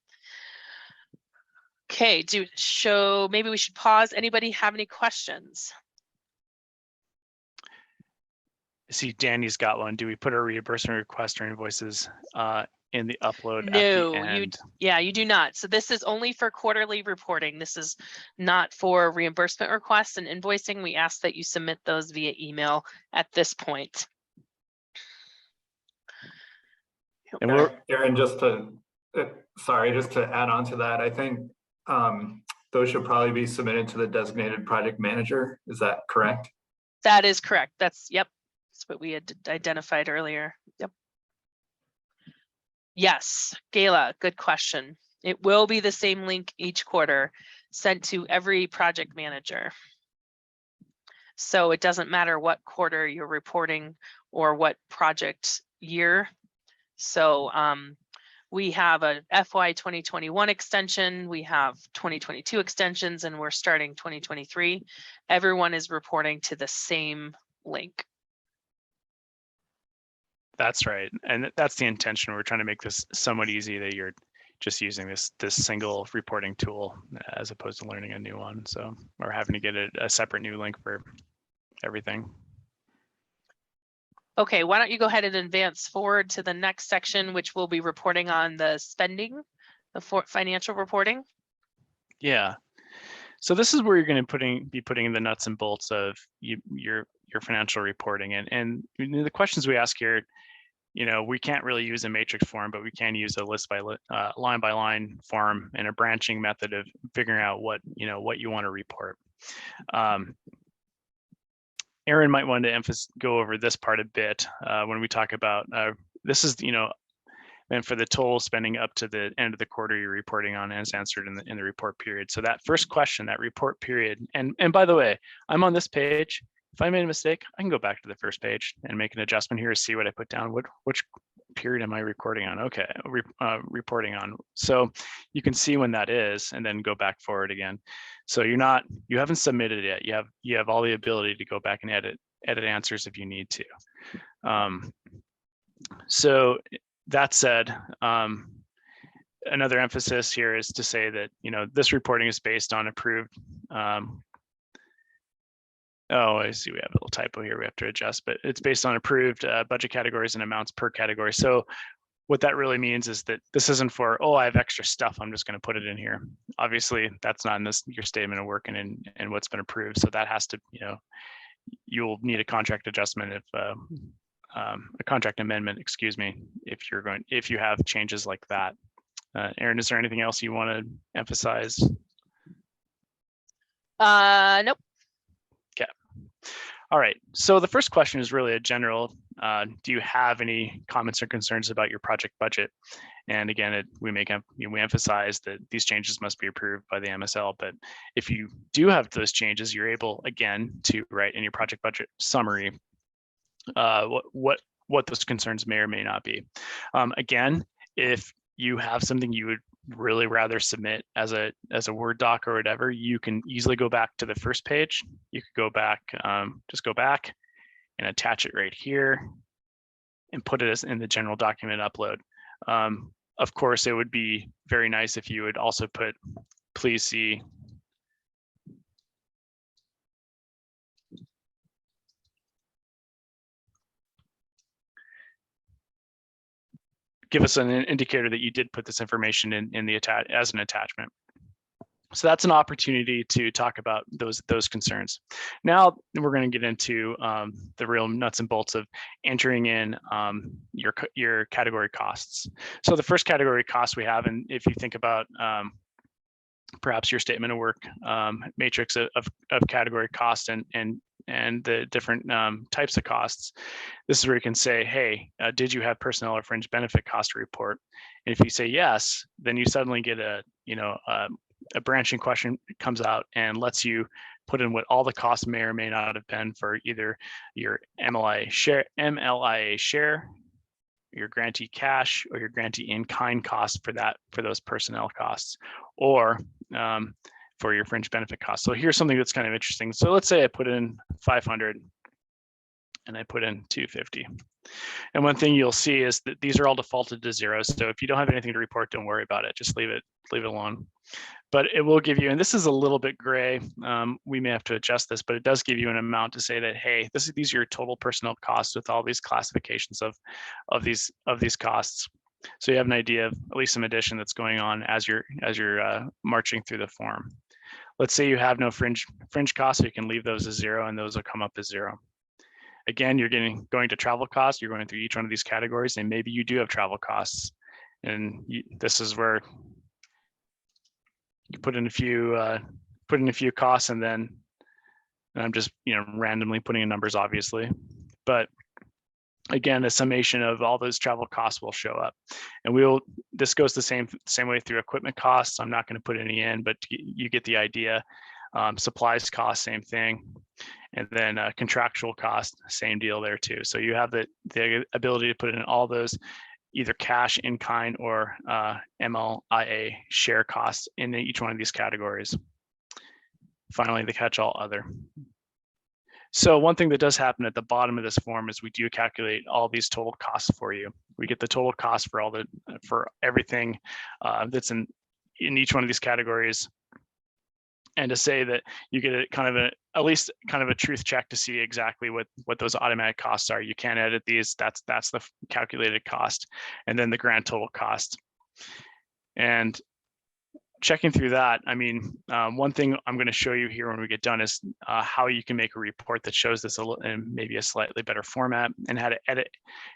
Speaker 2: Okay, maybe we should pause. Anybody have any questions?
Speaker 7: I see Danny's got one. Do we put a reimbursement request or invoices in the upload at
Speaker 2: No,
Speaker 7: the end?
Speaker 2: you do not. So this is only for quarterly reporting. This is not for reimbursement requests and invoicing. We ask that you submit those via email at this point.
Speaker 7: And
Speaker 3: Aaron, just to add on to that, I think those should probably be submitted to the designated project manager. Is that correct?
Speaker 2: That is correct. That's what we had identified earlier. Yep. Yes, Gayla, good question. It will be the same link each quarter sent to every project manager. So it doesn't matter what quarter you're reporting or what project year. So we have a FY 2021 extension, we have 2022 extensions, and we're starting 2023. Everyone is reporting to the same link.
Speaker 7: That's right. And that's the intention. We're trying to make this somewhat easy that you're just using this single reporting tool as opposed to learning a new one. So, or having to get a separate new link for everything.
Speaker 2: Okay, why don't you go ahead and advance forward to the next section, which will be reporting on the spending, the financial reporting.
Speaker 7: Yeah. So this is where you're going to be putting the nuts and bolts of your financial reporting. And the questions we ask here, we can't really use a matrix form, but we can use a line by line form and a branching method of figuring out what you want to report. Aaron might want to go over this part a bit when we talk about this is, and for the total spending up to the end of the quarter you're reporting on as answered in the report period. So that first question, that report period, and by the way, I'm on this page. If I made a mistake, I can go back to the first page and make an adjustment here to see what I put down. Which period am I recording on? Okay, reporting on. So you can see when that is, and then go back forward again. So you haven't submitted it yet. You have all the ability to go back and edit answers if you need to. So that said, another emphasis here is to say that this reporting is based on approved. Oh, I see. We have a little typo here. We have to adjust, but it's based on approved budget categories and amounts per category. So what that really means is that this isn't for, I have extra stuff, I'm just going to put it in here. Obviously, that's not in your statement of work and what's been approved. So that has to, you'll need a contract adjustment if a contract amendment, excuse me, if you have changes like that. Aaron, is there anything else you want to emphasize?
Speaker 2: Nope.
Speaker 7: Okay. All right. So the first question is really a general. Do you have any comments or concerns about your project budget? And again, we emphasize that these changes must be approved by the MSL. But if you do have those changes, you're able again to write in your project budget summary what those concerns may or may not be. Again, if you have something you would really rather submit as a Word doc or whatever, you can easily go back to the first page. You could go back, just go back and attach it right here and put it as in the general document upload. Of course, it would be very nice if you would also put, please see give us an indicator that you did put this information in the as an attachment. So that's an opportunity to talk about those concerns. Now we're going to get into the real nuts and bolts of entering in your category costs. So the first category cost we have, and if you think about perhaps your statement of work matrix of category cost and the different types of costs, this is where you can say, hey, did you have personnel or fringe benefit cost report? And if you say yes, then you suddenly get a branching question comes out and lets you put in what all the costs may or may not have been for either your MLIA share, your grantee cash, or your grantee in-kind costs for those personnel costs, or for your fringe benefit costs. So here's something that's kind of interesting. So let's say I put in 500 and I put in 250. And one thing you'll see is that these are all defaulted to 0. So if you don't have anything to report, don't worry about it. Just leave it alone. But it will give you, and this is a little bit gray. We may have to adjust this, but it does give you an amount to say that, hey, these are your total personnel costs with all these classifications of these costs. So you have an idea of at least some addition that's going on as you're marching through the form. Let's say you have no fringe costs, so you can leave those as 0, and those will come up as 0. Again, you're going to travel costs. You're going through each one of these categories, and maybe you do have travel costs, and this is where you put in a few costs, and then I'm just randomly putting in numbers, obviously, but again, a summation of all those travel costs will show up, and this goes the same way through equipment costs. I'm not going to put any in, but you get the idea. Supplies cost, same thing, and then contractual cost, same deal there too. So you have the ability to put in all those either cash, in kind, or MLIA share costs in each one of these categories. Finally, the catch-all other. So one thing that does happen at the bottom of this form is we do calculate all these total costs for you. We get the total cost for everything that's in each one of these categories. And to say that you get at least kind of a truth check to see exactly what those automatic costs are. You can't edit these. That's the calculated cost, and then the grand total cost. And checking through that, I mean, one thing I'm going to show you here when we get done is how you can make a report that shows this in maybe a slightly better format, and how to edit.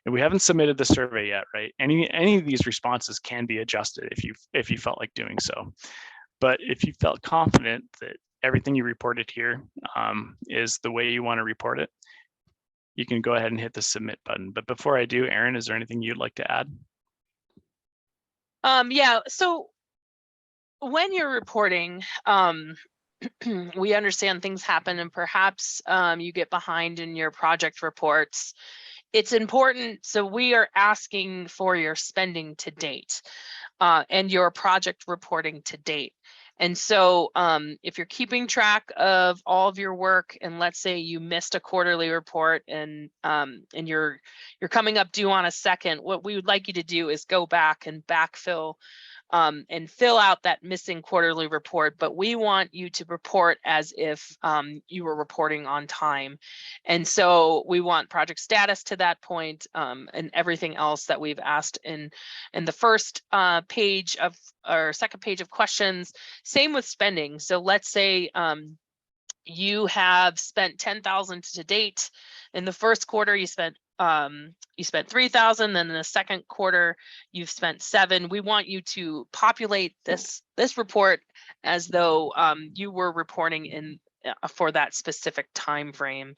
Speaker 7: And we haven't submitted the survey yet, right? Any of these responses can be adjusted if you felt like doing so. But if you felt confident that everything you reported here is the way you want to report it, you can go ahead and hit the submit button. But before I do, Erin, is there anything you'd like to add?
Speaker 2: Yeah, so when you're reporting, we understand things happen, and perhaps you get behind in your project reports. It's important, so we are asking for your spending to date and your project reporting to date. And so if you're keeping track of all of your work, and let's say you missed a quarterly report and you're coming up due on a second, what we would like you to do is go back and backfill and fill out that missing quarterly report, but we want you to report as if you were reporting on time. And so we want project status to that point, and everything else that we've asked in the first page of, or second page of questions. Same with spending. So let's say you have spent 10,000 to date. In the first quarter, you spent 3,000, then in the second quarter you've spent 7. We want you to populate this report as though you were reporting in for that specific time frame.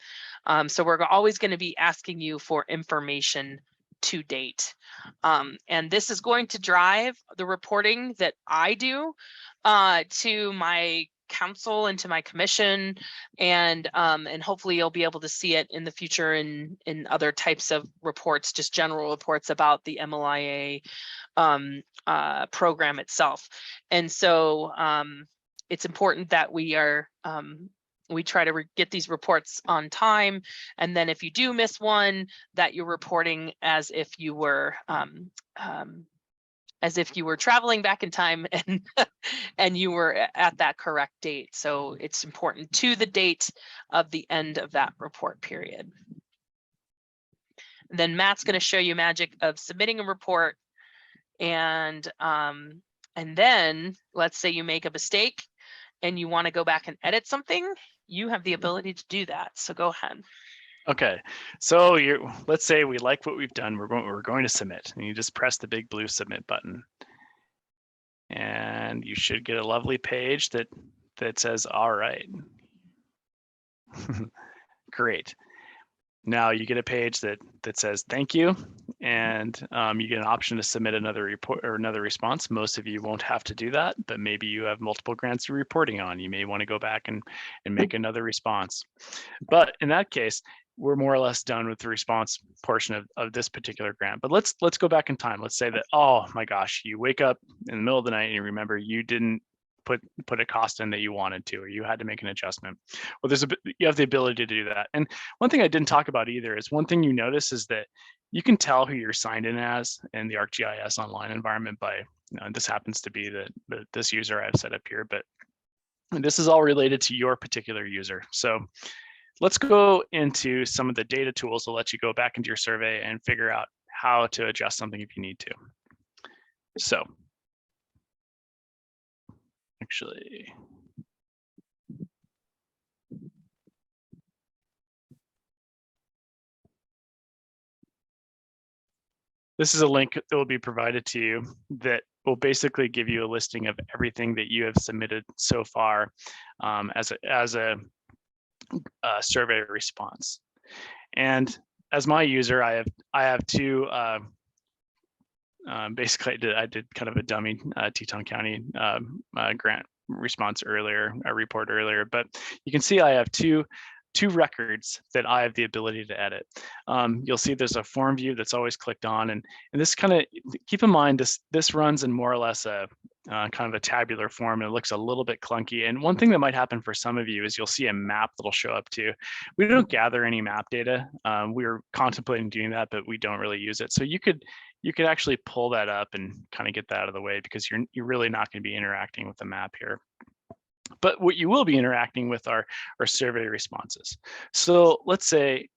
Speaker 2: So we're always going to be asking you for information to date, and this is going to drive the reporting that I do to my council and to my commission, and hopefully you'll be able to see it in the future in other types of reports, just general reports about the MLIA program itself. And so it's important that we try to get these reports on time, and then if you do miss one, that you're reporting as if you were traveling back in time and and you were at that correct date. So it's important to the date of the end of that report period. And then Matt's going to show you magic of submitting a report, and then let's say you make a mistake and you want to go back and edit something, you have the ability to do that. So go ahead.
Speaker 7: Okay, so let's say we like what we've done. We're going to submit, and you just press the big blue submit button, and you should get a lovely page that says, "All right, great." Now you get a page that says thank you, and you get an option to submit another report or another response. Most of you won't have to do that, but maybe you have multiple grants you're reporting on. You may want to go back and make another response. But in that case, we're more or less done with the response portion of this particular grant. But let's go back in time. Let's say that, oh my gosh, you wake up in the middle of the night and you remember you didn't put a cost in that you wanted to, or you had to make an adjustment. Well, you have the ability to do that. And one thing I didn't talk about either is one thing you notice is that you can tell who you're signed in as in the ArcGIS online environment by, this happens to be this user I've set up here, but this is all related to your particular user. So let's go into some of the data tools to let you go back into your survey and figure out how to adjust something if you need to. So actually, this is a link that will be provided to you that will basically give you a listing of everything that you have submitted so far as a survey response. And as my user, I have two. Basically, I did kind of a dummy Teton County grant response earlier, a report earlier, but you can see I have two two records that I have the ability to edit. You'll see there's a form view that's always clicked on, and this kind of, keep in mind, this runs in more or less a kind of a tabular form, and it looks a little bit clunky. And one thing that might happen for some of you is you'll see a map that'll show up too. We don't gather any map data. We were contemplating doing that, but we don't really use it. So you could actually pull that up and kind of get that out of the way, because you're really not going to be interacting with the map here. But what you will be interacting with are survey responses. So let's say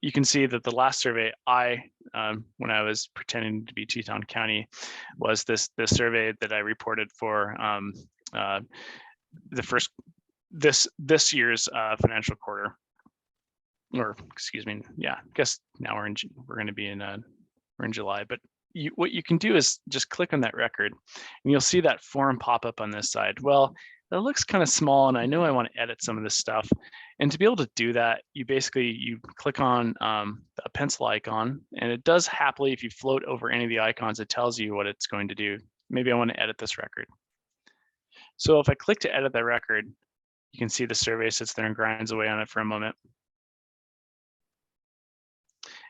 Speaker 7: you can see that the last survey when I was pretending to be Teton County, was this survey that I reported for this year's financial quarter, or excuse me, yeah, I guess now we're going to be we're in July. But what you can do is just click on that record, and you'll see that form pop up on this side. Well, that looks kind of small, and I know I want to edit some of this stuff. And to be able to do that, you click on a pencil icon, and it does happily, if you float over any of the icons, it tells you what it's going to do. Maybe I want to edit this record. So if I click to edit that record, you can see the survey sits there and grinds away on it for a moment.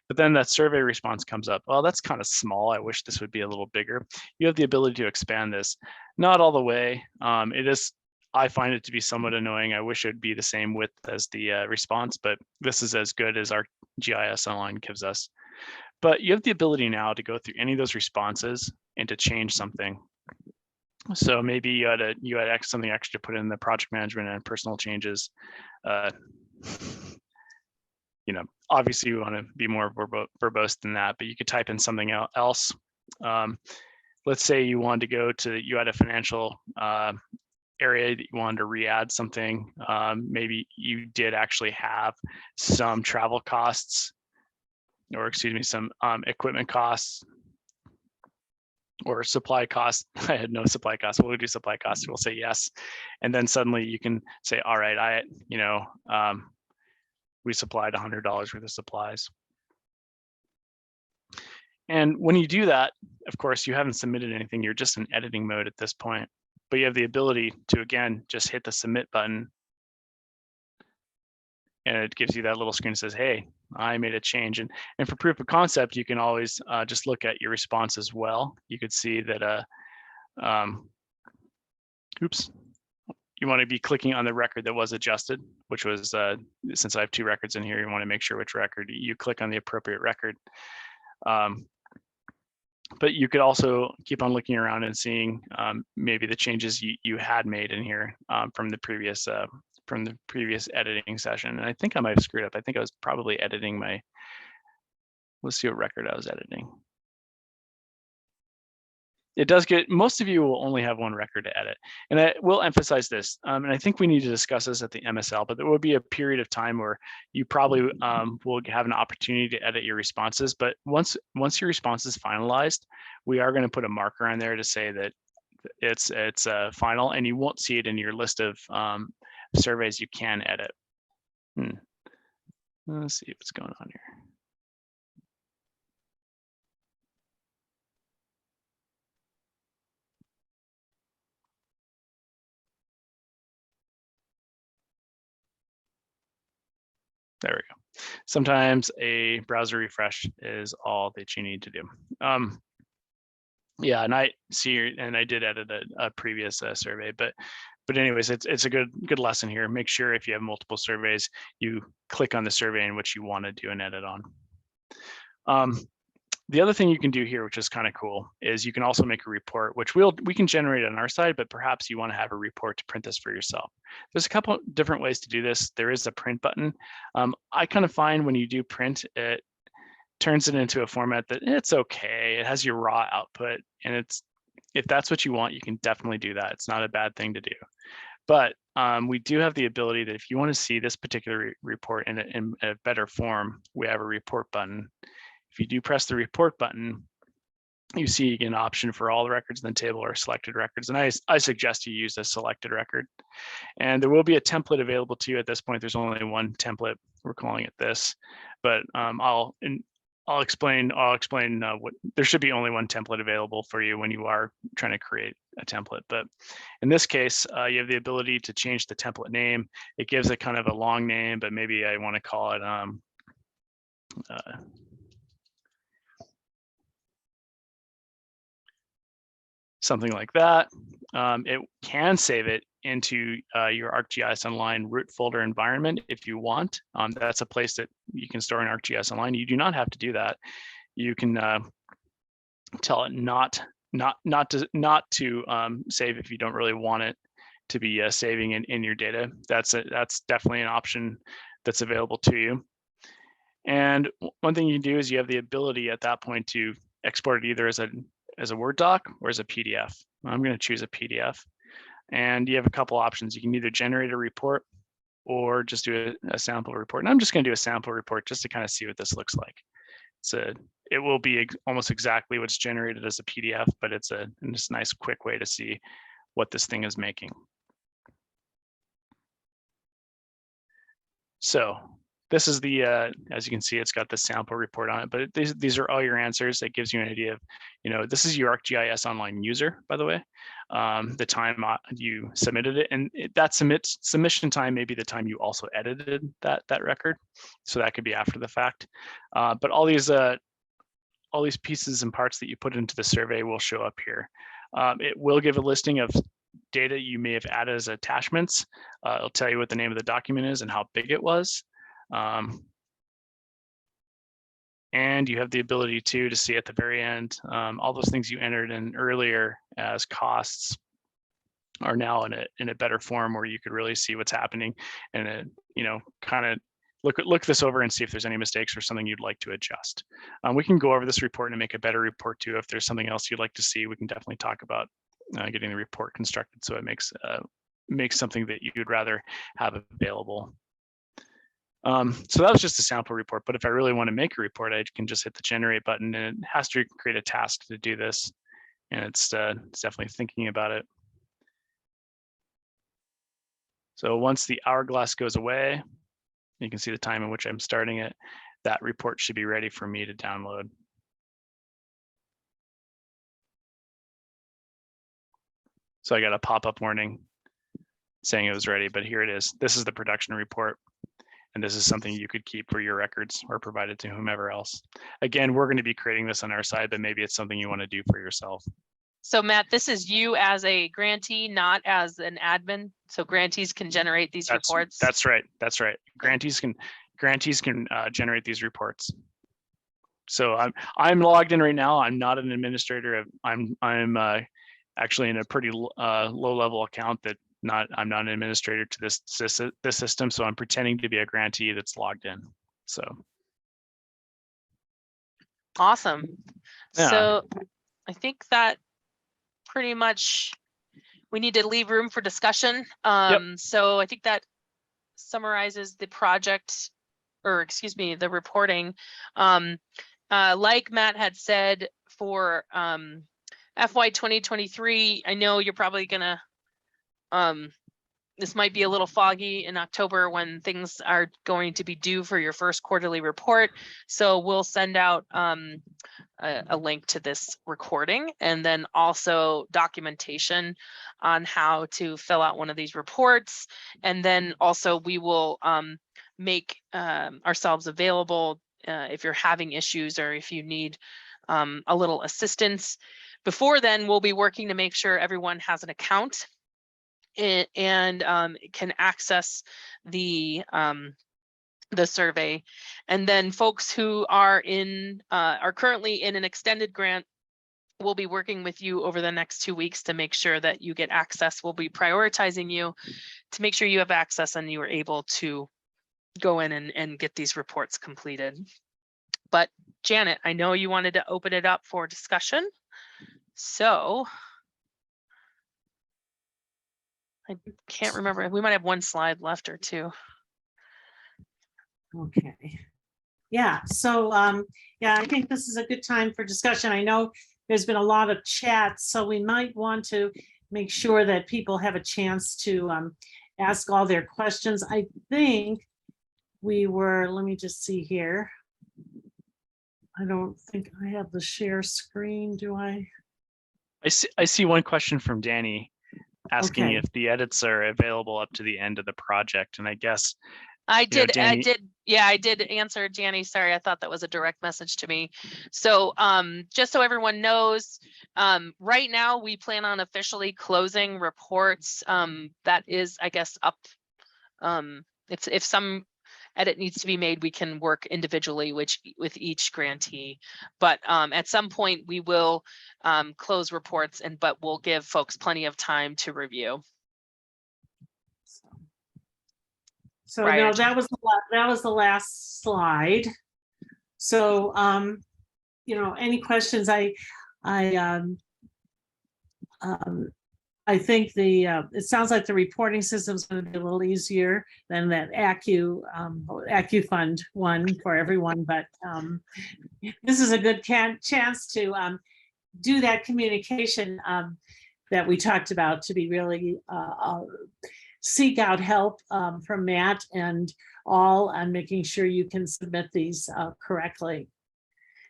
Speaker 7: But then that survey response comes up. Well, that's kind of small. I wish this would be a little bigger. You have the ability to expand this. Not all the way. I find it to be somewhat annoying. I wish it would be the same width as the response, but this is as good as our GIS Online gives us. But you have the ability now to go through any of those responses and to change something. So maybe you had something extra to put in the project management and personal changes. Obviously you want to be more verbose than that, but you could type in something else. Let's say you wanted to go to, you had a financial area that you wanted to re-add something. Maybe you did actually have some travel costs, or excuse me, some equipment costs or supply costs. I had no supply costs. We'll do supply costs. We'll say yes. And then suddenly you can say, all right, we supplied $100 worth of supplies. And when you do that, of course, you haven't submitted anything. You're just in editing mode at this point. But you have the ability to, again, just hit the submit button. And it gives you that little screen that says, hey, I made a change. And for proof of concept, you can always just look at your response as well. You could see that, you want to be clicking on the record that was adjusted, which was, since I have two records in here, you want to make sure which record you click on the appropriate record. But you could also keep on looking around and seeing maybe the changes you had made in here from the previous editing session. And I think I might have screwed up. I think I was probably editing let's see what record I was editing. It does get, most of you will only have one record to edit. And I will emphasize this, and I think we need to discuss this at the MSL, but there will be a period of time where you probably will have an opportunity to edit your responses. But once your response is finalized, we are going to put a marker on there to say that it's final, and you won't see it in your list of surveys you can edit. Let's see what's going on here. There we go. Sometimes a browser refresh is all that you need to do. Yeah, and I see, and I did edit a previous survey, but anyways, it's a good lesson here. Make sure if you have multiple surveys, you click on the survey in which you want to do an edit on. The other thing you can do here, which is kind of cool, is you can also make a report, which we can generate on our side, but perhaps you want to have a report to print this for yourself. There's a couple different ways to do this. There is a print button. I kind of find when you do print, it turns it into a format that it's okay. It has your raw output, and if that's what you want, you can definitely do that. It's not a bad thing to do. But we do have the ability that if you want to see this particular report in a better form, we have a report button. If you do press the report button, you see an option for all the records in the table or selected records. And I suggest you use a selected record. And there will be a template available to you at this point. There's only one template. We're calling it this, but I'll explain what, there should be only one template available for you when you are trying to create a template. But in this case, you have the ability to change the template name. It gives it kind of a long name, but maybe I want to call it something like that. It can save it into your ArcGIS Online root folder environment if you want. That's a place that you can store an ArcGIS Online. You do not have to do that. You can tell it not to save if you don't really want it to be saving in your data. That's definitely an option that's available to you. And one thing you can do is you have the ability at that point to export it either as a Word doc or as a PDF. I'm going to choose a PDF. And you have a couple options. You can either generate a report or just do a sample report. And I'm just going to do a sample report just to kind of see what this looks like. It will be almost exactly what's generated as a PDF, but it's a nice quick way to see what this thing is making. So this is the, as you can see, it's got the sample report on it, but these are all your answers. It gives you an idea of, this is your ArcGIS Online user, by the way, the time you submitted it, and that submission time may be the time you also edited that record. So that could be after the fact. But all these pieces and parts that you put into the survey will show up here. It will give a listing of data you may have added as attachments. It'll tell you what the name of the document is and how big it was. And you have the ability to see at the very end, all those things you entered in earlier as costs are now in a better form where you could really see what's happening and kind of look this over and see if there's any mistakes or something you'd like to adjust. We can go over this report and make a better report too. If there's something else you'd like to see, we can definitely talk about getting the report constructed so it makes something that you'd rather have available. So that was just a sample report, but if I really want to make a report, I can just hit the generate button, and it has to create a task to do this. And it's definitely thinking about it. So once the hourglass goes away, you can see the time in which I'm starting it. That report should be ready for me to download. So I got a pop-up warning saying it was ready, but here it is. This is the production report. And this is something you could keep for your records or provide it to whomever else. Again, we're going to be creating this on our side, but maybe it's something you want to do for yourself.
Speaker 2: So Matt, this is you as a grantee, not as an admin. So grantees can generate these reports.
Speaker 7: That's right. That's right. Grantees can generate these reports. So I'm logged in right now. I'm not an administrator. I'm actually in a pretty low level account that I'm not an administrator to this system, so I'm pretending to be a grantee that's logged in. So
Speaker 2: awesome.
Speaker 7: Yeah.
Speaker 2: So I think that pretty much we need to leave room for discussion. So I think that summarizes the project, or excuse me, the reporting. Like Matt had said, for FY 2023, I know you're probably gonna this might be a little foggy in October when things are going to be due for your first quarterly report. So we'll send out a link to this recording, and then also documentation on how to fill out one of these reports. And then also we will make ourselves available if you're having issues or if you need a little assistance. Before then, we'll be working to make sure everyone has an account and can access the survey. And then folks who are currently in an extended grant, we'll be working with you over the next 2 weeks to make sure that you get access. We'll be prioritizing you to make sure you have access and you are able to go in and get these reports completed. But Janet, I know you wanted to open it up for discussion. So I can't remember. We might have one slide left or two.
Speaker 1: Okay. Yeah, so yeah, I think this is a good time for discussion. I know there's been a lot of chat, so we might want to make sure that people have a chance to ask all their questions. I think we were, let me just see here. I don't think I have the share screen, do I?
Speaker 7: I see one question from Danny asking
Speaker 1: Okay.
Speaker 7: if the edits are available up to the end of the project. And I guess,
Speaker 2: I
Speaker 7: you know, Danny,
Speaker 2: yeah, I did answer Danny. Sorry, I thought that was a direct message to me. So just so everyone knows, right now we plan on officially closing reports. That is, I guess, up. If some edit needs to be made, we can work individually with each grantee. But at some point we will close reports, but we'll give folks plenty of time to review.
Speaker 1: So
Speaker 2: Prior
Speaker 1: no,
Speaker 2: to-
Speaker 1: that was the last slide. So, you know, any questions? I think it sounds like the reporting system is going to be a little easier than that AccuFund one for everyone. But this is a good chance to do that communication that we talked about, to be really seek out help from Matt and all on making sure you can submit these correctly.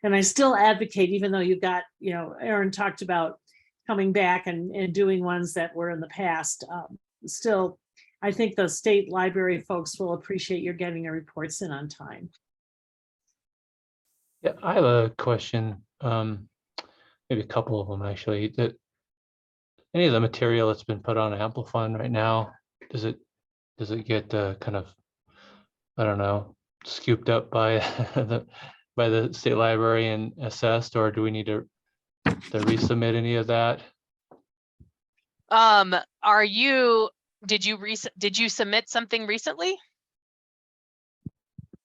Speaker 1: And I still advocate, even though you've got, you know, Aaron talked about coming back and doing ones that were in the past. Still, I think the state library folks will appreciate your getting your reports in on time.
Speaker 6: Yeah, I have a question, maybe a couple of them actually. That any of the material that's been put on Amplifund right now, does it get kind of, I don't know, scooped up by the state library and assessed, or do we need to resubmit any of that?
Speaker 2: Did you submit something recently?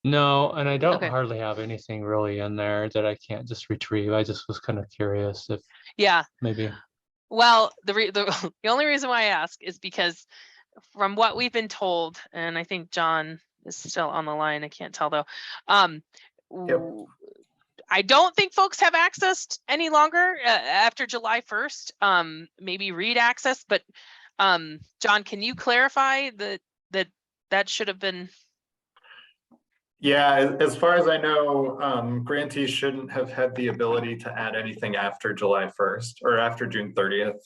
Speaker 6: No, and I don't
Speaker 2: Okay.
Speaker 6: hardly have anything really in there that I can't just retrieve. I just was kind of curious if
Speaker 2: Yeah.
Speaker 6: maybe.
Speaker 2: Well, the only reason why I ask is because from what we've been told, and I think John is still on the line, I can't tell though. I don't think folks have access any longer after July 1st, maybe read access, but John, can you clarify that should have been?
Speaker 3: Yeah, as far as I know, grantees shouldn't have had the ability to add anything after July 1st or after June 30th.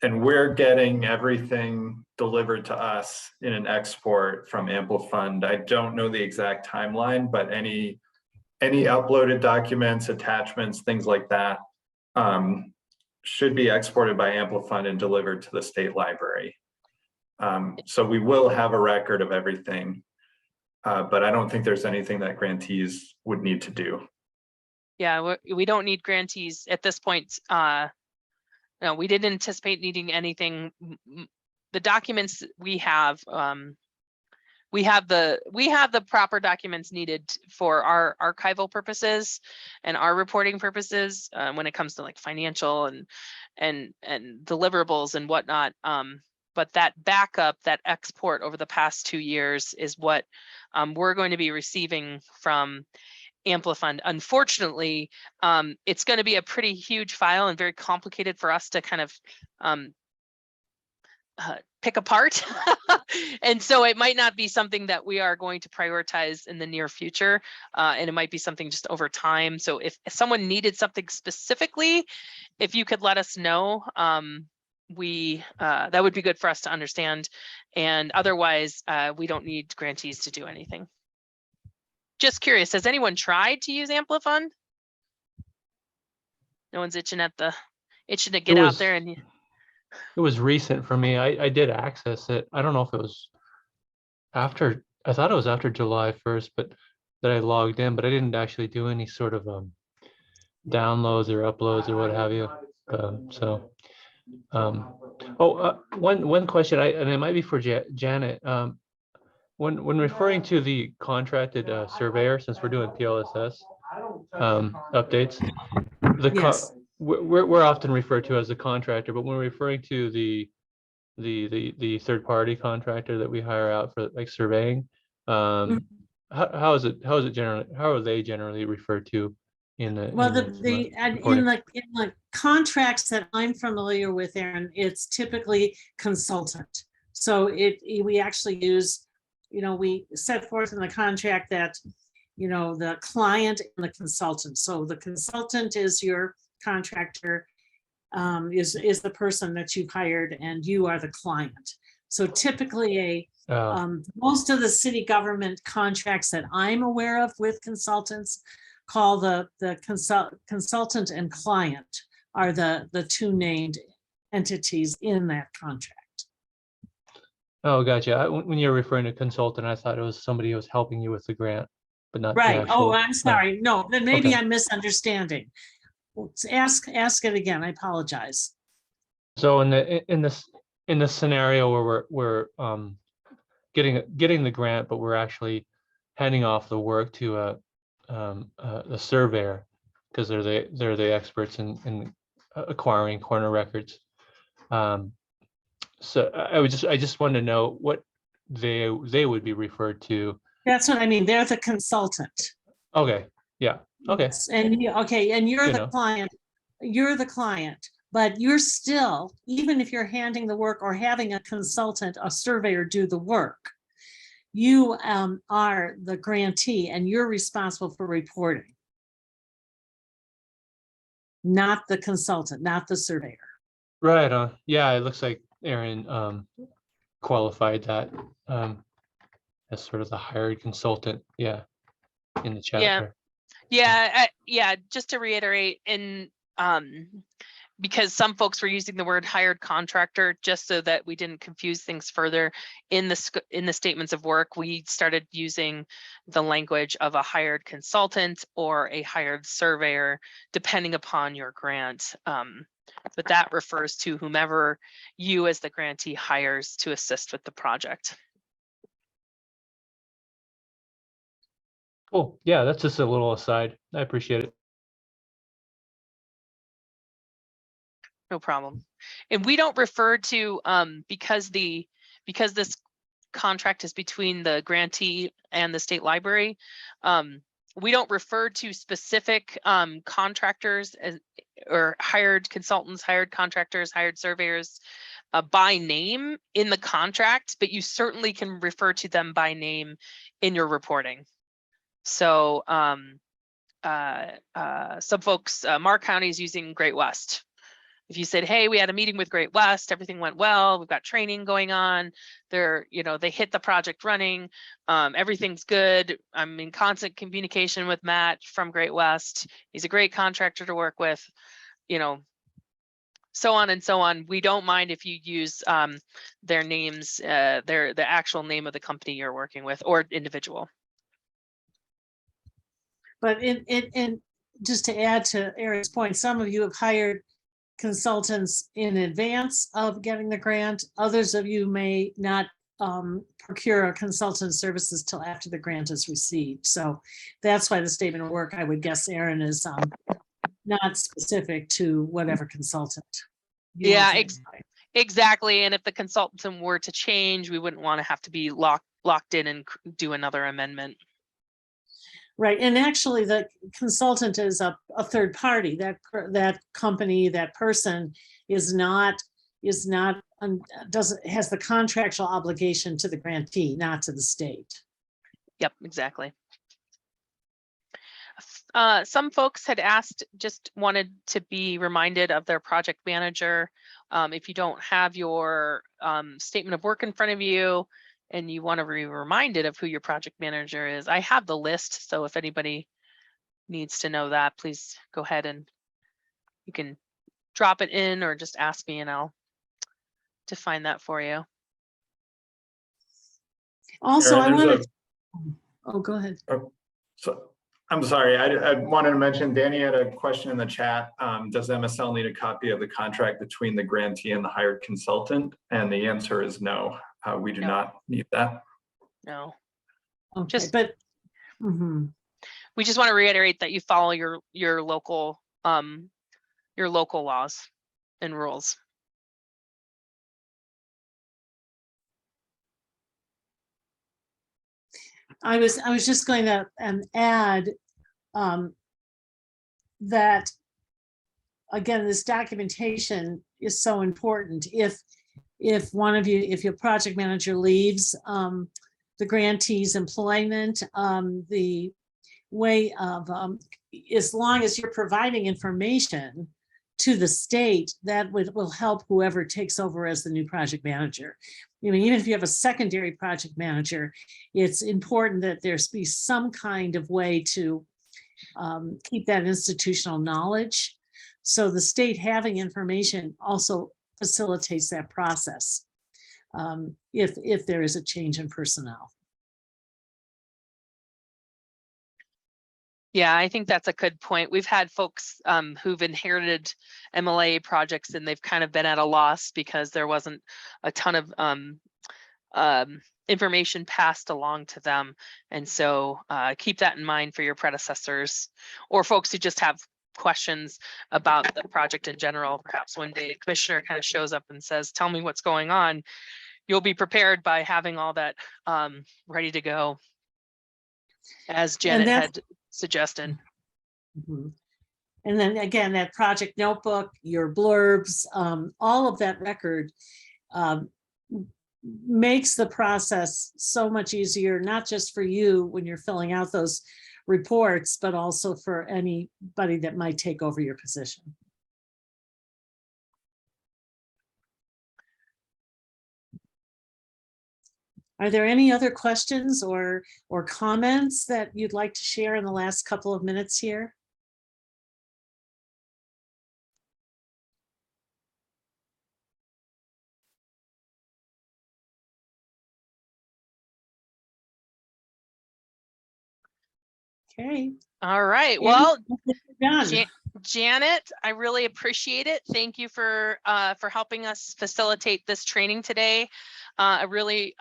Speaker 3: And we're getting everything delivered to us in an export from Amplifund. I don't know the exact timeline, but any uploaded documents, attachments, things like that should be exported by Amplifund and delivered to the state library. So we will have a record of everything. But I don't think there's anything that grantees would need to do.
Speaker 2: Yeah, we don't need grantees at this point. No, we didn't anticipate needing anything. The documents we have the proper documents needed for our archival purposes and our reporting purposes when it comes to like financial and deliverables and whatnot. But that backup, that export over the past 2 years is what we're going to be receiving from Amplifund. Unfortunately, it's going to be a pretty huge file and very complicated for us to kind of pick apart. And so it might not be something that we are going to prioritize in the near future. And it might be something just over time. So if someone needed something specifically, if you could let us know, that would be good for us to understand. And otherwise, we don't need grantees to do anything. Just curious, has anyone tried to use Amplifund? No one's itching to get out there and.
Speaker 6: It was recent for me. I did access it. I don't know if it was after, I thought it was after July 1st, but that I logged in, but I didn't actually do any sort of downloads or uploads or what have you. One question, and it might be for Janet. When referring to the contracted surveyor, since we're doing PLSS updates,
Speaker 1: Yes.
Speaker 6: we're often referred to as the contractor, but when we're referring to the third-party contractor that we hire out for like surveying, how are they generally referred to in the
Speaker 1: in the contracts that I'm familiar with, Aaron, it's typically consultant. So we actually use, we set forth in the contract that you know, the client and the consultant. So the consultant is your contractor, is the person that you've hired, and you are the client. So typically most of the city government contracts that I'm aware of with consultants call the consultant and client are the two named entities in that contract.
Speaker 6: Oh, gotcha. When you're referring to consultant, I thought it was somebody who was helping you with the grant, but not the
Speaker 1: Right. Oh,
Speaker 6: actual.
Speaker 1: I'm sorry. No, then maybe
Speaker 6: Okay.
Speaker 1: I'm misunderstanding. Ask it again. I apologize.
Speaker 6: So in this scenario where we're getting the grant, but we're actually handing off the work to a surveyor, because they're the experts in acquiring corner records. So I just wanted to know what they would be referred to.
Speaker 1: That's what I mean. They're the consultant.
Speaker 6: Okay, yeah, okay.
Speaker 1: Yes, and and you're
Speaker 6: You
Speaker 1: the
Speaker 6: know.
Speaker 1: client. You're the client, but you're still, even if you're handing the work or having a consultant, a surveyor do the work, you are the grantee and you're responsible for reporting. Not the consultant, not the surveyor.
Speaker 6: Right, yeah, it looks like Aaron qualified that as sort of the hired consultant, yeah, in the chat
Speaker 2: Yeah.
Speaker 6: there.
Speaker 2: Yeah, just to reiterate, in because some folks were using the word hired contractor, just so that we didn't confuse things further in the statements of work, we started using the language of a hired consultant or a hired surveyor, depending upon your grant. But that refers to whomever you as the grantee hires to assist with the project.
Speaker 6: Cool, yeah, that's just a little aside. I appreciate it.
Speaker 2: No problem. And we don't refer to, because this contract is between the grantee and the state library, we don't refer to specific contractors or hired consultants, hired contractors, hired surveyors by name in the contract, but you certainly can refer to them by name in your reporting. So some folks, Mark County is using Great West. If you said, hey, we had a meeting with Great West, everything went well, we've got training going on, they hit the project running, everything's good, I'm in constant communication with Matt from Great West, he's a great contractor to work with, so on and so on. We don't mind if you use their names, the actual name of the company you're working with or individual.
Speaker 1: But in just to add to Aaron's point, some of you have hired consultants in advance of getting the grant. Others of you may not procure a consultant services till after the grant is received. So that's why the statement of work, I would guess, Aaron, is not specific to whatever consultant.
Speaker 2: Yeah, exactly. And if the consultant were to change, we wouldn't want to have to be locked in and do another amendment.
Speaker 1: Right, and actually the consultant is a third party. That company, that person has the contractual obligation to the grantee, not to the state.
Speaker 2: Yep, exactly. Some folks had wanted to be reminded of their project manager. If you don't have your statement of work in front of you, and you want to be reminded of who your project manager is, I have the list. So if anybody needs to know that, please go ahead and you can drop it in or just ask me and I'll define that for you.
Speaker 1: Also,
Speaker 3: Aaron,
Speaker 1: I want to, oh, go ahead.
Speaker 3: So I'm sorry, I wanted to mention, Danny had a question in the chat. Does MSL need a copy of the contract between the grantee and the hired consultant? And the answer is no. We do not need that.
Speaker 2: No.
Speaker 1: Okay, but
Speaker 2: we just want to reiterate that you follow your local laws and rules.
Speaker 1: I was just going to add that again, this documentation is so important. If one of you, if your project manager leaves the grantee's employment, way of, as long as you're providing information to the state, that will help whoever takes over as the new project manager. I mean, even if you have a secondary project manager, it's important that there's be some kind of way to keep that institutional knowledge. So the state having information also facilitates that process if there is a change in personnel.
Speaker 2: Yeah, I think that's a good point. We've had folks who've inherited MLIA projects and they've kind of been at a loss because there wasn't a ton of information passed along to them. And so keep that in mind for your predecessors or folks who just have questions about the project in general. Perhaps one day a commissioner kind of shows up and says, tell me what's going on. You'll be prepared by having all that ready to go, as Janet had suggested.
Speaker 1: Mm-hmm. And then again, that project notebook, your blurbs, all of that record makes the process so much easier, not just for you when you're filling out those reports, but also for anybody that might take over your position. Are there any other questions or comments that you'd like to share in the last couple of minutes here? Okay.
Speaker 2: All right. Well,
Speaker 1: done.
Speaker 2: Janet, I really appreciate it. Thank you for helping us facilitate this training today. I really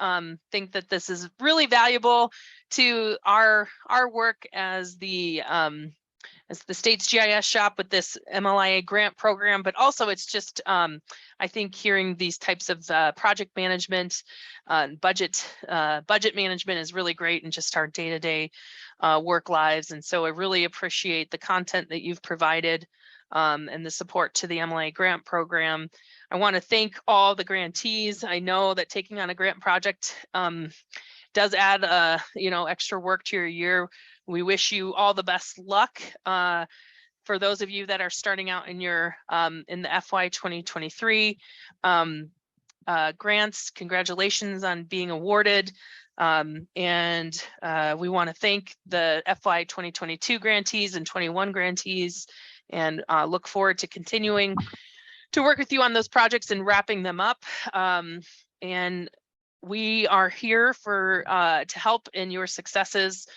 Speaker 2: think that this is really valuable to our work as the state's GIS shop with this MLIA grant program, but also it's just, I think hearing these types of project management, budget management is really great in just our day-to-day work lives. And so I really appreciate the content that you've provided and the support to the MLIA grant program. I want to thank all the grantees. I know that taking on a grant project does add extra work to your year. We wish you all the best luck. For those of you that are starting out in your in the FY 2023 grants, congratulations on being awarded. And we want to thank the FY 2022 grantees and 21 grantees, and look forward to continuing to work with you on those projects and wrapping them up. And we are here to help in your successes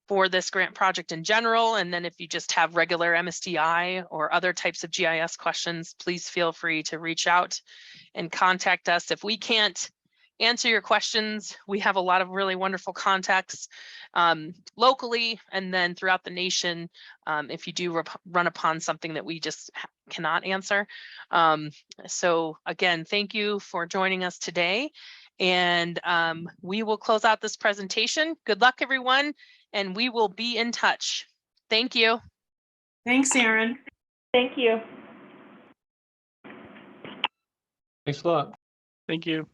Speaker 2: for this grant project in general. And then if you just have regular MSDI or other types of GIS questions, please feel free to reach out and contact us. If we can't answer your questions, we have a lot of really wonderful contacts locally and then throughout the nation if you do run upon something that we just cannot answer. So again, thank you for joining us today. And we will close out this presentation. Good luck, everyone, and we will be in touch. Thank you.
Speaker 1: Thanks, Erin.
Speaker 8: Thank you.
Speaker 6: Thanks a lot.
Speaker 7: Thank you.